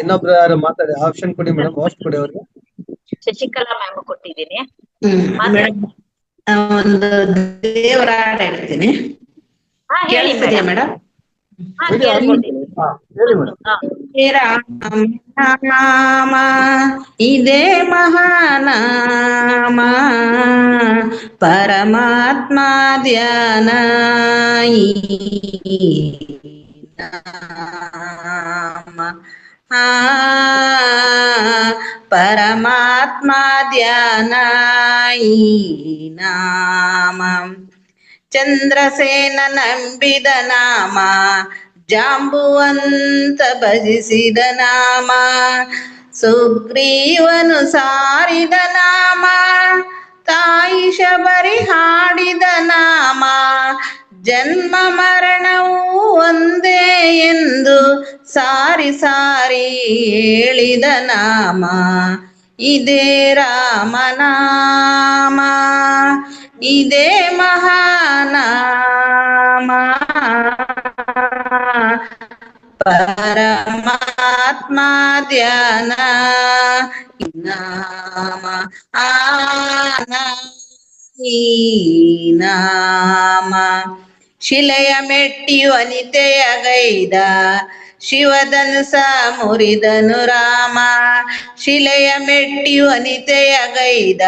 Speaker 2: ಇನ್ನೊಬ್ರು ಯಾರು ಮಾತಾಡಿ, ಆಪ್ಷನ್ ಕೊಡಿ ಮೇಡಮ್, ಹೋಸ್ಟ್ ಕೊಡಿ ಅವ್ರಿಗೆ.
Speaker 1: ಶಶಿಕಲಾ ಮ್ಯಾಮ್ ಕೊಟ್ಟಿದ್ದೀನಿ.
Speaker 10: ಒಂದು ದೇವರ ಹಾಡು ಹೇಳ್ತೀನಿ, ಕೇಳಿಸ್ತಿದ್ಯಾ ಮೇಡಮ್?
Speaker 2: ಹೇಳಿ ಮೇಡಮ್.
Speaker 10: ರಾಮ ಇದೇ ಮಹಾನಾಮ, ಪರಮಾತ್ಮ ಧ್ಯಾನ ಈ ನಾಮ, ಪರಮಾತ್ಮ ಧ್ಯಾನ ಈ ನಾಮ, ಚಂದ್ರಸೇನ ನಂಬಿದ ನಾಮ, ಜಾಂಬುವಂತ ಭಜಿಸಿದ ನಾಮ, ಸುಗ್ರೀವನು ಸಾರಿದ ನಾಮ, ತಾಯಿ ಶಬರಿ ಹಾಡಿದ ನಾಮ, ಜನ್ಮ ಮರಣವು ಒಂದೇ ಎಂದು ಸಾರಿ ಸಾರಿ ಹೇಳಿದ ನಾಮ, ಇದೇ ರಾಮನಾಮ, ಇದೇ ಮಹಾನಾಮ, ಪರಮಾತ್ಮ ಧ್ಯಾನ ನಾಮ, ಈ ನಾಮ, ಶಿಲೆಯ ಮೆಟ್ಟಿ ವನಿತೆಯ ಗೈದ, ಶಿವಧನುಸ ಮುರಿದನು ರಾಮ, ಶಿಲೆಯ ಮೆಟ್ಟಿ ವನಿತೆಯ ಗೈದ,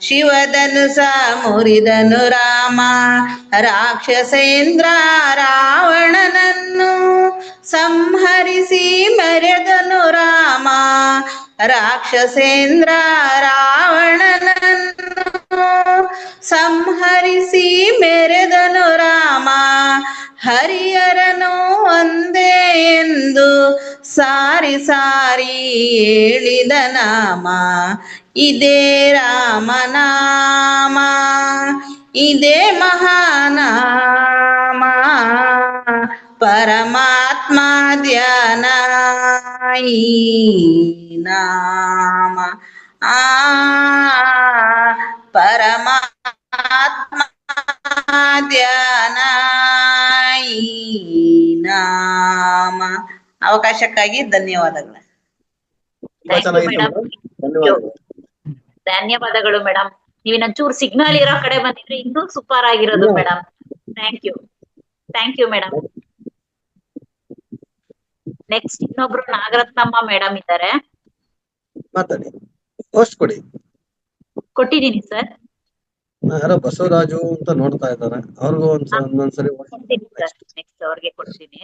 Speaker 10: ಶಿವಧನುಸ ಮುರಿದನು ರಾಮ, ರಾಕ್ಷಸೇಂದ್ರ ರಾವಣನನ್ನು ಸಂಹರಿಸಿ ಮೆರೆದನು ರಾಮ, ರಾಕ್ಷಸೇಂದ್ರ ರಾವಣನನ್ನು ಸಂಹರಿಸಿ ಮೆರೆದನು ರಾಮ, ಹರಿಹರನು ಒಂದೇ ಎಂದು ಸಾರಿ ಸಾರಿ ಹೇಳಿದ ನಾಮ, ಇದೇ ರಾಮನಾಮ, ಇದೇ ಮಹಾನಾಮ, ಪರಮಾತ್ಮ ಧ್ಯಾನ ಈ ನಾಮ, ಪರಮಾತ್ಮ ಧ್ಯಾನ ಈ ನಾಮ. ಅವಕಾಶಕ್ಕಾಗಿ ಧನ್ಯವಾದಗಳು.
Speaker 1: ಧನ್ಯವಾದಗಳು ಮೇಡಮ್. ನೀವು ಇನ್ನೊಂಚೂರು ಸಿಗ್ನಲ್ ಇರೋ ಕಡೆ ಬಂದಿದ್ರೆ ಇನ್ನೂ ಸೂಪರ್ ಆಗಿರೋದು madam. Thank you, thank you madam. Next ಇನ್ನೊಬ್ರು ನಾಗರತ್ನಮ್ಮ ಮೇಡಮ್ ಇದ್ದಾರೆ,
Speaker 2: ಮಾತಾಡಿ, ಹೋಸ್ಟ್ ಕೊಡಿ.
Speaker 1: ಕೊಟ್ಟಿದ್ದೀನಿ ಸರ್.
Speaker 2: ಯಾರೋ ಬಸವರಾಜು ಅಂತ ನೋಡ್ತಾ ಇದ್ದಾರೆ, ಅವ್ರಿಗೂ ಒಂದೊಂದ್ಸರಿ
Speaker 1: ನೆಕ್ಸ್ಟ್ ಅವ್ರಿಗೆ ಕೊಡ್ತೀನಿ.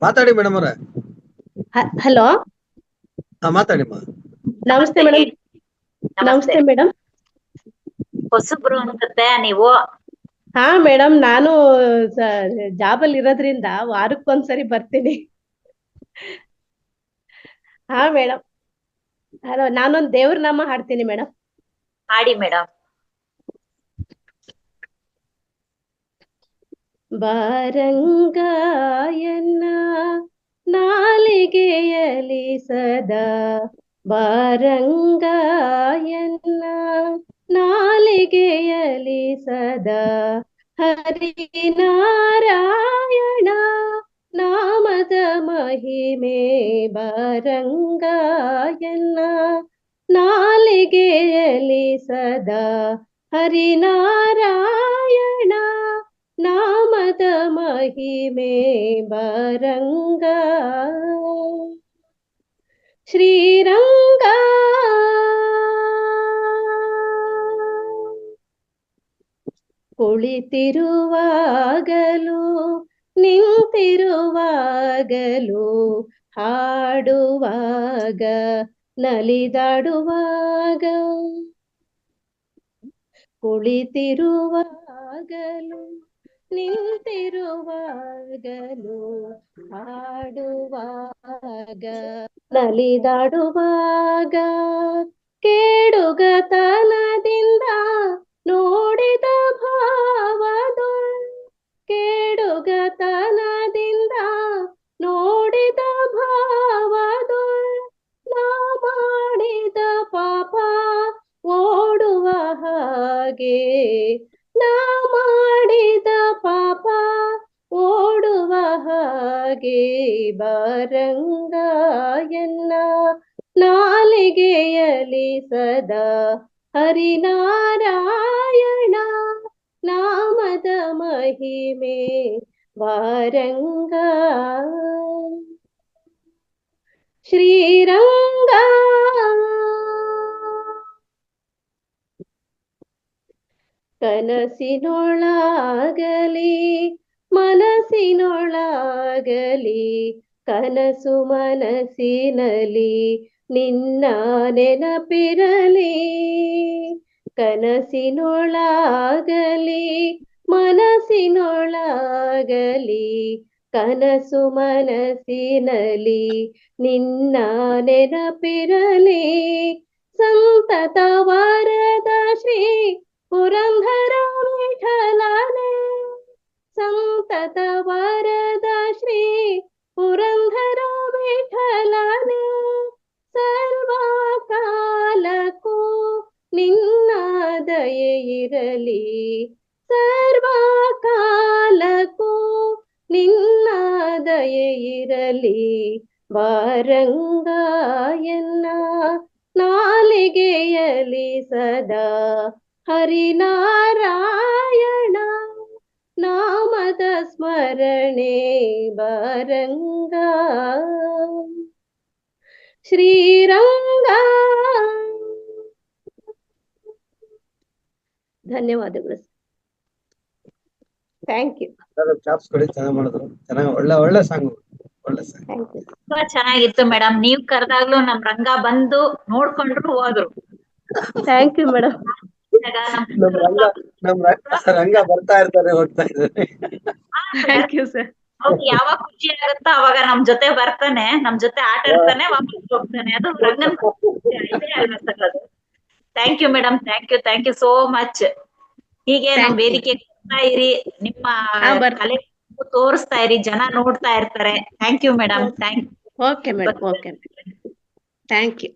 Speaker 2: ಮಾತಾಡಿ ಮೇಡಮ್ ಅವರೇ.
Speaker 9: ಹಲೋ,
Speaker 2: ಮಾತಾಡಿ.
Speaker 9: ನಮಸ್ತೆ ಮೇಡಮ್. ನಮಸ್ತೆ ಮೇಡಮ್.
Speaker 1: ಹೊಸಬ್ರು ಅನ್ಸುತ್ತೆ ನೀವು.
Speaker 9: ಹಾ ಮೇಡಮ್, ನಾನು ಜಾಬಲ್ಲಿ ಇರೋದ್ರಿಂದ ವಾರಕ್ಕೊಂದ್ಸರಿ ಬರ್ತೀನಿ. ಹಾ ಮೇಡಮ್. ಹಲೋ, ನಾನೊಂದ್ ದೇವ್ರ ನಾಮ ಹಾಡ್ತೀನಿ ಮೇಡಮ್.
Speaker 1: ಹಾಡಿ ಮೇಡಮ್.
Speaker 9: ಬಾರಂಗಾಯನ್ನ ನಾಲಿಗೆಯಲಿ ಸದಾ, ಬಾರಂಗಾಯನ್ನ ನಾಲಿಗೆಯಲಿ ಸದಾ, ಹರಿನಾರಾಯಣ ನಾಮದ ಮಹಿಮೆ, ಬಾರಂಗಾಯನ್ನ ನಾಲಿಗೆಯಲಿ ಸದಾ, ಹರಿನಾರಾಯಣ ನಾಮದ ಮಹಿಮೆ, ಬಾರಂಗ ಶ್ರೀರಂಗ ಕುಳಿತಿರುವಾಗಲೂ ನಿಂತಿರುವಾಗಲೂ ಹಾಡುವಾಗ ನಲಿದಾಡುವಾಗ ಕುಳಿತಿರುವಾಗಲೂ ನಿಂತಿರುವಾಗಲೂ ಹಾಡುವಾಗ ನಲಿದಾಡುವಾಗ ಕೇಡುಗತನದಿಂದ ನೋಡಿದ ಭಾವದು ಕೇಡುಗತನದಿಂದ ನೋಡಿದ ಭಾವದು ನಾ ಮಾಡಿದ ಪಾಪ ಓಡುವ ಹಾಗೆ ನಾ ಮಾಡಿದ ಪಾಪ ಓಡುವ ಹಾಗೆ ಬಾರಂಗ ಎನ್ನ ನಾಲಿಗೆಯಲಿ ಸದಾ ಹರಿನಾರಾಯಣ ನಾಮದ ಮಹಿಮೆ ವಾರಂಗ ಶ್ರೀರಂಗ ಕನಸಿನೊಳಾಗಲಿ ಮನಸ್ಸಿನೊಳಾಗಲಿ ಕನಸು ಮನಸ್ಸಿನಲಿ ನಿನ್ನ ನೆನಪಿರಲಿ ಕನಸಿನೊಳಾಗಲಿ ಮನಸ್ಸಿನೊಳಾಗಲಿ ಕನಸು ಮನಸ್ಸಿನಲಿ ನಿನ್ನ ನೆನಪಿರಲಿ ಸಂತತ ವರದ ಶ್ರೀ ಪುರಂದರ ವಿಠಲನೆ ಸಂತತ ವರದ ಶ್ರೀ ಪುರಂದರ ವಿಠಲನೆ ಸರ್ವಕಾಲಕ್ಕೂ ನಿನ್ನ ದಯೆ ಇರಲಿ ಸರ್ವಕಾಲಕ್ಕೂ ನಿನ್ನ ದಯೆ ಇರಲಿ ಬಾರಂಗ ಎನ್ನ ನಾಲಿಗೆಯಲಿ ಸದಾ ಹರಿನಾರಾಯಣ ನಾಮದ ಸ್ಮರಣೆ ಬಾರಂಗ ಶ್ರೀರಂಗ. ಧನ್ಯವಾದಗಳು. Thank you.
Speaker 2: ಚಾಪ್ಸ್ ಕೊಡಿ, ಚೆನ್ನಾಗಿ ಮಾಡಿದ್ರು. ಚೆನ್ನಾಗಿ ಒಳ್ಳೆ ಸಾಂಗ್, ಒಳ್ಳೆ ಸಾಂಗ್.
Speaker 1: ತುಂಬಾ ಚೆನ್ನಾಗಿತ್ತು ಮೇಡಮ್. ನೀವ್ ಕರೆದಾಗ್ಲೂ ನಮ್ ರಂಗ ಬಂದು ನೋಡ್ಕೊಂಡ್ರು ಹೋದ್ರು.
Speaker 9: Thank you madam.
Speaker 2: ನಮ್ ರಂಗ ಬರ್ತಾ ಇರ್ತಾರೆ, ಹೋಗ್ತಾ ಇದ್ದಾರೆ.
Speaker 9: Thank you sir.
Speaker 1: ಯಾವಾಗ ಖುಷಿ ಆಗುತ್ತೋ ಅವಾಗ ನಮ್ ಜೊತೆ ಬರ್ತಾನೆ, ನಮ್ ಜೊತೆ ಆಟ ಆಡ್ತಾನೆ, ವಾಪಸ್ ಹೋಗ್ತಾನೆ. ಅದು ರಂಗನ್ thank you madam. Thank you so much. ಹೀಗೆ ನಮ್ ವೇದಿಕೆ ಬರ್ತಾ ಇರಿ, ನಿಮ್ಮ ಕಲೆ ತೋರಿಸ್ತಾ ಇರಿ, ಜನ ನೋಡ್ತಾ ಇರ್ತಾರೆ. Thank you madam.
Speaker 9: Okay madam. Okay, thank you.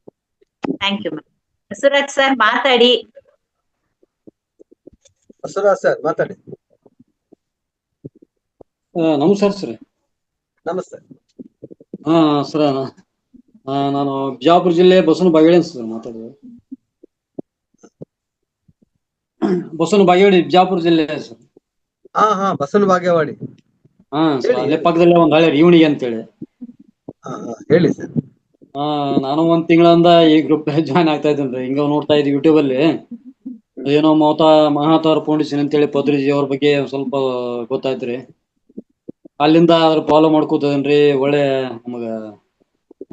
Speaker 1: Thank you madam. Basavaraj sir ಮಾತಾಡಿ.
Speaker 2: ಬಸವರಾಜ್ ಸರ್ ಮಾತಾಡಿ.
Speaker 11: ನಮಸ್ಕಾರ ಸರ್.
Speaker 2: ನಮಸ್ತೆ.
Speaker 11: ಸರ್, ನಾನು ಬಿಜಾಪುರ ಜಿಲ್ಲೆ ಬಸವನ ಬಾಗೇವಾಡಿ ಸರ್ ಮಾತಾಡೋದು. ಬಸವನ ಬಾಗೇವಾಡಿ, ಬಿಜಾಪುರ ಜಿಲ್ಲೆ ಸರ್.
Speaker 2: ಬಸವನ ಬಾಗೇವಾಡಿ.
Speaker 11: ಅಲ್ಲೇ ಪಕ್ಕದಲ್ಲೇ ಒಂದ್ ಹಳೆ ರಿವಣಿಗೆ ಅಂತೇಳಿ.
Speaker 2: ಹೇಳಿ ಸರ್.
Speaker 11: ನಾನು ಒಂದ್ ತಿಂಗಳಿಂದ ಈ ಗ್ರೂಪ್ ಜಾಯ್ನ್ ಆಗ್ತಾ ಇದ್ದೇನೆ. ಹಿಂಗ ನೋಡ್ತಾ ಇದ್ವಿ ಯೂಟ್ಯೂಬ್ ಅಲ್ಲಿ, ಏನೋ ಮಹಾತಾರ ಫೌಂಡೇಶನ್ ಅಂತೇಳಿ ಪದ್ರಿಜಿ ಅವ್ರ ಬಗ್ಗೆ ಸ್ವಲ್ಪ ಗೊತ್ತಾಯ್ತ್ರಿ. ಅಲ್ಲಿಂದ ಅದ್ರ ಫಾಲೋ ಮಾಡ್ಕೋತದೇನ್ರಿ. ಒಳ್ಳೆ ನಮಗ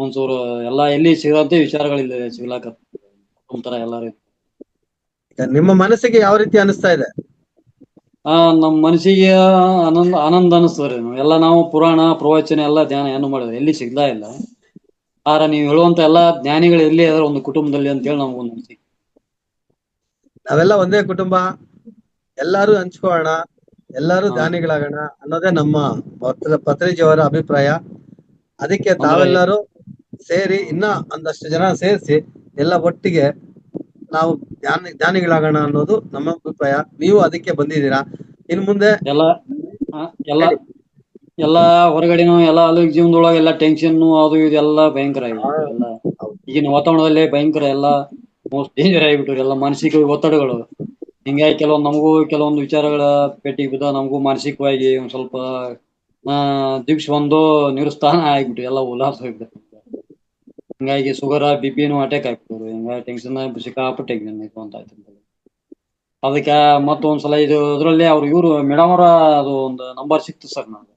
Speaker 11: ಒಂಚೂರು ಎಲ್ಲಾ ಎಲ್ಲಿ ಸಿಗಂತೆ ವಿಚಾರಗಳಿಲ್ಲ ಸಿಗ್ಲಾಕ ಒಂಥರ ಎಲ್ಲಾರು.
Speaker 2: ನಿಮ್ಮ ಮನಸ್ಸಿಗೆ ಯಾವ ರೀತಿ ಅನಿಸ್ತಾ ಇದೆ?
Speaker 11: ನಮ್ ಮನಸ್ಸಿಗೆ ಆನಂದ ಅನಿಸ್ತದ್ರಿ. ಎಲ್ಲ ನಾವು ಪುರಾಣ ಪ್ರವಚನ ಎಲ್ಲಾ ಧ್ಯಾನ ಏನು ಮಾಡಿದ್ರಿ, ಎಲ್ಲಿ ಸಿಗ್ಲಾ ಇಲ್ಲ. ಆದ್ರೆ ನೀವು ಹೇಳುವಂತ ಎಲ್ಲಾ ಜ್ಞಾನಿಗಳು ಎಲ್ಲಿ ಅದ್ರ ಒಂದು ಕುಟುಂಬದಲ್ಲಿ ಅಂತ ಹೇಳಿ ನಮ್ಗೊಂದು ಅನಿಸಿಕೆ.
Speaker 2: ನಾವೆಲ್ಲ ಒಂದೇ ಕುಟುಂಬ, ಎಲ್ಲಾರು ಹಂಚ್ಕೊಳ್ಳೋಣ, ಎಲ್ಲಾರು ದಾನಿಗಳಾಗೋಣ ಅನ್ನೋದೇ ನಮ್ಮ ಪತ್ರಿಜಿಯವರ ಅಭಿಪ್ರಾಯ. ಅದಕ್ಕೆ ತಾವೆಲ್ಲರೂ ಸೇರಿ ಇನ್ನ ಒಂದಷ್ಟು ಜನ ಸೇರಿಸಿ ಎಲ್ಲ ಒಟ್ಟಿಗೆ ನಾವು ಜ್ಞಾನಿಗಳಾಗೋಣ ಅನ್ನೋದು ನಮ್ಮ ಅಭಿಪ್ರಾಯ. ನೀವು ಅದಕ್ಕೆ ಬಂದಿದ್ದೀರಾ. ಇನ್ ಮುಂದೆ
Speaker 11: ಎಲ್ಲಾ ಹೊರಗಡೆನು ಎಲ್ಲ ಅಲ್ಲಿಗೆ ಜೀವನದೊಳಗೆ ಎಲ್ಲ ಟೆನ್ಷನ್ ಅದು ಇದೆಲ್ಲ ಭಯಂಕರ ಆಗಿಬಿಟ್ಟು, ಎಲ್ಲ ಈಗಿನ ವಾತಾವರಣದಲ್ಲಿ ಭಯಂಕರ ಎಲ್ಲ ಮೋಸ್ಟ್ ಡೇಂಜರ್ ಆಗಿಬಿಟ್ರು. ಎಲ್ಲ ಮಾನಸಿಕ ಒತ್ತಡಗಳು ಹಿಂಗಾಗಿ ಕೆಲವೊಂದು ವಿಚಾರಗಳ ಪೆಟ್ಟಿಗೆ ಬಿದ್ದ ನಮಗೂ ಮಾನಸಿಕವಾಗಿ ಒಂದ್ ಸ್ವಲ್ಪ ದಿವ್ಸ ಒಂದು ನಿರುಸ್ಥಾನ ಆಗ್ಬಿಟ್ಟು ಎಲ್ಲ ಉಲ್ಲಾಸ ಹೋಗ್ಬಿಟ್ಟು. ಹಿಂಗಾಗಿ ಶುಗರ್ BP ಅಟ್ಯಾಕ್ ಆಗ್ಬಿಟ್ಟು, ಹಿಂಗಾಗಿ ಟೆನ್ಷನ್ ಸಿಕ್ಕಾಪಟ್ಟೆ ಅಂತ ಆಯ್ತು. ಅದಕ್ಕೆ ಮತ್ತೊಂದ್ಸಲ ಇದ್ರಲ್ಲಿ ಇವ್ರು ಮೇಡಮ್ ಅವರ ಅದು ಒಂದು ನಂಬರ್ ಸಿಕ್ತು ಸರ್. ನಾನು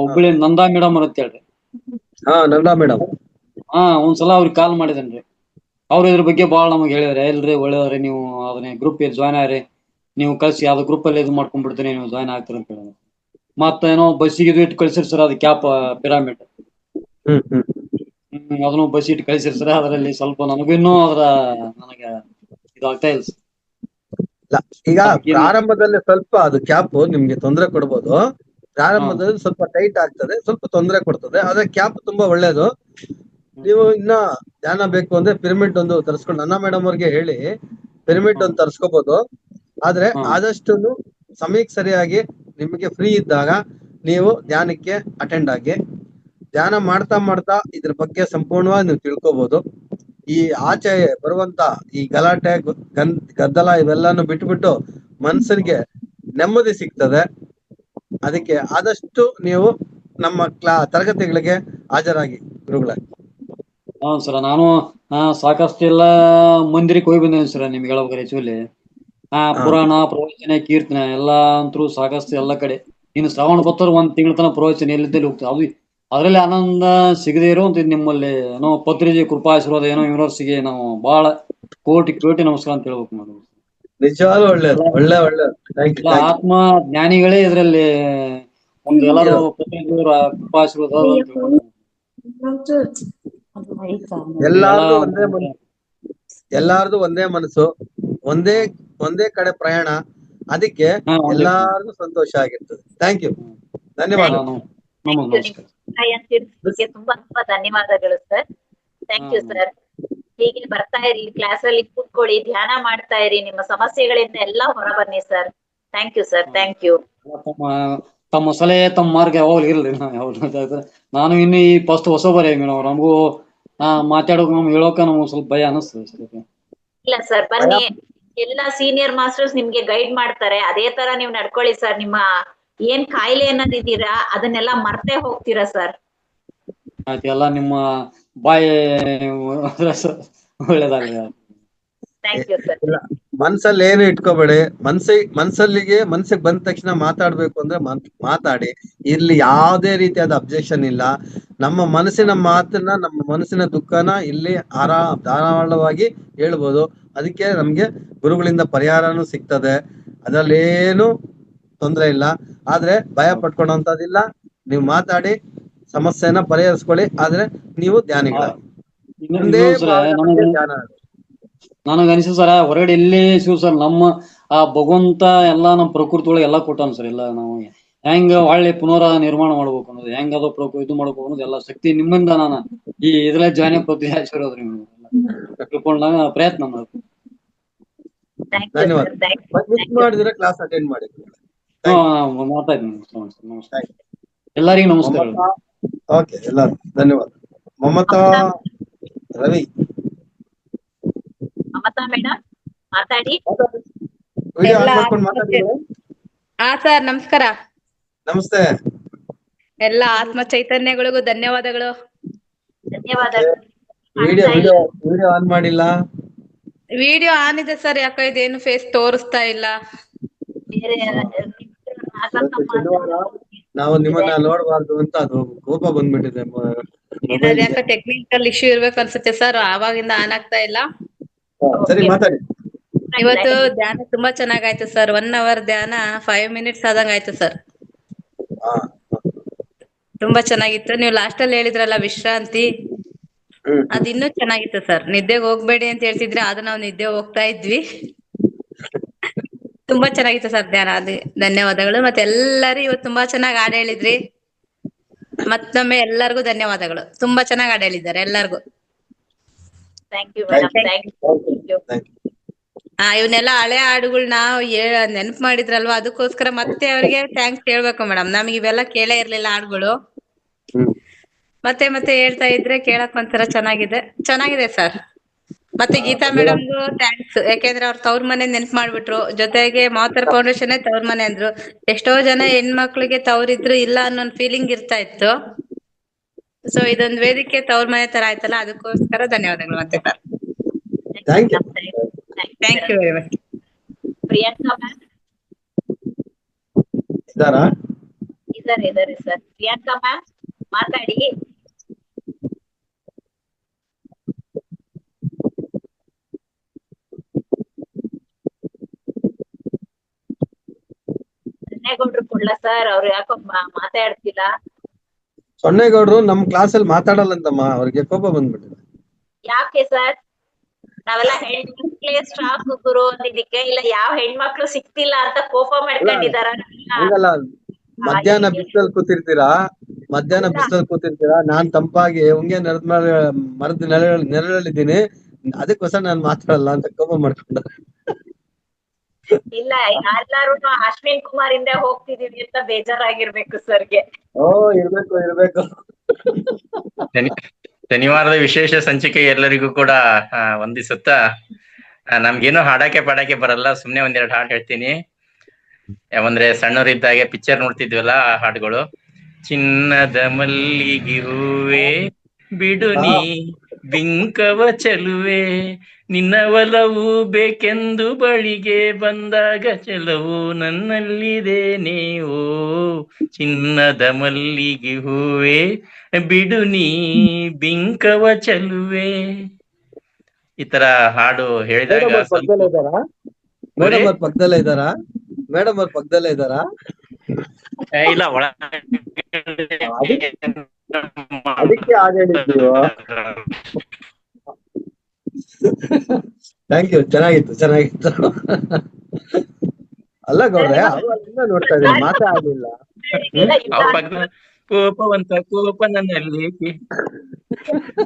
Speaker 11: ಹುಬ್ಬಳ್ಳಿ ನಂದಾ ಮೇಡಮ್ ಅಂತ ಹೇಳ್ರಿ.
Speaker 2: ನಂದಾ ಮೇಡಮ್.
Speaker 11: ಒಂದ್ಸಲ ಅವ್ರಿಗೆ ಕಾಲ್ ಮಾಡಿದೇನ್ರಿ. ಅವ್ರು ಇದ್ರ ಬಗ್ಗೆ ಬಾಳ ನಮಗೆ ಹೇಳಿದಾರೆ, ಎಲ್ರಿ ಒಳ್ಳೆಯವ್ರಿ ನೀವು ಅದನ್ನ ಗ್ರೂಪ್ ಜಾಯ್ನ್ ಆಗ್ರಿ, ನೀವು ಕಳ್ಸಿ ಯಾವ್ದು ಗ್ರೂಪ್ ಅಲ್ಲಿ ಇದು ಮಾಡ್ಕೊಂಡ್ಬಿಡ್ತೀನಿ, ನೀವು ಜಾಯ್ನ್ ಆಗ್ತೀರಿ ಅಂತ ಹೇಳಿ. ಮತ್ತೇನೋ ಬಸ್ಸಿಗೆ ಇದು ಇಟ್ಟು ಕಳ್ಸಿರ್ ಸರ್, ಅದು ಕ್ಯಾಪ್ ಪಿರಾಮಿಡ್ ಅದನ್ನು ಬಸ್ ಇಟ್ಟು ಕಳ್ಸಿರ್ ಸರ್. ಅದರಲ್ಲಿ ಸ್ವಲ್ಪ ನನಗಿನ್ನೂ ನನಗೆ ಇದಾಗ್ತಾ ಇಲ್ಲ ಸರ್.
Speaker 2: ಈಗ ಪ್ರಾರಂಭದಲ್ಲಿ ಸ್ವಲ್ಪ ಅದು ಕ್ಯಾಪ್ ನಿಮ್ಗೆ ತೊಂದರೆ ಕೊಡ್ಬೋದು. ಪ್ರಾರಂಭದಲ್ಲಿ ಸ್ವಲ್ಪ ಟೈಟ್ ಆಗ್ತದೆ, ಸ್ವಲ್ಪ ತೊಂದರೆ ಕೊಡ್ತದೆ. ಆದ್ರೆ ಕ್ಯಾಪ್ ತುಂಬಾ ಒಳ್ಳೇದು. ನೀವು ಇನ್ನ ಧ್ಯಾನ ಬೇಕು ಅಂದ್ರೆ ಪಿರಮಿಡ್ ಒಂದು ತರಿಸ್ಕೊಂಡು ಅನ್ನ ಮೇಡಮ್ ಅವ್ರಿಗೆ ಹೇಳಿ ಪಿರಮಿಡ್ ಒಂದು ತರಿಸ್ಕೋಬಹುದು. ಆದ್ರೆ ಆದಷ್ಟು ಸಮಯಕ್ಕೆ ಸರಿಯಾಗಿ ನಿಮಗೆ ಫ್ರೀ ಇದ್ದಾಗ ನೀವು ಧ್ಯಾನಕ್ಕೆ ಅಟೆಂಡ್ ಆಗಿ ಧ್ಯಾನ ಮಾಡ್ತಾ ಮಾಡ್ತಾ ಇದ್ರ ಬಗ್ಗೆ ಸಂಪೂರ್ಣವಾಗಿ ನೀವು ತಿಳ್ಕೊಬಹುದು. ಈ ಆಚೆ ಬರುವಂತ ಈ ಗಲಾಟೆ ಗದ್ದಲ ಇವೆಲ್ಲಾನು ಬಿಟ್ಬಿಟ್ಟು ಮನಸ್ಸಿಗೆ ನೆಮ್ಮದಿ ಸಿಗ್ತದೆ. ಅದಕ್ಕೆ ಆದಷ್ಟು ನೀವು ನಮ್ಮ ತರಗತಿಗಳಿಗೆ ಹಾಜರಾಗಿ ಗುರುಗಳೇ.
Speaker 11: ಸರ್, ನಾನು ಸಾಕಷ್ಟು ಎಲ್ಲ ಮಂದಿರಕ್ಕೆ ಹೋಗಿ ಬಂದೇನೆ ಸರ್. ನಿಮ್ಗೆ ಹೇಳ್ಬೇಕಾರೆ ಆಕ್ಚುಲಿ ಪುರಾಣ, ಪ್ರವಚನ, ಕೀರ್ತನೆ ಎಲ್ಲಾ ಅಂತೂ ಸಾಕಷ್ಟು ಎಲ್ಲ ಕಡೆ. ಇನ್ನು ಶ್ರಾವಣ ಬತ್ತವ್ರು ಒಂದ್ ತಿಂಗಳ ತನಕ ಪ್ರವಚನ ಎಲ್ಲಿದ್ದಲ್ಲಿ ಹೋಗ್ತದೆ. ಅದು ಅದರಲ್ಲಿ ಆನಂದ ಸಿಗದೆ ಇರುವಂತ ನಿಮ್ಮಲ್ಲಿ ಏನೋ ಪತ್ರಿಜಿ ಕೃಪಾ ಆಶೀರ್ವಾದ ಏನೋ ಯೂನಿವರ್ಸಿಗೆ ನಾವು ಬಹಳ ಕೋಟಿ ಕೋಟಿ ನಮಸ್ಕಾರ ಅಂತ ಹೇಳ್ಬೇಕು ನಾವು.
Speaker 2: ನಿಜವಾಗ್ಲೂ ಒಳ್ಳೇದು, ಒಳ್ಳೆ
Speaker 11: ಆತ್ಮ ಜ್ಞಾನಿಗಳೇ ಇದರಲ್ಲಿ ಒಂದು ಎಲ್ಲರೂ ಪತ್ರಿಜಿಯವರ ಕೃಪಾ ಆಶೀರ್ವಾದ ಅಂತ ಹೇಳ್ಬೇಕು.
Speaker 2: ಎಲ್ಲಾರ್ದು ಒಂದೇ ಮನಸ್ಸು, ಒಂದೇ ಕಡೆ ಪ್ರಯಾಣ. ಅದಕ್ಕೆ ಎಲ್ಲಾರ್ಗು ಸಂತೋಷ ಆಗಿರ್ತದೆ. ಥ್ಯಾಂಕ್ ಯು, ಧನ್ಯವಾದ.
Speaker 1: ತುಂಬಾ ತುಂಬಾ ಧನ್ಯವಾದಗಳು ಸರ್. Thank you sir. ಹೀಗೆ ಬರ್ತಾ ಇರಿ, ಕ್ಲಾಸ್ ಅಲ್ಲಿ ಕೂತ್ಕೊಳ್ಳಿ, ಧ್ಯಾನ ಮಾಡ್ತಾ ಇರಿ, ನಿಮ್ಮ ಸಮಸ್ಯೆಗಳಿಂದ ಎಲ್ಲಾ ಹೊರ ಬನ್ನಿ sir. Thank you sir, thank you.
Speaker 11: ತಮ್ಮ ಸಲಹೆ, ತಮ್ಮ ಮಾರ್ಗ ಯಾವಾಗ ಇರ್ಲಿ. ನಾನು ಇನ್ನು ಈ ಫಸ್ಟ್ ಹೊಸಬರೇ ಮೇಡಮ್, ನಮಗೂ ಮಾತಾಡೋಕೆ ನಮ್ಗೆ ಹೇಳೋಕೆ ನಮ್ಗೆ ಸ್ವಲ್ಪ ಭಯ ಅನಿಸ್ತದೆ.
Speaker 1: ಇಲ್ಲ ಸರ್, ಬನ್ನಿ, ಎಲ್ಲಾ ಸೀನಿಯರ್ ಮಾಸ್ಟರ್ಸ್ ನಿಮ್ಗೆ ಗೈಡ್ ಮಾಡ್ತಾರೆ. ಅದೇ ತರ ನೀವು ನಡ್ಕೊಳ್ಳಿ ಸರ್. ನಿಮ್ಮ ಏನ್ ಕಾಯಿಲೆ ಅನ್ನೋದಿದ್ದೀರಾ ಅದನ್ನೆಲ್ಲ ಮರ್ತೇ ಹೋಗ್ತೀರಾ ಸರ್.
Speaker 11: ಎಲ್ಲ ನಿಮ್ಮ ಬಾಯಿ ಒಳ್ಳೇದಾಗಲಿ.
Speaker 2: ಮನ್ಸಲ್ಲಿ ಏನು ಇಟ್ಕೋಬೇಡಿ. ಮನ್ಸಿಗೆ ಬಂದ ತಕ್ಷಣ ಮಾತಾಡ್ಬೇಕು ಅಂದ್ರೆ ಮಾತಾಡಿ. ಇಲ್ಲಿ ಯಾವುದೇ ರೀತಿಯಾದ ಅಬ್ಜೆಕ್ಷನ್ ಇಲ್ಲ. ನಮ್ಮ ಮನಸ್ಸಿನ ಮಾತನ್ನ, ನಮ್ಮ ಮನಸ್ಸಿನ ದುಃಖನ ಇಲ್ಲಿ ಧಾರಾಳವಾಗಿ ಹೇಳ್ಬೋದು. ಅದಕ್ಕೆ ನಮ್ಗೆ ಗುರುಗಳಿಂದ ಪರಿಹಾರನೂ ಸಿಗ್ತದೆ. ಅದ್ರಲ್ಲೇನು ತೊಂದರೆ ಇಲ್ಲ. ಆದ್ರೆ ಭಯ ಪಡ್ಕೊಳ್ಳೋಂಥದ್ದಿಲ್ಲ. ನೀವು ಮಾತಾಡಿ ಸಮಸ್ಯೆನ ಪರಿಹರಿಸ್ಕೊಳ್ಳಿ. ಆದ್ರೆ ನೀವು ಧ್ಯಾನಿಗಳಾಗಿ
Speaker 11: ನನಗ ಅನಿಸ ಸರ್, ಹೊರಗಡೆ ಎಲ್ಲಿ ಸಿಗು ಸರ್, ನಮ್ಮ ಆ ಭಗವಂತ ಎಲ್ಲಾ ನಮ್ಮ ಪ್ರಕೃತಿ ಒಳಗೆ ಎಲ್ಲಾ ಕೊಟ್ಟಾನ ಸರ್. ಎಲ್ಲ ನಾವು ಹೆಂಗ ಒಳ್ಳೆ ಪುನರ ನಿರ್ಮಾಣ ಮಾಡ್ಬೇಕು ಅನ್ನೋದು, ಹೆಂಗ ಅದು ಇದು ಮಾಡ್ಬೇಕು ಅನ್ನೋದು ಎಲ್ಲ ಶಕ್ತಿ ನಿಮ್ಮಿಂದ ನಾನು ಈ ಇದ್ರಲ್ಲೇ ಜಾಯ್ನ್ ಪ್ರತಿ ಆಶೀರ್ವಾದ್ರಿ ತಿಳ್ಕೊಂಡಾಗ ಪ್ರಯತ್ನ ಮಾಡ್ಬೇಕು.
Speaker 2: ಮಾಡಿದ್ರೆ ಕ್ಲಾಸ್ ಅಟೆಂಡ್ ಮಾಡಿ.
Speaker 11: ನಮಸ್ಕಾರ ಎಲ್ಲರಿಗೂ, ನಮಸ್ಕಾರ.
Speaker 2: ಓಕೆ, ಎಲ್ಲರೂ ಧನ್ಯವಾದ. ಮಮತಾ ರವಿ,
Speaker 1: ಮಮತಾ ಮೇಡಮ್ ಮಾತಾಡಿ.
Speaker 12: ಸರ್ ನಮಸ್ಕಾರ.
Speaker 2: ನಮಸ್ತೆ.
Speaker 12: ಎಲ್ಲ ಆತ್ಮ ಚೈತನ್ಯಗಳಿಗೂ ಧನ್ಯವಾದಗಳು.
Speaker 2: ವಿಡಿಯೋ ಆನ್ ಮಾಡಿಲ್ಲ.
Speaker 12: ವಿಡಿಯೋ ಆನ್ ಇದೆ ಸರ್, ಯಾಕೋ ಇದೇನು ಫೇಸ್ ತೋರಿಸ್ತಾ ಇಲ್ಲ.
Speaker 2: ನಾವು ನಿಮ್ಮನ್ನ ನೋಡಬಾರ್ದು ಅಂತ ಅದು ಕೋಪ ಬಂದ್ಬಿಟ್ಟಿದೆ.
Speaker 12: ಯಾಕೆ ಟೆಕ್ನಿಕಲ್ ಇಶ್ಯೂ ಇರ್ಬೇಕು ಅನ್ಸುತ್ತೆ ಸರ್, ಆವಾಗಿಂದ ಆನ್ ಆಗ್ತಾ ಇಲ್ಲ.
Speaker 2: ಸರಿ, ಮಾತಾಡಿ.
Speaker 12: ಇವತ್ತು ಧ್ಯಾನ ತುಂಬಾ ಚೆನ್ನಾಗಾಯ್ತು ಸರ್. 1 hour ಧ್ಯಾನ 5 minutes ಆದಂಗ ಆಯ್ತು ಸರ್. ತುಂಬಾ ಚೆನ್ನಾಗಿತ್ತು. ನೀವು ಲಾಸ್ಟ್ ಅಲ್ಲಿ ಹೇಳಿದ್ರಲ್ಲ ವಿಶ್ರಾಂತಿ, ಅದ್ ಇನ್ನೂ ಚೆನ್ನಾಗಿತ್ತು ಸರ್. ನಿದ್ದೆಗೆ ಹೋಗ್ಬೇಡಿ ಅಂತ ಹೇಳ್ತಿದ್ರೆ ಆದ್ರೆ ನಾವು ನಿದ್ದೆ ಹೋಗ್ತಾ ಇದ್ವಿ. ತುಂಬಾ ಚೆನ್ನಾಗಿತ್ತು ಸರ್ ಧ್ಯಾನ. ಅದು ಧನ್ಯವಾದಗಳು. ಮತ್ತೆ ಎಲ್ಲರೂ ಇವತ್ತು ತುಂಬಾ ಚೆನ್ನಾಗಿ ಹಾಡು ಹೇಳಿದ್ರಿ. ಮತ್ತೊಮ್ಮೆ ಎಲ್ಲರಿಗೂ ಧನ್ಯವಾದಗಳು. ತುಂಬಾ ಚೆನ್ನಾಗಿ ಹಾಡು ಹೇಳಿದ್ದಾರೆ ಎಲ್ಲರಿಗೂ. ಇವನ್ನೆಲ್ಲ ಹಳೆ ಹಾಡುಗಳನ್ನ ನೆನಪು ಮಾಡಿದ್ರಲ್ವಾ, ಅದಕ್ಕೋಸ್ಕರ ಮತ್ತೆ ಅವ್ರಿಗೆ ಥ್ಯಾಂಕ್ಸ್ ಹೇಳ್ಬೇಕು ಮೇಡಮ್. ನಮ್ಗೆ ಇವೆಲ್ಲ ಕೇಳೇ ಇರ್ಲಿಲ್ಲ ಹಾಡುಗಳು. ಮತ್ತೆ ಮತ್ತೆ ಹೇಳ್ತಾ ಇದ್ರೆ ಕೇಳಕ್ ಒಂಥರ ಚೆನ್ನಾಗಿದೆ ಸರ್. ಮತ್ತೆ ಗೀತಾ ಮೇಡಮ್ಗೂ ಥ್ಯಾಂಕ್ಸ್. ಯಾಕೆಂದ್ರೆ ಅವ್ರ ತವ್ರ ಮನೆ ನೆನ್ಪು ಮಾಡ್ಬಿಟ್ರು. ಜೊತೆಗೆ ಮಾತರ್ ಫೌಂಡೇಶನ್ ತವ್ರ ಮನೆ ಅಂದ್ರು. ಎಷ್ಟೋ ಜನ ಹೆಣ್ಮಕ್ಳಿಗೆ ತವ್ರಿದ್ರು ಇಲ್ಲ ಅನ್ನೋ ಫೀಲಿಂಗ್ ಇರ್ತಾ ಇತ್ತು. ಸೊ ಇದೊಂದು ವೇದಿಕೆ ತವ್ರ ಮನೆ ತರ ಆಯ್ತಲ್ಲ, ಅದಕ್ಕೋಸ್ಕರ ಧನ್ಯವಾದಗಳು ಮತ್ತೆ sir. Thank you very much.
Speaker 1: Priyanka ma'am ಇದಾರೆ ಸರ್. ಪ್ರಿಯಾಂಕಾ ಮ್ಯಾಮ್ ಮಾತಾಡಿ. ಸೊನ್ನೆಗೌಡ್ರು ಕೊಡ್ಲಾ ಸರ್? ಅವ್ರು ಯಾಕೋ ಮಾತಾಡ್ತಿಲ್ಲ.
Speaker 2: ಸೊನ್ನೆಗೌಡ್ರು ನಮ್ ಕ್ಲಾಸಲ್ಲಿ ಮಾತಾಡಲ್ಲಂತಮ್ಮ, ಅವ್ರಿಗೆ ಕೋಪ ಬಂದ್ಬಿಟ್ಟಿದೆ.
Speaker 1: ಯಾಕೆ ಸರ್? ನಾವೆಲ್ಲ ಹೆಣ್ಮಕ್ಳೇ ಸ್ಟಾಫ್ ಗುರು ಅಂದಿದ್ದಕ್ಕೆ, ಇಲ್ಲ ಯಾವ ಹೆಣ್ಮಕ್ಳು ಸಿಕ್ತಿಲ್ಲ ಅಂತ ಕೋಪ ಮಾಡ್ಕೊಂಡಿದಾರ?
Speaker 2: ಹಂಗಲ್ಲ, ಮಧ್ಯಾಹ್ನ ಬಿಸಿಲಲ್ಲಿ ಕೂತಿರ್ತೀರಾ, ನಾನ್ ತಂಪಾಗಿ ಉಂಗೆ ಮರದ ನೆರಳಲ್ಲಿದ್ದೀನಿ, ಅದಕ್ಕೋಸ್ಕರ ನಾನ್ ಮಾತಾಡಲ್ಲ ಅಂತ ಕೋಪ ಮಾಡ್ಕೊಂಡ್ರೆ.
Speaker 1: ಇಲ್ಲ, ಎಲ್ಲಾರು ಅಶ್ವಿನ್ ಕುಮಾರ್ ಇಂದ ಹೋಗ್ತಿದೀವಿ ಅಂತ ಬೇಜಾರಾಗಿರ್ಬೇಕು ಸರ್ಗೆ.
Speaker 2: ಇರ್ಬೇಕು.
Speaker 13: ಶನಿವಾರದ ವಿಶೇಷ ಸಂಚಿಕೆ ಎಲ್ಲರಿಗೂ ಕೂಡ ವಂದಿಸುತ್ತಾ, ನಮ್ಗೇನು ಹಾಡಕ್ಕೆ ಪಾಡಕ್ಕೆ ಬರಲ್ಲ, ಸುಮ್ನೆ ಒಂದೆರಡು ಹಾಡು ಹೇಳ್ತೀನಿ. ಯಾವಂದ್ರೆ ಸಣ್ಣವರಿದ್ದಾಗೆ ಪಿಕ್ಚರ್ ನೋಡ್ತಿದ್ವಲ್ಲ, ಆ ಹಾಡುಗಳು. ಚಿನ್ನದ ಮಲ್ಲಿಗೆ ಹೂವೆ ಬಿಡು ನೀ ಬಿಂಕವ ಚೆಲುವೆ, ನಿನ್ನ ಒಲವು ಬೇಕೆಂದು ಬಳಿಗೆ ಬಂದಾಗ ಚೆಲವು ನನ್ನಲ್ಲಿದೇನೆ, ಓ ಚಿನ್ನದ ಮಲ್ಲಿಗೆ ಹೂವೆ ಬಿಡು ನೀ ಬಿಂಕವ ಚೆಲುವೆ. ಈ ತರ ಹಾಡು ಹೇಳಿದಾಗ
Speaker 2: ಮೇಡಮ್ ಅವ್ರ ಪಕ್ಕದಲ್ಲೇ ಇದ್ದಾರಾ? ಮೇಡಮ್ ಅವ್ರ ಪಕ್ಕದಲ್ಲೇ ಇದ್ದಾರಾ?
Speaker 13: ಇಲ್ಲ, ಒಳ
Speaker 2: ಅದಕ್ಕೆ ಹಾಡು ಹೇಳಿದ್ದೀವ. ಥ್ಯಾಂಕ್ ಯು, ಚೆನ್ನಾಗಿತ್ತು. ಅಲ್ಲ ಗೌಡ್ರೆ, ನೋಡ್ತಾ ಇದ್ದೀನಿ, ಮಾತಾಡಲಿಲ್ಲ.
Speaker 13: ಕೋಪವಂತ ಕೋಪ ನನ್ನಲ್ಲಿ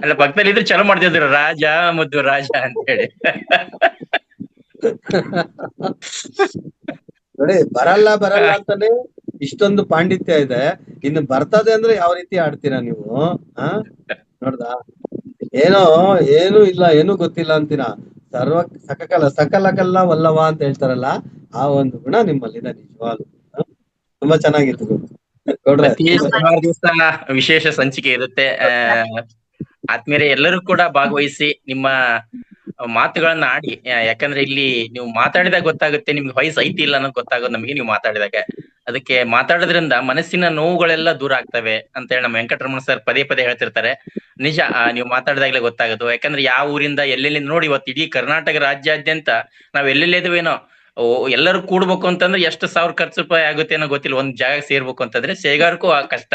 Speaker 13: ಅಲ್ಲ, ಪಕ್ಕದಲ್ಲಿ ಇದ್ರೆ ಚಲೋ ಮಾಡ್ತಿದ್ರು, ರಾಜ ಮುದ್ದು ರಾಜ ಅಂತ ಹೇಳಿ.
Speaker 2: ನೋಡಿ, ಬರಲ್ಲ ಅಂತಾನೆ ಇಷ್ಟೊಂದು ಪಾಂಡಿತ್ಯ ಇದೆ, ಇನ್ನು ಬರ್ತದೆ ಅಂದ್ರೆ ಯಾವ ರೀತಿ ಆಡ್ತೀರಾ ನೀವು? ನೋಡ್ದಾ, ಏನು ಇಲ್ಲ, ಏನು ಗೊತ್ತಿಲ್ಲ ಅಂತೀರಾ. ಸಕಲ ವಲ್ಲವ ಅಂತ ಹೇಳ್ತಾರಲ್ಲ, ಆ ಒಂದು ಗುಣ ನಿಮ್ಮಲ್ಲಿದೆ ನಿಜವಾಗ್ಲು. ತುಂಬಾ ಚೆನ್ನಾಗಿತ್ತು ಗೌಡ್ರೆ.
Speaker 13: ಪ್ರತಿ ಶನಿವಾರ ದಿವಸ ವಿಶೇಷ ಸಂಚಿಕೆ ಇರುತ್ತೆ. ಆತ್ಮೀಯರೇ, ಎಲ್ಲರೂ ಕೂಡ ಭಾಗವಹಿಸಿ ನಿಮ್ಮ ಮಾತುಗಳನ್ನ ಆಡಿ. ಯಾಕಂದ್ರೆ ಇಲ್ಲಿ ನೀವು ಮಾತಾಡಿದಾಗ ಗೊತ್ತಾಗುತ್ತೆ ನಿಮ್ಗೆ ವಯಸ್ಸು ಐತಿ ಇಲ್ಲ ಅನ್ನೋದು ಗೊತ್ತಾಗೋದು ನಮಗೆ ನೀವು ಮಾತಾಡಿದಾಗ. ಅದಕ್ಕೆ ಮಾತಾಡೋದ್ರಿಂದ ಮನಸ್ಸಿನ ನೋವುಗಳೆಲ್ಲ ದೂರ ಆಗ್ತವೆ ಅಂತ ಹೇಳಿ ನಮ್ಮ ವೆಂಕಟರಮಣ ಸರ್ ಪದೇ ಹೇಳ್ತಿರ್ತಾರೆ. ನಿಜ, ನೀವು ಮಾತಾಡಿದಾಗಲೇ ಗೊತ್ತಾಗೋದು. ಯಾಕಂದ್ರೆ ಯಾವ ಊರಿಂದ ಎಲ್ಲೆಲ್ಲಿ ನೋಡಿ, ಇವತ್ತು ಇಡೀ ಕರ್ನಾಟಕ ರಾಜ್ಯಾದ್ಯಂತ ನಾವ್ ಎಲ್ಲೆಲ್ಲಿದ್ದೇವೇನೋ, ಎಲ್ಲರೂ ಕೂಡ್ಬೇಕು ಅಂತಂದ್ರೆ ಎಷ್ಟು ಸಾವಿರ ಖರ್ಚು ರೂಪಾಯಿ ಆಗುತ್ತೆ ಅನ್ನೋ ಗೊತ್ತಿಲ್ಲ. ಒಂದ್ ಜಾಗ ಸೇರ್ಬೇಕು ಅಂತಂದ್ರೆ ಸೇಗಾರಕ್ಕೂ ಕಷ್ಟ.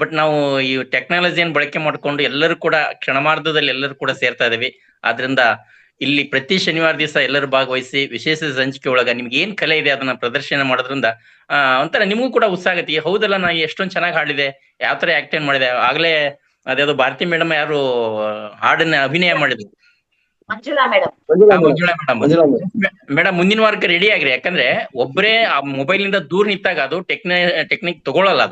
Speaker 13: ಬಟ್ ನಾವು ಈ ಟೆಕ್ನಾಲಜಿಯನ್ನು ಬಳಕೆ ಮಾಡ್ಕೊಂಡು ಎಲ್ಲರೂ ಕೂಡ ಕ್ಷಣಮಾರ್ಧದಲ್ಲಿ ಎಲ್ಲರೂ ಕೂಡ ಸೇರ್ತಾ ಇದೀವಿ. ಆದ್ರಿಂದ ಇಲ್ಲಿ ಪ್ರತಿ ಶನಿವಾರ ದಿವಸ ಎಲ್ಲರೂ ಭಾಗವಹಿಸಿ ವಿಶೇಷ ಸಂಚಿಕೆ ಒಳಗ ನಿಮ್ಗೆ ಏನ್ ಕಲೆ ಇದೆ ಅದನ್ನ ಪ್ರದರ್ಶನ ಮಾಡೋದ್ರಿಂದ ಒಂಥರ ನಿಮಗೂ ಕೂಡ ಉತ್ಸಾಹ ಆಗತ್ತೆ. ಹೌದಲ್ಲ, ನಾ ಎಷ್ಟೊಂದ್ ಚೆನ್ನಾಗಿ ಹಾಡಿದೆ, ಯಾವ ತರ ಆಕ್ಟಿಂಗ್ ಮಾಡಿದೆ. ಆಗ್ಲೇ ಅದ್ಯಾವ್ದು ಭಾರತಿ ಮೇಡಮ್ ಯಾರು ಹಾಡನ್ನ ಅಭಿನಯ ಮಾಡಿದ್ರು,
Speaker 1: ಮಂಜುಳಾ ಮೇಡಮ್.
Speaker 13: ಮೇಡಮ್ ಮುಂದಿನ ವಾರಕ್ಕೆ ರೆಡಿ ಆಗ್ರಿ. ಯಾಕಂದ್ರೆ ಒಬ್ಬರೇ ಆ ಮೊಬೈಲ್ ನಿಂದ ದೂರ ನಿಂತಾಗ ಅದು ಟೆಕ್ನಿಕ್ ತಗೊಳಲ್ಲ.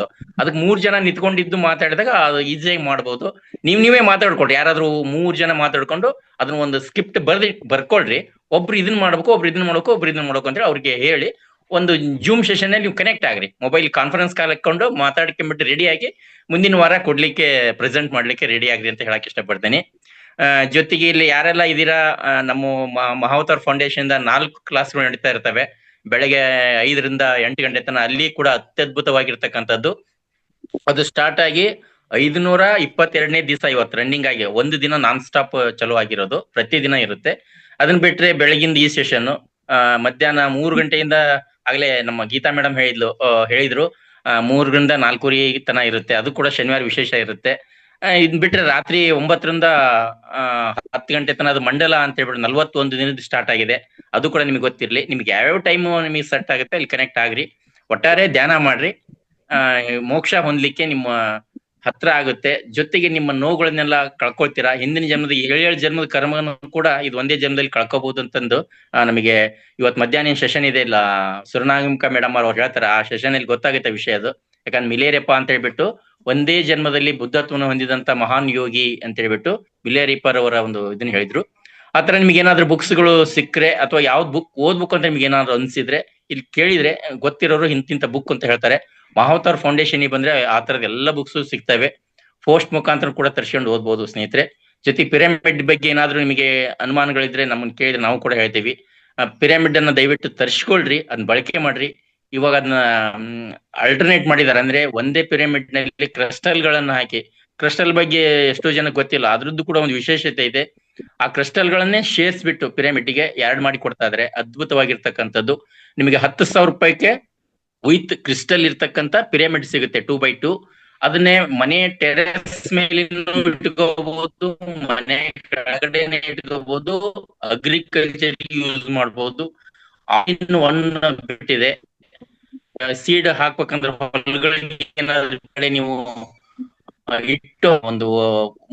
Speaker 13: ಅದಕ್ಕೆ 3 ಜನ ನಿಂತ್ಕೊಂಡಿದ್ದು ಮಾತಾಡಿದಾಗ ಅದು ಈಸಿಯಾಗಿ ಮಾಡ್ಬೋದು. ನೀವೇ ಮಾತಾಡ್ಕೊಳ್ರಿ, ಯಾರಾದ್ರೂ 3 ಜನ ಮಾತಾಡ್ಕೊಂಡು ಅದನ್ನ ಒಂದು ಸ್ಕ್ರಿಪ್ಟ್ ಬರ್ಕೊಳ್ರಿ. ಒಬ್ರು ಇದನ್ನ ಮಾಡ್ಬೇಕು, ಒಬ್ರು ಇದನ್ನ ಮಾಡ್ಬೇಕು ಅಂತ ಅವ್ರಿಗೆ ಹೇಳಿ ಒಂದು ಜೂಮ್ ಸೆಷನ್ ಅಲ್ಲಿ ನೀವು ಕನೆಕ್ಟ್ ಆಗ್ರಿ. ಮೊಬೈಲ್ ಕಾನ್ಫರೆನ್ಸ್ ಕಾಲ್ ಹಾಕೊಂಡು ಮಾತಾಡ್ಕೊಂಡ್ಬಿಟ್ಟು ರೆಡಿ ಆಗಿ ಮುಂದಿನ ವಾರ ಕೊಡ್ಲಿಕ್ಕೆ ಪ್ರೆಸೆಂಟ್ ಮಾಡ್ಲಿಕ್ಕೆ ರೆಡಿ ಆಗ್ರಿ ಅಂತ ಹೇಳಕ್ ಇಷ್ಟಪಡ್ತೇನೆ. ಜೊತೆಗೆ ಇಲ್ಲಿ ಯಾರೆಲ್ಲ ಇದೀರಾ, ನಮ್ಮ ಮಹಾವತಾರ್ ಫೌಂಡೇಶನ್ 4 ಕ್ಲಾಸ್ಗಳು ನಡೀತಾ ಇರ್ತವೆ. ಬೆಳಗ್ಗೆ 5 ರಿಂದ 8 ಗಂಟೆ ತನಕ. ಅಲ್ಲಿ ಕೂಡ ಅತ್ಯದ್ಭುತವಾಗಿರ್ತಕ್ಕಂಥದ್ದು. ಅದು ಸ್ಟಾರ್ಟ್ ಆಗಿ 522ನೇ ದಿವಸ ಇವತ್ತು ರನ್ನಿಂಗ್ ಆಗಿ, ಒಂದು ದಿನ ನಾನ್ ಸ್ಟಾಪ್ ಚಲೋ ಆಗಿರೋದು, ಪ್ರತಿದಿನ ಇರುತ್ತೆ. ಅದನ್ನ ಬಿಟ್ರೆ ಬೆಳಗಿಂದ ಈ ಸೆಷನ್ ಮಧ್ಯಾಹ್ನ 3 ಗಂಟೆಯಿಂದ ಆಗ್ಲೇ ನಮ್ಮ ಗೀತಾ ಮೇಡಮ್ ಹೇಳಿದ್ರು 3 ರಿಂದ 4 ತನ ಇರುತ್ತೆ. ಅದು ಕೂಡ ಶನಿವಾರ ವಿಶೇಷ ಇರುತ್ತೆ. ಇದ್ ಬಿಟ್ರೆ ರಾತ್ರಿ 9 ರಿಂದ 10 ಗಂಟೆ ತನಕ ಅದು ಮಂಡಲ ಅಂತ ಹೇಳ್ಬಿಟ್ಟು 41 ದಿನದ ಸ್ಟಾರ್ಟ್ ಆಗಿದೆ. ಅದು ಕೂಡ ನಿಮ್ಗೆ ಗೊತ್ತಿರ್ಲಿ. ನಿಮ್ಗೆ ಯಾವ್ಯಾವ ಟೈಮ್ ನಿಮಗೆ ಸೆಟ್ ಆಗುತ್ತೆ ಅಲ್ಲಿ ಕನೆಕ್ಟ್ ಆಗ್ರಿ. ಒಟ್ಟಾರೆ ಧ್ಯಾನ ಮಾಡ್ರಿ, ಮೋಕ್ಷ ಹೊಂದ್ಲಿಕ್ಕೆ ನಿಮ್ಮ ಹತ್ರ ಆಗುತ್ತೆ. ಜೊತೆಗೆ ನಿಮ್ಮ ನೋವುಗಳನ್ನೆಲ್ಲ ಕಳ್ಕೊಳ್ತೀರಾ. ಹಿಂದಿನ ಜನ್ಮದ 7 ಜನ್ಮದ ಕರ್ಮವನ್ನು ಕೂಡ ಇದು ಒಂದೇ ಜನ್ಮದಲ್ಲಿ ಕಳ್ಕೋಬಹುದು ಅಂತಂದು ನಮಗೆ ಇವತ್ತು ಮಧ್ಯಾಹ್ನ ಸೆಷನ್ ಇದೆ ಇಲ್ಲ, ಸುರನಾಗಂಕ ಮೇಡಮ್ ಅವ್ರು ಹೇಳ್ತಾರೆ, ಆ ಸೆಷನ್ ಅಲ್ಲಿ ಗೊತ್ತಾಗುತ್ತೆ ವಿಷಯ ಅದು. ಯಾಕಂದ್ರೆ ಮಿಲೇರಿಯಪ್ಪ ಅಂತ ಹೇಳ್ಬಿಟ್ಟು ಒಂದೇ ಜನ್ಮದಲ್ಲಿ ಬುದ್ಧತ್ವವನ್ನು ಹೊಂದಿದಂತ ಮಹಾನ್ ಯೋಗಿ ಅಂತ ಹೇಳ್ಬಿಟ್ಟು ಮಿಲೇರಿಯಪ್ಪರ್ ಅವರ ಒಂದು ಇದನ್ನ ಹೇಳಿದ್ರು. ಆತರ ನಿಮ್ಗೆ ಏನಾದ್ರು ಬುಕ್ಸ್ಗಳು ಸಿಕ್ಕರೆ ಅಥವಾ ಯಾವ್ದು ಬುಕ್ ಓದ್ಬೇಕು ಅಂತ ನಿಮ್ಗೆ ಏನಾದ್ರು ಅನ್ಸಿದ್ರೆ ಇಲ್ಲಿ ಕೇಳಿದ್ರೆ ಗೊತ್ತಿರೋರು ಇಂತಿಂತ ಬುಕ್ ಅಂತ ಹೇಳ್ತಾರೆ. ಮಹಾವತಾರ್ ಫೌಂಡೇಶನ್ ಬಂದ್ರೆ ಆ ತರದ ಎಲ್ಲ ಬುಕ್ಸ್ ಸಿಗ್ತವೆ. ಪೋಸ್ಟ್ ಮುಖಾಂತರ ಕೂಡ ತರ್ಸ್ಕೊಂಡು ಓದ್ಬೋದು ಸ್ನೇಹಿತರೆ. ಜೊತೆ ಪಿರಮಿಡ್ ಬಗ್ಗೆ ಏನಾದ್ರು ನಿಮಗೆ ಅನುಮಾನಗಳಿದ್ರೆ ನಮ್ಮನ್ನ ಕೇಳಿದ್ರೆ ನಾವು ಕೂಡ ಹೇಳ್ತೀವಿ. ಪಿರಮಿಡ್ ಅನ್ನ ದಯವಿಟ್ಟು ತರ್ಸ್ಕೊಳ್ರಿ, ಅದನ್ನ ಬಳಕೆ ಮಾಡ್ರಿ. ಇವಾಗ ಅದನ್ನ ಅಲ್ಟರ್ನೇಟ್ ಮಾಡಿದ್ದಾರೆ. ಅಂದ್ರೆ ಒಂದೇ ಪಿರಮಿಡ್ ನಲ್ಲಿ ಕ್ರಿಸ್ಟಲ್ ಗಳನ್ನ ಹಾಕಿ, ಕ್ರಿಸ್ಟಲ್ ಬಗ್ಗೆ ಎಷ್ಟೋ ಜನಕ್ಕೆ ಗೊತ್ತಿಲ್ಲ, ಅದ್ರದ್ದು ಕೂಡ ಒಂದು ವಿಶೇಷತೆ ಇದೆ. ಆ ಕ್ರಿಸ್ಟಲ್ ಗಳನ್ನೇ ಸೇರಿಸ್ಬಿಟ್ಟು ಪಿರಮಿಡ್ ಗೆ 2 ಮಾಡಿ ಕೊಡ್ತಾ ಇದಾರೆ. ಅದ್ಭುತವಾಗಿರ್ತಕ್ಕಂಥದ್ದು. ನಿಮಗೆ 10,000 ರೂಪಾಯಿಗೆ ವಿತ್ ಕ್ರಿಸ್ಟಲ್ ಇರ್ತಕ್ಕಂತ ಪಿರಮಿಡ್ ಸಿಗುತ್ತೆ 2x2. ಅದನ್ನೇ ಮನೆ ಟೆರೆಸ್ ಮೇಲೆ ಇಟ್ಕೋಬಹುದು, ಮನೆ ಕೆಳಗಡೆನೆ ಇಟ್ಕೋಬಹುದು, ಅಗ್ರಿಕಲ್ಚರ್ ಯೂಸ್ ಮಾಡಬಹುದು. ಇನ್ನು ಒನ್ ಬಿಟ್ಟಿದೆ, ಸೀಡ್ ಹಾಕ್ಬೇಕಂದ್ರೆ ಹೊಲಗಳ ಕಡೆ ನೀವು ಇಟ್ಟು ಒಂದು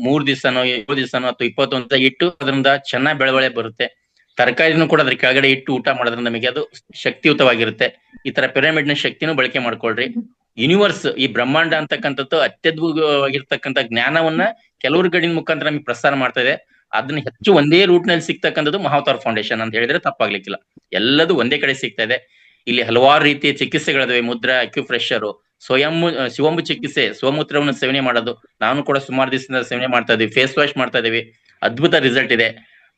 Speaker 13: 3 ದಿವಸನೋ 7 ದಿವಸನೋ ಅಥವಾ 21 ದಿವಸ ಇಟ್ಟು ಅದರಿಂದ ಚೆನ್ನಾಗಿ ಬೆಳವಳೆ ಬರುತ್ತೆ. ತರಕಾರಿನೂ ಕೂಡ ಅದ್ರ ಕೆಳಗಡೆ ಇಟ್ಟು ಊಟ ಮಾಡೋದ್ರಿಂದ ನಮಗೆ ಅದು ಶಕ್ತಿಯುತವಾಗಿರುತ್ತೆ. ಈ ತರ ಪಿರಮಿಡ್ ನ ಶಕ್ತಿನೂ ಬಳಕೆ ಮಾಡ್ಕೊಳ್ರಿ. ಯೂನಿವರ್ಸ್, ಈ ಬ್ರಹ್ಮಾಂಡ ಅಂತಕ್ಕಂಥದ್ದು ಅತ್ಯದ್ಭುತವಾಗಿರ್ತಕ್ಕಂಥ ಜ್ಞಾನವನ್ನ ಕೆಲವ್ರ ಗಡಿನ ಮುಖಾಂತರ ನಮಗೆ ಪ್ರಸಾರ ಮಾಡ್ತಾ ಇದೆ. ಅದನ್ನ ಹೆಚ್ಚು ಒಂದೇ ರೂಟ್ ನಲ್ಲಿ ಸಿಗ್ತಕ್ಕಂಥದ್ದು ಮಹಾವತಾರ ಫೌಂಡೇಶನ್ ಅಂತ ಹೇಳಿದ್ರೆ ತಪ್ಪಾಗ್ಲಿಕ್ಕಿಲ್ಲ. ಎಲ್ಲದೂ ಒಂದೇ ಕಡೆ ಸಿಗ್ತಾ ಇದೆ. ಇಲ್ಲಿ ಹಲವಾರು ರೀತಿಯ ಚಿಕಿತ್ಸೆಗಳಿದಾವೆ. ಮುದ್ರಾ, ಅಕ್ಯುಪ್ರೆಷರ್, ಶಿವಂಬು ಚಿಕಿತ್ಸೆ, ಸ್ವಮೂತ್ರವನ್ನು ಸೇವನೆ ಮಾಡೋದು. ನಾನು ಕೂಡ ಸುಮಾರು ದಿವಸದಿಂದ ಸೇವನೆ ಮಾಡ್ತಾ ಇದೀವಿ. ಫೇಸ್ ವಾಶ್ ಮಾಡ್ತಾ ಇದೀವಿ. ಅದ್ಭುತ ರಿಸಲ್ಟ್ ಇದೆ.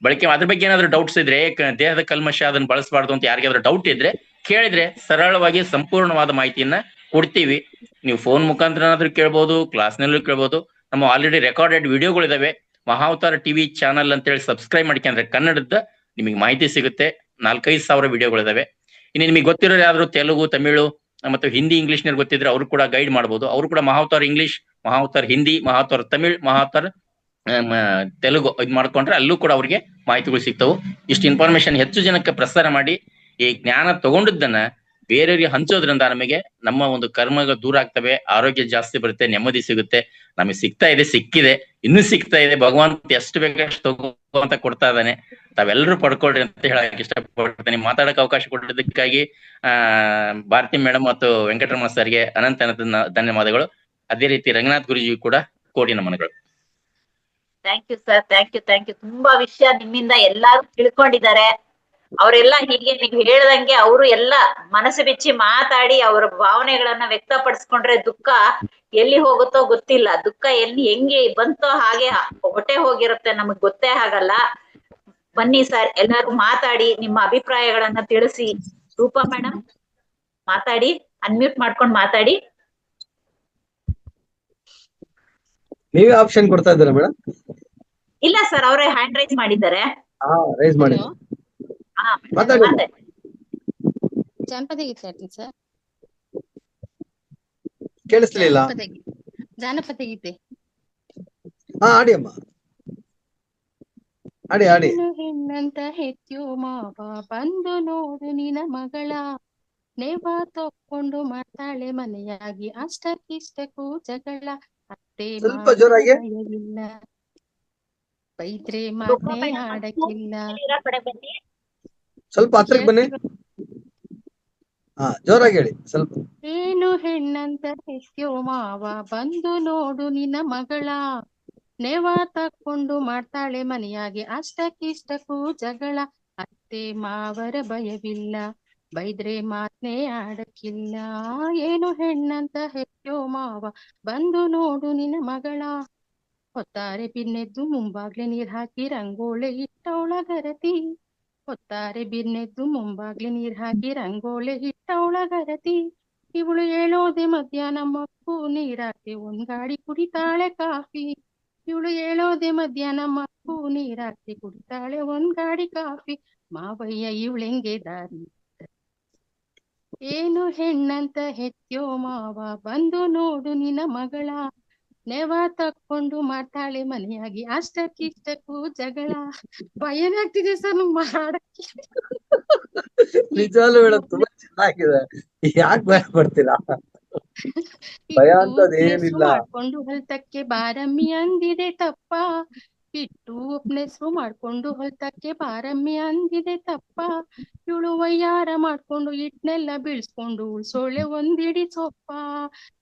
Speaker 13: ಬಳಕೆ ಅದ್ರ ಬಗ್ಗೆ ಏನಾದ್ರು ಡೌಟ್ಸ್ ಇದ್ರೆ, ದೇಹದ ಕಲ್ಮಶ ಅದನ್ನ ಬಳಸಬಾರ್ದು ಅಂತ ಯಾರಿಗಾದ್ರೂ ಡೌಟ್ ಇದ್ರೆ ಕೇಳಿದ್ರೆ ಸರಳವಾಗಿ ಸಂಪೂರ್ಣವಾದ ಮಾಹಿತಿಯನ್ನ ಕೊಡ್ತೀವಿ. ನೀವು ಫೋನ್ ಮುಖಾಂತರ ಏನಾದ್ರೂ ಕೇಳ್ಬೋದು, ಕ್ಲಾಸ್ ನಲ್ಲೂ ಕೇಳ್ಬೋದು. ನಮ್ಮ ಆಲ್ರೆಡಿ ರೆಕಾರ್ಡೆಡ್ ವಿಡಿಯೋಗಳಿದಾವೆ. ಮಹಾವತಾರ ಟಿವಿ ಚಾನಲ್ ಅಂತ ಹೇಳಿ ಸಬ್ಸ್ಕ್ರೈಬ್ ಮಾಡ್ಕೊಂಡ್ರೆ ಕನ್ನಡದ ನಿಮಗೆ ಮಾಹಿತಿ ಸಿಗುತ್ತೆ. 4,000-5,000 ವಿಡಿಯೋಗಳಿದಾವೆ. ಇನ್ನು ನಿಮಗೆ ಗೊತ್ತಿರೋರು ಯಾವ್ದು ತೆಲುಗು, ತಮಿಳು ಮತ್ತು ಹಿಂದಿ, ಇಂಗ್ಲಿಷ್ ನಲ್ಲಿ ಗೊತ್ತಿದ್ರೆ ಅವರು ಕೂಡ ಗೈಡ್ ಮಾಡ್ಬೋದು. ಅವರು ಕೂಡ ಮಹಾವತಾರ ಇಂಗ್ಲಿಷ್, ಮಹಾವತಾರ ಹಿಂದಿ, ಮಹಾವತಾರ ತಮಿಳ್, ಮಹಾವತಾರ ತೆಲುಗು ಇದ್ ಮಾಡ್ಕೊಂಡ್ರೆ ಅಲ್ಲೂ ಕೂಡ ಅವ್ರಿಗೆ ಮಾಹಿತಿಗಳು ಸಿಗ್ತವು. ಇಷ್ಟು ಇನ್ಫಾರ್ಮೇಶನ್ ಹೆಚ್ಚು ಜನಕ್ಕೆ ಪ್ರಸಾರ ಮಾಡಿ ಈ ಜ್ಞಾನ ತಗೊಂಡಿದ್ದನ್ನ ಬೇರೆಯವರಿಗೆ ಹಂಚೋದ್ರಿಂದ ನಮಗೆ ನಮ್ಮ ಒಂದು ಕರ್ಮಗಳು ದೂರ ಆಗ್ತವೆ, ಆರೋಗ್ಯ ಜಾಸ್ತಿ ಬರುತ್ತೆ, ನೆಮ್ಮದಿ ಸಿಗುತ್ತೆ. ನಮಗೆ ಸಿಗ್ತಾ ಇದೆ, ಸಿಕ್ಕಿದೆ, ಇನ್ನೂ ಸಿಗ್ತಾ ಇದೆ. ಭಗವಂತ ಎಷ್ಟು ಬೇಕಷ್ಟು ತಗೋ ಅಂತ ಕೊಡ್ತಾ ಇದ್ದಾನೆ. ತಾವೆಲ್ಲರೂ ಪಡ್ಕೊಳ್ರಿ ಅಂತ ಹೇಳಕ್ ಇಷ್ಟಪಡ್ತೇನೆ. ಮಾತಾಡಕ್ ಅವಕಾಶ ಕೊಟ್ಟಿದ್ದಕ್ಕಾಗಿ ಭಾರತಿ ಮೇಡಮ್ ಮತ್ತು ವೆಂಕಟರಮಣ ಸರ್ಗೆ ಅನಂತ ಧನ್ಯವಾದಗಳು. ಅದೇ ರೀತಿ ರಂಗನಾಥ್ ಗುರುಜಿ ಕೂಡ ಕೋಟಿ ನಮನಗಳು.
Speaker 1: Thank you sir, thank you. ತುಂಬಾ ವಿಷಯ ನಿಮ್ಮಿಂದ ಎಲ್ಲಾರು ತಿಳ್ಕೊಂಡಿದ್ದಾರೆ. ಅವರೆಲ್ಲ ಹೀಗೆ ನೀವು ಹೇಳ್ದಂಗೆ ಅವರು ಎಲ್ಲ ಮನಸ್ಸು ಬಿಚ್ಚಿ ಮಾತಾಡಿ ಅವರ ಭಾವನೆಗಳನ್ನ ವ್ಯಕ್ತಪಡಿಸ್ಕೊಂಡ್ರೆ ದುಃಖ ಎಲ್ಲಿ ಹೋಗುತ್ತೋ ಗೊತ್ತಿಲ್ಲ. ದುಃಖ ಎಲ್ಲಿ ಹೆಂಗೆ ಬಂತೋ ಹಾಗೆ ಹೊಟ್ಟೆ ಹೋಗಿರುತ್ತೆ, ನಮಗ್ ಗೊತ್ತೇ ಆಗಲ್ಲ. ಬನ್ನಿ ಸರ್, ಎಲ್ಲಾರು ಮಾತಾಡಿ ನಿಮ್ಮ ಅಭಿಪ್ರಾಯಗಳನ್ನ ತಿಳಿಸಿ. ರೂಪಾ ಮೇಡಮ್ ಮಾತಾಡಿ, ಅನ್ಮ್ಯೂಟ್ ಮಾಡ್ಕೊಂಡು ಮಾತಾಡಿ.
Speaker 2: ನೀವೇ ಆಪ್ಷನ್ ಕೊಡ್ತಾ ಇದ್ದೀರಾ ಮೇಡಮ್?
Speaker 1: ಇಲ್ಲ ಸರ್, ಅವರೇ ಹ್ಯಾಂಡ್ ರೈಸ್ ಮಾಡಿದ್ದಾರೆ.
Speaker 2: ರೈಸ್ ಮಾಡಿ ಮಾತಾಡಿ.
Speaker 14: ಜಾನಪದ ಗೀತೆ ಆಡ್ತೀನಿ ಸರ್.
Speaker 2: ಕೇಳಿಸ್ಲಿಲ್ಲ.
Speaker 14: ಜಾನಪದ ಗೀತೆ
Speaker 2: ಆಡಿ ಅಮ್ಮ, ಆಡಿ.
Speaker 14: ಹೆಣ್ಣಂತ ಹೆಚ್ಚು ಮಾವ ಬಂದು ನೋಡು ನಿನ ಮಗಳ, ನೇವ ತಕ್ಕೊಂಡು ಮಾಡ್ತಾಳೆ ಮನೆಯಾಗಿ ಅಷ್ಟಕ್ಕಿಷ್ಟಕ್ಕೂ ಜಗಳ. ಅತ್ತೆ
Speaker 2: ಸ್ವಲ್ಪ ಜೋರಾಗಿ.
Speaker 14: ಇಲ್ಲ ಬೈದ್ರೆ ಮಾತೇ ಆಡಕ್ಕಿಲ್ಲ.
Speaker 2: ಸ್ವಲ್ಪ ಹತ್ರಕ್ಕೆ ಬನ್ನಿ. ಜೋರಾಗಿ ಹೇಳಿ ಸ್ವಲ್ಪ.
Speaker 14: ಏನು ಹೆಣ್ಣಂತ ಹೆಚ್ಚು ಮಾವ ಬಂದು ನೋಡು ನಿನ್ನ ಮಗಳ, ನೇವ ತಕ್ಕೊಂಡು ಮಾಡ್ತಾಳೆ ಮನೆಯಾಗಿ ಅಷ್ಟಕ್ಕಿಷ್ಟಕ್ಕೂ ಜಗಳ. ಅತ್ತೆ ಮಾವರ ಭಯವಿಲ್ಲ ಬೈದ್ರೆ ಮಾತ್ನೇ ಆಡಕ್ಕಿಲ್ಲ. ಏನು ಹೆಣ್ಣಂತ ಹೆಚ್ಚು ಮಾವ ಬಂದು ನೋಡು ನಿನ್ನ ಮಗಳ, ಹೊತ್ತಾರೆ ಬಿನ್ನೆದ್ದು ಮುಂಬಾಗ್ಲೆ ನೀರ್ ಹಾಕಿ ರಂಗೋಳೆ ಇಟ್ಟವಳಗರತಿ. ಹೊತ್ತಾರೆ ಬಿನ್ನೆದ್ದು ಮುಂಬಾಗ್ಲೆ ನೀರ್ ಹಾಕಿ ರಂಗೋಳೆ ಇಟ್ಟವಳಗರತಿ. ಇವಳು ಹೇಳೋದೆ ಮಧ್ಯಾಹ್ನ ಮಕ್ಕು ನೀರಾಕಿ ಒಂದ್ ಗಾಡಿ ಕುಡಿತಾಳೆ ಕಾಫಿ. ಇವಳು ಹೇಳೋದೆ ಮಧ್ಯಾಹ್ನ ಮಕ್ಕು ನೀರಾಕಿ ಕುಡಿತಾಳೆ ಒಂದ್ ಗಾಡಿ ಕಾಫಿ. ಮಾವಯ್ಯ ಇವಳೆಂಗೆ ದಾರಿ. ಏನು ಹೆಣ್ಣಂತ ಹೆಚ್ಚೋ ಮಾವ ಬಂದು ನೋಡು ನಿನ್ನ ಮಗಳ, ನೆವ ತಕ್ಕೊಂಡು ಮಾಡ್ತಾಳೆ ಮನೆಯಾಗಿ ಅಷ್ಟಕ್ಕಿಷ್ಟಕ್ಕೂ ಜಗಳ. ಭಯನಾಗ್ತಿದೆ ಸರ್ ನಮ್ ಮಾಡಕ್ಕೆ.
Speaker 2: ನಿಜವಾಗ್ಲೂ ಮೇಡಮ್ ತುಂಬಾ ಚೆನ್ನಾಗಿದೆ. ಯಾಕೆ ಭಯ ಪಡ್ತೀರಾ? ಭಯ ಅಂತದೇನಿಲ್ಲ.
Speaker 14: ಮಾಡ್ಕೊಂಡು ಹೊಲ್ತಕ್ಕೆ ಬಾರಮ್ಮಿ ಅಂದಿದೆ ತಪ್ಪ. ಇಟ್ಟು ಉಪ್ನೆಸ್ರು ಮಾಡ್ಕೊಂಡು ಹೊಲ್ತಕ್ಕೆ ಬಾರಮ್ಮಿ ಅಂದಿದೆ ತಪ್ಪ. ಇವಳು ವಯ್ಯಾರ ಮಾಡ್ಕೊಂಡು ಇಟ್ನೆಲ್ಲ ಬೀಳ್ಸ್ಕೊಂಡು ಉಳ್ಸೋಳೆ ಒಂದಿಡಿ ಸೊಪ್ಪ.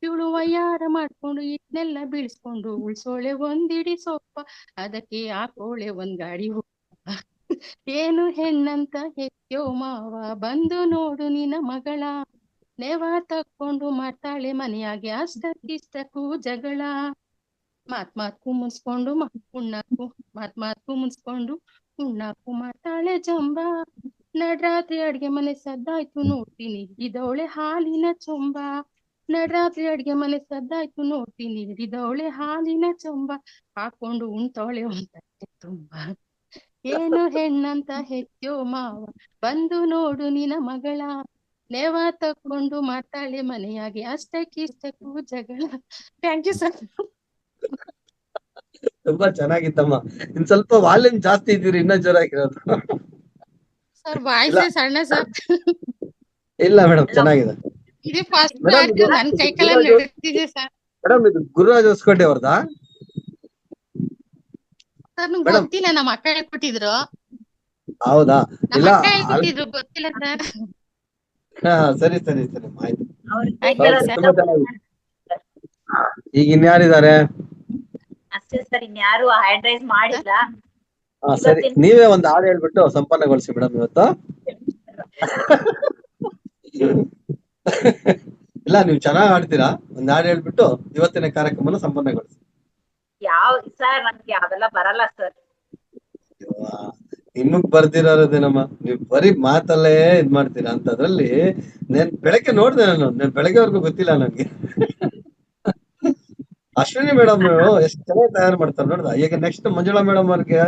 Speaker 14: ಇವಳು ವಯ್ಯಾರ ಮಾಡ್ಕೊಂಡು ಇಟ್ನೆಲ್ಲ ಬೀಳ್ಸ್ಕೊಂಡು ಉಳ್ಸೋಳೆ ಒಂದಿಡಿ ಸೊಪ್ಪ. ಅದಕ್ಕೆ ಹಾಕೋಳೆ ಒಂದ್ ಗಾಡಿ ಹೋಗ್ಪ. ಏನು ಹೆಣ್ಣಂತ ಹೆಚ್ಚೋ ಮಾವ ಬಂದು ನೋಡು ನಿನ್ನ ಮಗಳ, ನೆವ ತಕ್ಕೊಂಡು ಮಾಡ್ತಾಳೆ ಮನೆಯಾಗೆ ಅಷ್ಟಕ್ಕಿಷ್ಟಕ್ಕೂ ಜಗಳ. ಮಾತ್ಕು ಮುನ್ಸ್ಕೊಂಡು ಮಾತ್ಕು ಮುನ್ಸ್ಕೊಂಡು ಉಣ್ಣಾಕು ಮಾಡ್ತಾಳೆ ಜಂಬ. ನಡ್ರಾತ್ರಿ ಅಡ್ಗೆ ಮನೆ ಸದ್ದಾಯ್ತು ನೋಡ್ತೀನಿ ಇದವಳೆ ಹಾಲಿನ ಚೊಂಬ. ನಡ್ರಾತ್ರಿ ಅಡ್ಗೆ ಮನೆ ಸದ್ದಾಯ್ತು ನೋಡ್ತೀನಿ ಇದವಳೆ ಹಾಲಿನ ಚೊಂಬ. ಹಾಕೊಂಡು ಉಣ್ತಾಳೆ ಒಂದಕ್ಕೆ ತುಂಬ. ಏನು ಹೆಣ್ಣಂತ ಹೆಚ್ಚೋ ಮಾವ ಬಂದು ನೋಡು ನಿನ್ನ ಮಗಳ, ನೇವ ತಕೊಂಡು ಮಾಡ್ತಾಳೆ ಮನೆಯಾಗಿ ಅಷ್ಟಕ್ಕಿಷ್ಟಕ್ಕೂ ಜಗಳ. Thank you sir.
Speaker 2: ತುಂಬಾ ಚೆನ್ನಾಗಿತ್ತಮ್ಮ. ಇನ್ ಸ್ವಲ್ಪ ವಾಲ್ಯೂಮ್ ಜಾಸ್ತಿ ಇದ್ದೀರಿ, ಇನ್ನ ಜೋರಾಗಿರೋದು.
Speaker 14: ಸರ್ ವಾಯ್ಸೇ ಸಣ್ಣ ಸರ್.
Speaker 2: ಇಲ್ಲ ಮೇಡಮ್, ಚೆನ್ನಾಗಿದೆ
Speaker 14: ಇದು ಫಸ್ಟ್
Speaker 2: ಮೇಡಮ್. ಇದು
Speaker 14: ನನ್ ಕೈಕಾಲ ನಡುತ್ತಿದೆ ಸರ್.
Speaker 2: ಮೇಡಮ್, ಇದು ಗುರುರಾಜ್ ಹೊಸಕೋಟೆ ಅವ್ರದಾ?
Speaker 14: ಸರ್ ನಂಗೆ
Speaker 2: ಮೇಡಮ್
Speaker 14: ಗೊತ್ತಿಲ್ಲ, ನಮ್ಮ ಅಕ್ಕ ಹೇಳ್ಕೊಟ್ಟಿದ್ರು.
Speaker 2: ಹೌದಾ?
Speaker 14: ನಮ್ಮ
Speaker 2: ಇಲ್ಲ
Speaker 14: ಅಕ್ಕ ಹೇಳ್ಕೊಟ್ಟಿದ್ರು, ಗೊತ್ತಿಲ್ಲ ಸರ್.
Speaker 2: ಸರಿ ಸರಿ ಸರಿ ಆಯ್ತು.
Speaker 14: Thank you, sir.
Speaker 2: ತುಂಬಾ ಚೆನ್ನಾಗಿದೆ. ಈಗ ಇನ್ಯಾರಿದ್ದಾರೆ?
Speaker 1: ಅಷ್ಟೇ ಸರ್, ಇನ್ಯಾರು ಹ್ಯಾಂಡ್ ರೈಸ್ ಮಾಡಿಲ್ಲ.
Speaker 2: ಸರಿ, ನೀವೇ ಒಂದು ಹಾಡು ಹೇಳ್ಬಿಟ್ಟು ಸಂಪನ್ನಗೊಳಿಸಿ ಮೇಡಮ್ ಇವತ್ತು. ಇಲ್ಲ, ನೀವು ಚೆನ್ನಾಗಿ ಹಾಡ್ತೀರಾ. ಒಂದ್ ಹಾಡು ಹೇಳ್ಬಿಟ್ಟು ಇವತ್ತಿನ ಕಾರ್ಯಕ್ರಮನ ಸಂಪನ್ನಗೊಳಿಸಿ.
Speaker 1: ಯಾವ ಸರ್, ನನ್ಗೆ ಅವೆಲ್ಲ ಬರಲ್ಲ ಸರ್.
Speaker 2: ನಿಮಗ್ ಬರ್ದಿರೋದೇನಮ್ಮ, ನೀವು ಬರೀ ಮಾತಲ್ಲೇ ಇದ್ ಮಾಡ್ತೀರಾ ಅಂತದ್ರಲ್ಲಿ. ನಾನ್ ಬೆಳಗ್ಗೆ ನೋಡ್ದೆ, ನಾನು ಬೆಳಗ್ಗೆವರೆಗೂ ಗೊತ್ತಿಲ್ಲ ನನ್ಗೆ. ಅಶ್ವಿನಿ ಮೇಡಮ್ ಎಷ್ಟು ಚೆನ್ನಾಗಿ ತಯಾರು ಮಾಡ್ತಾರೆ ನೋಡ್ದ. ಈಗ ನೆಕ್ಸ್ಟ್ ಮಂಜುಳಾ ಮೇಡಮ್ ಅವ್ರಿಗೆ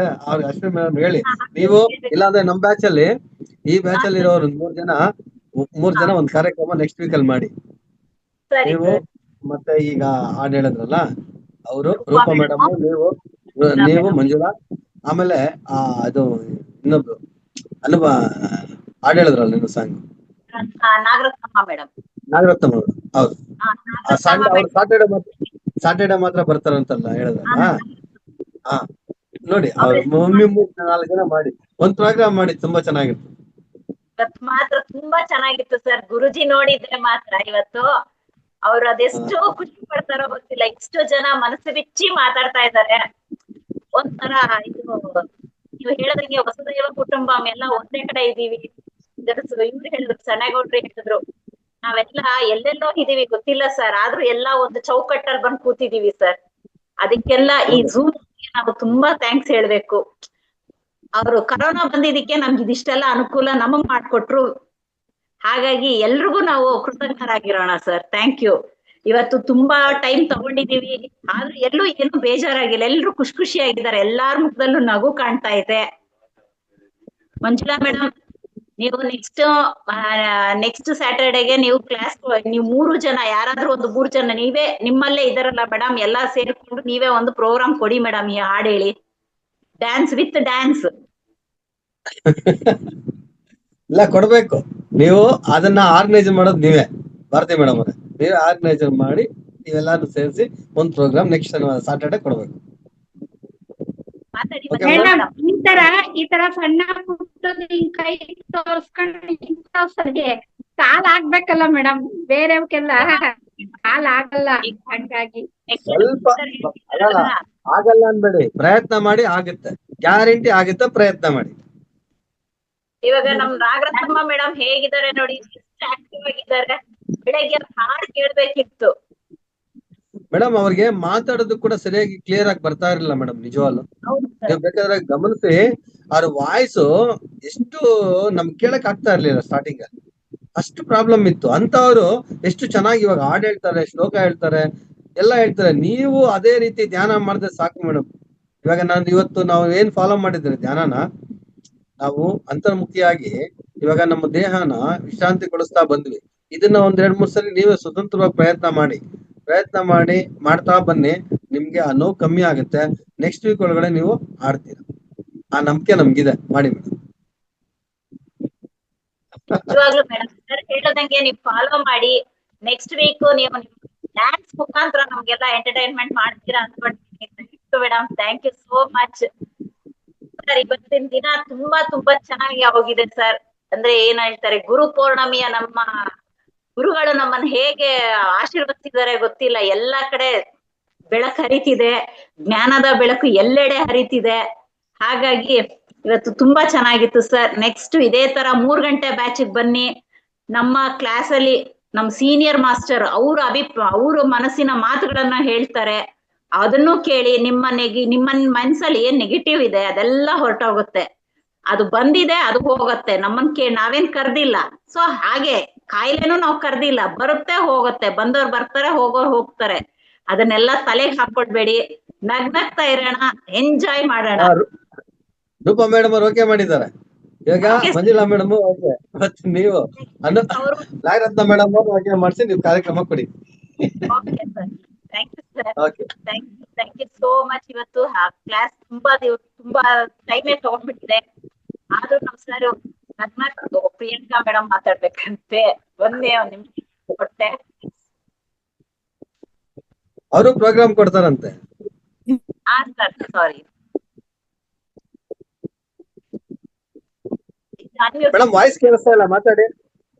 Speaker 2: ಅಶ್ವಿನಿ ಮೇಡಮ್ ಹೇಳಿ ನೀವು, ಇಲ್ಲಾಂದ್ರೆ ನಮ್ ಬ್ಯಾಚ್ ಅಲ್ಲಿ, ಈ ಬ್ಯಾಚ್ ಅಲ್ಲಿ ಇರೋರು ಮೂರ್ ಜನ ಒಂದ್ ಕಾರ್ಯಕ್ರಮ ನೆಕ್ಸ್ಟ್ ವೀಕ್ ಅಲ್ಲಿ ಮಾಡಿ. ನೀವು ಮತ್ತೆ ಈಗ ಹಾಡ್ ಹೇಳಿದ್ರಲ್ಲ ಅವರು, ರೂಪಾ ಮೇಡಮ್, ನೀವು ಮಂಜುಳಾ, ಆಮೇಲೆ ಅದು ಇನ್ನೊಬ್ರು ಅನುಭವ ಹಾಡ್ ಹೇಳಿದ್ರಲ್ಲ ನೀವು ಸಾಂಗ್,
Speaker 1: ನಾಗರತ್ನಮ್ಮ ಮೇಡಮ್.
Speaker 2: ನಾಗರತ್ನಮ್ಮ ಅವರು. ಹೌದು, ಅವ್ರು ಸಾಟರ್ಡೆ ಮಾತ್ರ ಬರ್ತಾರಂತಲ್ಲ ಹೇಳಿದ್ರಲ್ಲ. ಹಾ, ನೋಡಿ ಅವ್ರು 3-4 ಜನ ಮಾಡಿ ಒಂದ್ ಪ್ರೋಗ್ರಾಮ್ ಮಾಡಿ, ತುಂಬಾ ಚೆನ್ನಾಗಿತ್ತು.
Speaker 1: ಇವತ್ತು ಮಾತ್ರ ತುಂಬಾ ಚೆನ್ನಾಗಿತ್ತು ಸರ್. ಗುರುಜಿ ನೋಡಿದ್ರೆ ಮಾತ್ರ ಇವತ್ತು ಅವ್ರು ಅದೆಷ್ಟು ಖುಷಿ ಪಡ್ತಾರೋ ಗೊತ್ತಿಲ್ಲ. ಇಷ್ಟು ಜನ ಮನಸ್ಸು ಬಿಚ್ಚಿ ಮಾತಾಡ್ತಾ ಇದ್ದಾರೆ. ಒಂಥರ ಇದು ನೀವು ಹೇಳದಂಗೆ ವಸುದೈವ ಕುಟುಂಬಂ ಎಲ್ಲ ಒಂದೇ ಕಡೆ ಇದೀವಿ. ಇವ್ರು ಹೇಳಿದ್ರು, ಸಣ್ಣಗೌಡ್ರು ಹೇಳಿದ್ರು, ನಾವೆಲ್ಲ ಎಲ್ಲೆಲ್ಲೋ ಇದೀವಿ ಗೊತ್ತಿಲ್ಲ ಸರ್, ಆದ್ರೂ ಎಲ್ಲ ಒಂದು ಚೌಕಟ್ಟಲ್ಲಿ ಬಂದು ಕೂತಿದೀವಿ ಸರ್. ಅದಕ್ಕೆಲ್ಲ ಈ ಝೂಮ್ ನಾವು ತುಂಬಾ ಥ್ಯಾಂಕ್ಸ್ ಹೇಳ್ಬೇಕು. ಅವರು ಕರೋನಾ ಬಂದಿದ್ದಕ್ಕೆ ನಮ್ಗೆ ಇದಿಷ್ಟೆಲ್ಲ ಅನುಕೂಲ ನಮಗ್ ಮಾಡ್ಕೊಟ್ರು. ಹಾಗಾಗಿ ಎಲ್ರಿಗೂ ನಾವು ಕೃತಜ್ಞರಾಗಿರೋಣ ಸರ್. Thank you. ಇವತ್ತು ತುಂಬಾ ಟೈಮ್ ತಗೊಂಡಿದೀವಿ, ಆದ್ರೂ ಎಲ್ಲೂ ಏನು ಬೇಜಾರಾಗಿಲ್ಲ. ಎಲ್ರು ಖುಷಿಯಾಗಿದ್ದಾರೆ. ಎಲ್ಲಾರ ಮುಖದಲ್ಲೂ ನಗು ಕಾಣ್ತಾ ಇದೆ. ಮಂಜುಳಾ ಮೇಡಮ್, ನೀವು ನೆಕ್ಸ್ಟ್ ಸ್ಯಾಟರ್ಡೆಗೆ ನೀವು ಕ್ಲಾಸ್, ನೀವು 3 ಜನ, ಯಾರಾದ್ರೂ ಒಂದು 3 ಜನ ನೀವೇ ನಿಮ್ಮಲ್ಲೇ ಇದಾರಲ್ಲ ಮೇಡಮ್, ಎಲ್ಲಾ ಸೇರಿಕೊಂಡು ನೀವೇ ಒಂದು ಪ್ರೋಗ್ರಾಮ್ ಕೊಡಿ ಮೇಡಮ್. ಈ ಹಾಡು ಹೇಳಿ, ಡ್ಯಾನ್ಸ್ ವಿತ್ ಡ್ಯಾನ್ಸ್.
Speaker 2: ಇಲ್ಲ, ಕೊಡ್ಬೇಕು. ನೀವು ಅದನ್ನ ಆರ್ಗನೈಸ್ ಮಾಡೋದು ನೀವೇ, ಭಾರತಿ ಮೇಡಮ್ ಅವರೇ. ನೀವೇ ಆರ್ಗನೈಸ್ ಮಾಡಿ ನೀವೆಲ್ಲಾರು ಸೇರಿಸಿ ಒಂದ್ ಪ್ರೋಗ್ರಾಮ್ ನೆಕ್ಸ್ಟ್ ಸಾಟರ್ಡೆ ಕೊಡ್ಬೇಕು.
Speaker 8: ಮೇಡಮ್, ಈ ತರ ಸಣ್ಣ ಪುಟ್ಟದ ಕೈ ತೋರ್ಸ್ಕೊಂಡು ಕಾಲ್ ಆಗ್ಬೇಕಲ್ಲ ಮೇಡಮ್, ಬೇರೆವ್ಕೆಲ್ಲ ಕಾಲ್ ಆಗಲ್ಲ. ಹಂಗಾಗಿ
Speaker 2: ಸ್ವಲ್ಪ ಆಗಲ್ಲ ಅನ್ಬೇಡಿ, ಪ್ರಯತ್ನ ಮಾಡಿ, ಆಗುತ್ತೆ. ಗ್ಯಾರಂಟಿ ಆಗುತ್ತೆ, ಪ್ರಯತ್ನ ಮಾಡಿ.
Speaker 1: ಇವಾಗ ನಮ್ ನಾಗರತ್ನಮ್ಮ ಮೇಡಮ್ ಹೇಗಿದ್ದಾರೆ ನೋಡಿ, ಎಷ್ಟು ಆಕ್ಟಿವ್ ಆಗಿದ್ದಾರೆ. ಬೆಳಗ್ಗೆ ಹಾಡು ಕೇಳ್ಬೇಕಿತ್ತು
Speaker 2: ಮೇಡಮ್. ಅವ್ರಿಗೆ ಮಾತಾಡೋದು ಕೂಡ ಸರಿಯಾಗಿ ಕ್ಲಿಯರ್ ಆಗಿ ಬರ್ತಾ ಇರಲಿಲ್ಲ ಮೇಡಮ್, ನಿಜವಾಗ್ಲು. ನೀವು ಬೇಕಾದ್ರೆ ಗಮನಿಸಿ, ಅವ್ರ ವಾಯ್ಸ್ ಎಷ್ಟು ನಮ್ಗೆ ಕೇಳಕ್ ಆಗ್ತಾ ಇರ್ಲಿಲ್ಲ ಸ್ಟಾರ್ಟಿಂಗ್, ಅಷ್ಟು ಪ್ರಾಬ್ಲಮ್ ಇತ್ತು. ಅಂತವ್ರು ಎಷ್ಟು ಚೆನ್ನಾಗಿ ಇವಾಗ ಹಾಡು ಹೇಳ್ತಾರೆ, ಶ್ಲೋಕ ಹೇಳ್ತಾರೆ, ಎಲ್ಲ ಹೇಳ್ತಾರೆ. ನೀವು ಅದೇ ರೀತಿ ಧ್ಯಾನ ಮಾಡಿದ್ರೆ ಸಾಕು ಮೇಡಮ್. ಇವಾಗ ನಾವು ಏನ್ ಫಾಲೋ ಮಾಡಿದ್ರೆ ಧ್ಯಾನನ, ನಾವು ಅಂತರ್ಮುಖಿಯಾಗಿ ಇವಾಗ ನಮ್ಮ ದೇಹನ ವಿಶ್ರಾಂತಿಗೊಳಿಸ್ತಾ ಬಂದ್ವಿ. ಇದನ್ನ 1-2-3 ಸಲ ನೀವೇ ಸ್ವತಂತ್ರವಾಗಿ ಪ್ರಯತ್ನ ಮಾಡಿ ಮಾಡ್ತಾ ಬನ್ನಿ. ನಿಮ್ಗೆ ಆ ನೋವು ಕಮ್ಮಿ ಆಗುತ್ತೆ. ನೆಕ್ಸ್ಟ್ ವೀಕ್ ಒಳಗಡೆ ನೀವು ಆಡ್ತೀರ, ಆ ನಂಬಿಕೆ ನಮ್ಗಿದೆ. ಮಾಡಿ ಮೇಡಮ್.
Speaker 1: ನಿಜವಾಗ್ಲೂ ಮೇಡಮ್ ಸರ್ ಹೇಳದಂಗೆ ನೀವು ಫಾಲೋ ಮಾಡಿ. ನೆಕ್ಸ್ಟ್ ವೀಕ್ ನೀವು ಡ್ಯಾನ್ಸ್ ಮುಖಾಂತರ ನಮ್ಗೆಲ್ಲ ಎಂಟರ್ಟೈನ್ಮೆಂಟ್ ಮಾಡ್ತೀರಾ ಅನ್ಕೊಂಡಿದ್ದೀನಿ madam. Thank you so much sir. ಇವತ್ತಿನ ದಿನ ತುಂಬಾ ಚೆನ್ನಾಗಿ ಹೋಗಿದೆ ಸರ್. ಅಂದ್ರೆ ಏನ್ ಹೇಳ್ತಾರೆ, ಗುರು ಪೌರ್ಣಮಿಯ ನಮ್ಮ ಗುರುಗಳು ನಮ್ಮನ್ನ ಹೇಗೆ ಆಶೀರ್ವದಿಸಿದ್ದಾರೆ ಗೊತ್ತಿಲ್ಲ. ಎಲ್ಲಾ ಕಡೆ ಬೆಳಕು ಹರಿತಿದೆ, ಜ್ಞಾನದ ಬೆಳಕು ಎಲ್ಲೆಡೆ ಹರಿತಿದೆ. ಹಾಗಾಗಿ ಇವತ್ತು ತುಂಬಾ ಚೆನ್ನಾಗಿತ್ತು ಸರ್. ನೆಕ್ಸ್ಟ್ ಇದೇ ತರ 3 ಗಂಟೆ ಬ್ಯಾಚ್ ಬನ್ನಿ. ನಮ್ಮ ಕ್ಲಾಸ್ ಅಲ್ಲಿ ನಮ್ ಸೀನಿಯರ್ ಮಾಸ್ಟರ್ ಅವ್ರ ಮನಸ್ಸಿನ ಮಾತುಗಳನ್ನ ಹೇಳ್ತಾರೆ. ಅದನ್ನು ಕೇಳಿ ನಿಮ್ಮ ಮನ್ಸಲ್ಲಿ ಏನ್ ನೆಗೆಟಿವ್ ಇದೆ ಅದೆಲ್ಲ ಹೊರಟೋಗುತ್ತೆ. ಅದು ಬಂದಿದೆ, ಅದು ಹೋಗುತ್ತೆ. ನಾವೇನ್ ಕರ್ದಿಲ್ಲ. ಸೊ ಹಾಗೆ ಕಾಯಿಲೆನೂ ನಾವು ಕರ್ದಿಲ್ಲ, ಬರುತ್ತೆ ಹೋಗುತ್ತೆ. ಬಂದವ್ರು ಬರ್ತಾರೆ, ಹೋಗೋರು ಹೋಗ್ತಾರೆ. ಅದನ್ನೆಲ್ಲ ತಲೆಗೆ ಹಾಕೊಡ್ಬೇಡಿ. ನಗ್ನಗ್ತಾ ಇರೋಣ, ಎಂಜಾಯ್ ಮಾಡೋಣ.
Speaker 2: ರೂಪಾ ಮೇಡಮ್ ಅವ್ರು ಓಕೆ ಮಾಡಿದ್ದಾರೆ. ಇವಾಗ ಮಂಜುಳಾ ಮೇಡಮ್ ಓಕೆ. ಮತ್ತೆ ನೀವು ನಾಗರತ್ನ ಮೇಡಮ್ ಹಾಗೆ ಮಾಡಿಸಿ ನೀವು ಕಾರ್ಯಕ್ರಮ ಕೊಡಿ.
Speaker 1: Okay sir, thank you sir,
Speaker 2: okay,
Speaker 1: thank you so much. ಇವತ್ತು ಕ್ಲಾಸ್ ತುಂಬಾ ಟೈಮೇ ತಗೊಂಡ್ಬಿಟ್ಟಿದೆ. ಆದ್ರೂ ನಮ್ ಸರ್ ಪ್ರಿಯಾಂಕಾ ಮೇಡಮ್ ಮಾತಾಡ್ಬೇಕಂತೆ, ಒಂದ್ ನಿಮಿಷ ಕೊಟ್ಟೆ.
Speaker 2: ಅವರು ಪ್ರೋಗ್ರಾಮ್ ಕೊಡ್ತಾರಂತೆ.
Speaker 1: ಹಾ ಸರ್, ಸಾರಿ
Speaker 2: ಮೇಡಮ್ ವಾಯ್ಸ್ ಕೇಳಿಸ್ತಾ ಇಲ್ಲ, ಮಾತಾಡಿ.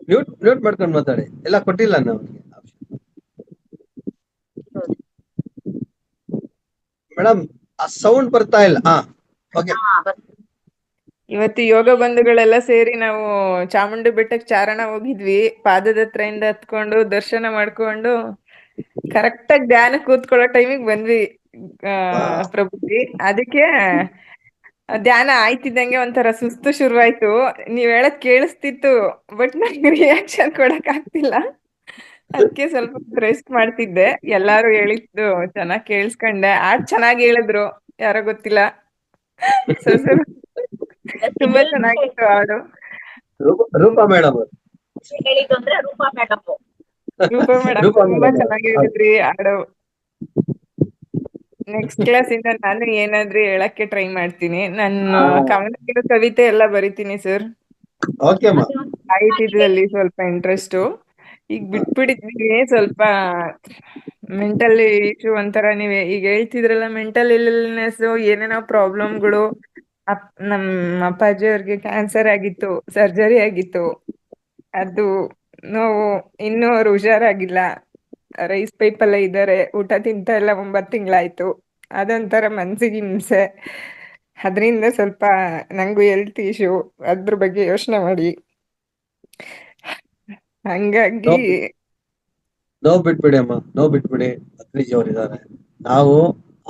Speaker 2: ಮ್ಯೂಟ್ ಮಾಡ್ಕೊಂಡು ಮಾತಾಡಿ. ಎಲ್ಲ ಕೊಟ್ಟಿಲ್ಲ ನಾವು ಮೇಡಮ್, ಆ ಸೌಂಡ್ ಬರ್ತಾ ಇಲ್ಲ. ಓಕೆ.
Speaker 15: ಇವತ್ತು ಯೋಗ ಬಂಧುಗಳೆಲ್ಲ ಸೇರಿ ನಾವು ಚಾಮುಂಡಿ ಬೆಟ್ಟಕ್ಕೆ ಚಾರಣ ಹೋಗಿದ್ವಿ. ಪಾದದ ಹತ್ರದಿಂದ ಹತ್ಕೊಂಡು ದರ್ಶನ ಮಾಡ್ಕೊಂಡು ಕರೆಕ್ಟ್ ಆಗಿ ಧ್ಯಾನ ಕೂತ್ಕೊಳ್ಳೋ ಟೈಮಿಗೆ ಬಂದ್ವಿ ಪ್ರಭುಜಿ. ಅದಕ್ಕೆ ಧ್ಯಾನ ಆಯ್ತಿದ್ದಂಗೆ ಒಂಥರ ಸುಸ್ತು ಶುರುವಾಯ್ತು. ನೀವ್ ಹೇಳದ್ ಕೇಳಿಸ್ತಿತ್ತು, ಬಟ್ ನಂಗೆ ರಿಯಾಕ್ಷನ್ ಕೊಡಕ್ ಆಗ್ತಿಲ್ಲ. ಅದಕ್ಕೆ ಸ್ವಲ್ಪ ರೆಸ್ಟ್ ಮಾಡ್ತಿದ್ದೆ. ಎಲ್ಲಾರು ಹೇಳಿದ್ದು ಚೆನ್ನಾಗ್ ಕೇಳಿಸ್ಕೊಂಡೆ. ಚೆನ್ನಾಗಿ ಹೇಳಿದ್ರು, ಯಾರೋ ಗೊತ್ತಿಲ್ಲ. ತುಂಬಾ ಚೆನ್ನಾಗಿತ್ತು ಹಾಡು.
Speaker 2: ರೂಪಾ ಮೇಡಮ್
Speaker 1: ಹೇಳಿದ್ದು ಅಂದ್ರೆ ರೂಪಾ ಮೇಡಮ್
Speaker 15: ತುಂಬಾ ಚೆನ್ನಾಗಿ ಹೇಳಿದ್ರಿ ಹಾಡು. ನೆಕ್ಸ್ಟ್ ಕ್ಲಾಸ್ ಇಂದ ನಾನು ಏನಾದ್ರೂ ಹೇಳಕ್ಕೆ ಟ್ರೈ ಮಾಡ್ತೀನಿ. ನಾನು ಕವಿತೆ ಎಲ್ಲ ಬರಿತೀನಿ ಸರ್. ಸಾಹಿತ್ಯದಲ್ಲಿ ಸ್ವಲ್ಪ ಇಂಟ್ರೆಸ್ಟ್. ಈಗ ಬಿಟ್ಬಿಟ್ಟಿದ್ದೀನಿ ಸ್ವಲ್ಪ. ಮೆಂಟಲ್ ಇಶ್ಯೂ ಒಂಥರ ನೀವ್ ಈಗ ಹೇಳ್ತಿದ್ರಲ್ಲ, ಮೆಂಟಲ್ ಇಲ್ನೆಸ್, ಏನೇನೋ ಪ್ರಾಬ್ಲಮ್ಗಳು. ನಮ್ಮ ಅಪ್ಪಾಜಿ ಅವ್ರಿಗೆ ಕ್ಯಾನ್ಸರ್ ಆಗಿತ್ತು, ಸರ್ಜರಿ ಆಗಿತ್ತು. ಅದು ನೋವು, ಇನ್ನೂ ಅವ್ರು ಹುಷಾರಾಗಿಲ್ಲ. ರೈಸ್ ಪೈಪಲ್ಲೇ ಇದ್ದಾರೆ, ಊಟ ತಿಂತ ಇಲ್ಲ. 9 ತಿಂಗಳಾಯ್ತು. ಅದೊಂಥರ ಮನ್ಸಿಗೆ ಹಿಂಸೆ. ಅದರಿಂದ ಸ್ವಲ್ಪ ನಂಗೂ ಹೆಲ್ತ್ ಇಶ್ಯೂ, ಅದ್ರ ಬಗ್ಗೆ ಯೋಚನೆ ಮಾಡಿ. ಹಂಗಾಗಿ
Speaker 2: ನೋವು ಬಿಟ್ಬಿಡಿ ಅಮ್ಮ, ನೋವು ಬಿಟ್ಬಿಡಿ. ಅತ್ರಿಜಿ ಅವರಿದ್ದಾರೆ. ನಾವು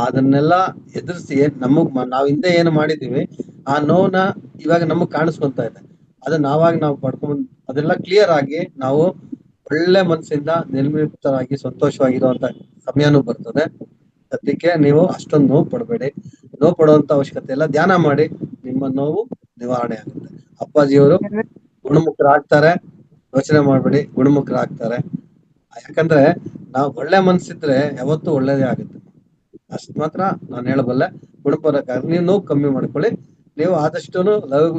Speaker 2: ಅದನ್ನೆಲ್ಲ ಎದುರಿಸಿ ನಾವ್ ಹಿಂದೆ ಏನು ಮಾಡಿದೀವಿ, ಆ ನೋವನ್ನ ಇವಾಗ ನಮಗ್ ಕಾಣಿಸ್ಕೊಂತ ಇದೆ. ಅದನ್ನ ನಾವು ಪಡ್ಕೊಂಡ್ ಅದೆಲ್ಲ ಕ್ಲಿಯರ್ ಆಗಿ ನಾವು ಒಳ್ಳೆ ಮನಸ್ಸಿಂದ ನಿರ್ಮಿತರಾಗಿ ಸಂತೋಷವಾಗಿರುವಂತ ಸಮಯನೂ ಬರ್ತದೆ. ಅದಕ್ಕೆ ನೀವು ಅಷ್ಟೊಂದು ನೋವು ಪಡಬೇಡಿ. ನೋವು ಪಡುವಂತ ಅವಶ್ಯಕತೆ ಇಲ್ಲ. ಧ್ಯಾನ ಮಾಡಿ, ನಿಮ್ಮ ನೋವು ನಿವಾರಣೆ ಆಗುತ್ತೆ. ಅಪ್ಪಾಜಿಯವರು ಗುಣಮುಖರಾಗ್ತಾರೆ. ಯೋಚನೆ ಮಾಡ್ಬೇಡಿ, ಗುಣಮುಖರಾಗ್ತಾರೆ. ಯಾಕಂದ್ರೆ ನಾವು ಒಳ್ಳೆ ಮನ್ಸಿದ್ರೆ ಯಾವತ್ತೂ ಒಳ್ಳೇದೇ ಆಗುತ್ತೆ. ಅಷ್ಟ್ ಮಾತ್ರ ನಾನು ಹೇಳಬಲ್ಲೆ. ಗುಣಪರಕ್ಕಾಗಿ ನೀವು ನೋವು ಕಮ್ಮಿ ಮಾಡ್ಕೊಳ್ಳಿ. ನೀವು ಆದಷ್ಟು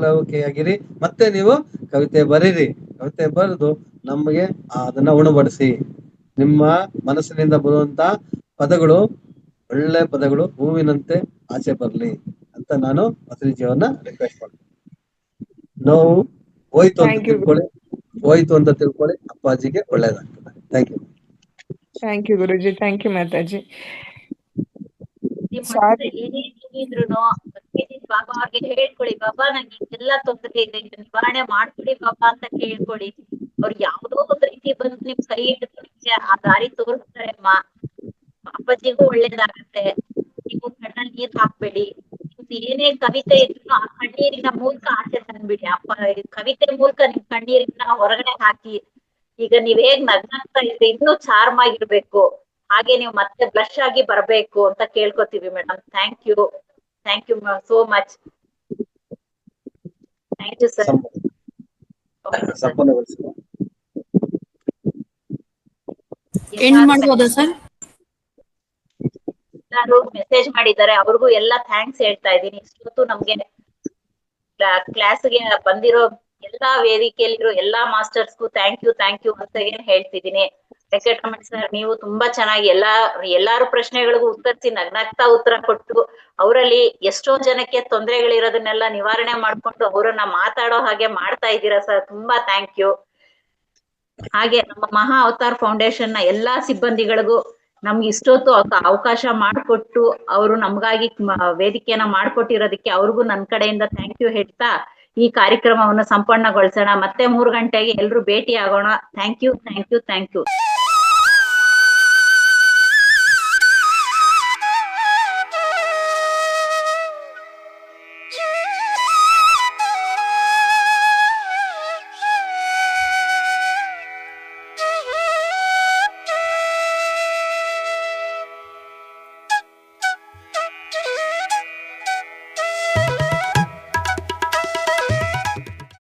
Speaker 2: ಲವಕಿಯಾಗಿರಿ. ಮತ್ತೆ ನೀವು ಕವಿತೆ ಬರೀರಿ. ಕವಿತೆ ಬರೆದು ನಮಗೆ ಅದನ್ನ ಉಣಬಡಿಸಿ. ನಿಮ್ಮ ಮನಸ್ಸಿನಿಂದ ಬರುವಂತ ಪದಗಳು ಒಳ್ಳೆ ಪದಗಳು ಹೂವಿನಂತೆ ಆಚೆ ಬರ್ಲಿ ಅಂತ ನಾನು ಅತ್ರಿಜಿಯವನ್ನ ರಿಕ್ವೆಸ್ಟ್ ಮಾಡ್ತೀನಿ. ನೋವು ಹೋಯ್ತು ಅಂತ ತಿಳ್ಕೊಳ್ಳಿ. ಅಪ್ಪಾಜಿಗೆ ಒಳ್ಳೇದಾಗ್ತದೆ.
Speaker 15: Thank you Guruji. Thank you Mataji.
Speaker 1: Baba ಅವ್ರಿಗೆ ಹೇಳ್ಕೊಡಿ, ಬಾಬಾ ನಂಗೆ ಇದೆಲ್ಲ ತೊಂದರೆ ಇದೆ, ನಿವಾರಣೆ ಮಾಡ್ಕೊಡಿ ಬಾಬಾ ಅಂತ ಕೇಳ್ಕೊಡಿ. ಅವ್ರು ಯಾವ್ದೋ ಒಂದ್ ರೀತಿ ಬಂದು ನಿಮ್ ಕೈ ಹಿಡಿದು ನಿಮ್ಗೆ ಆ ದಾರಿ ತೋರಿಸ್ತಾರೆ ಅಮ್ಮ. ಅಪ್ಪಾಜಿಗೂ ಒಳ್ಳೇದಾಗತ್ತೆ. ನೀವು ಕಣ್ಣಲ್ಲಿ ನೀರ್ ಹಾಕ್ಬೇಡಿ. ಏನೇ ಕವಿತೆ ಇದ್ರು ಆ ಕಣ್ಣೀರಿನ ಮೂಲಕ ಆಚೆ ತಂದ್ಬಿಡಿ. ಕವಿತೆ ಮೂಲಕ ನಿಮ್ ಕಣ್ಣೀರಿನ ಹೊರಗಡೆ ಹಾಕಿ. ಈಗ ನೀವ್ ಹೇಗ್ ನಗ್ನಾಗ್ತಾ ಇದ್ರೆ ಇನ್ನೂ ಚಾರ್ಮ್ ಆಗಿರ್ಬೇಕು. ಹಾಗೆ ನೀವು ಮತ್ತೆ ಬ್ಲಶ್ ಆಗಿ ಬರ್ಬೇಕು ಅಂತ ಕೇಳ್ಕೊತೀವಿ madam. Thank you so much. Thank you sir.
Speaker 3: ಮಾಡ್ಬೋದಾ ಸರ್?
Speaker 1: ಎಲ್ಲಾರು ಮೆಸೇಜ್ ಮಾಡಿದ್ದಾರೆ, ಅವ್ರಿಗೂ ಎಲ್ಲ ಥ್ಯಾಂಕ್ಸ್ ಹೇಳ್ತಾ ಇದ್ದೀನಿ. ಇಷ್ಟೊತ್ತು ನಮ್ಗೆ ಕ್ಲಾಸ್ಗೆ ಬಂದಿರೋ ಎಲ್ಲಾ ವೇದಿಕೆಯಲ್ಲಿರೋ ಎಲ್ಲಾ ಮಾಸ್ಟರ್ಸ್ಗೂ ಥ್ಯಾಂಕ್ ಯು ಅಂತ ಏನ್ ಹೇಳ್ತಿದ್ದೀನಿ. ವೆಂಕಟರಮಣ ಸರ್, ನೀವು ತುಂಬಾ ಚೆನ್ನಾಗಿ ಎಲ್ಲಾರು ಪ್ರಶ್ನೆಗಳಿಗೂ ಉತ್ತರಿಸಿ ನಗ್ನಗ್ತಾ ಉತ್ತರ ಕೊಟ್ಟು, ಅವರಲ್ಲಿ ಎಷ್ಟೋ ಜನಕ್ಕೆ ತೊಂದರೆಗಳಿರೋದನ್ನೆಲ್ಲ ನಿವಾರಣೆ ಮಾಡ್ಕೊಂಡು ಅವರನ್ನ ಮಾತಾಡೋ ಹಾಗೆ ಮಾಡ್ತಾ ಇದ್ದೀರಾ ಸರ್. ತುಂಬಾ ಥ್ಯಾಂಕ್ ಯು. ಹಾಗೆ ನಮ್ಮ ಮಹಾ ಅವತಾರ್ ಫೌಂಡೇಶನ್ ನ ಎಲ್ಲಾ ಸಿಬ್ಬಂದಿಗಳಿಗೂ ನಮ್ಗೆ ಇಷ್ಟೊತ್ತು ಅವಕಾಶ ಮಾಡಿಕೊಟ್ಟು ಅವರು ನಮ್ಗಾಗಿ ವೇದಿಕೆಯನ್ನ ಮಾಡ್ಕೊಟ್ಟಿರೋದಕ್ಕೆ ಅವ್ರಿಗೂ ನನ್ನ ಕಡೆಯಿಂದ ಥ್ಯಾಂಕ್ ಯು ಹೇಳ್ತಾ ಈ ಕಾರ್ಯಕ್ರಮವನ್ನು ಸಂಪನ್ನಗೊಳಿಸೋಣ. ಮತ್ತೆ 3 ಗಂಟೆಗೆ ಎಲ್ರು ಭೇಟಿ ಆಗೋಣ. Thank you.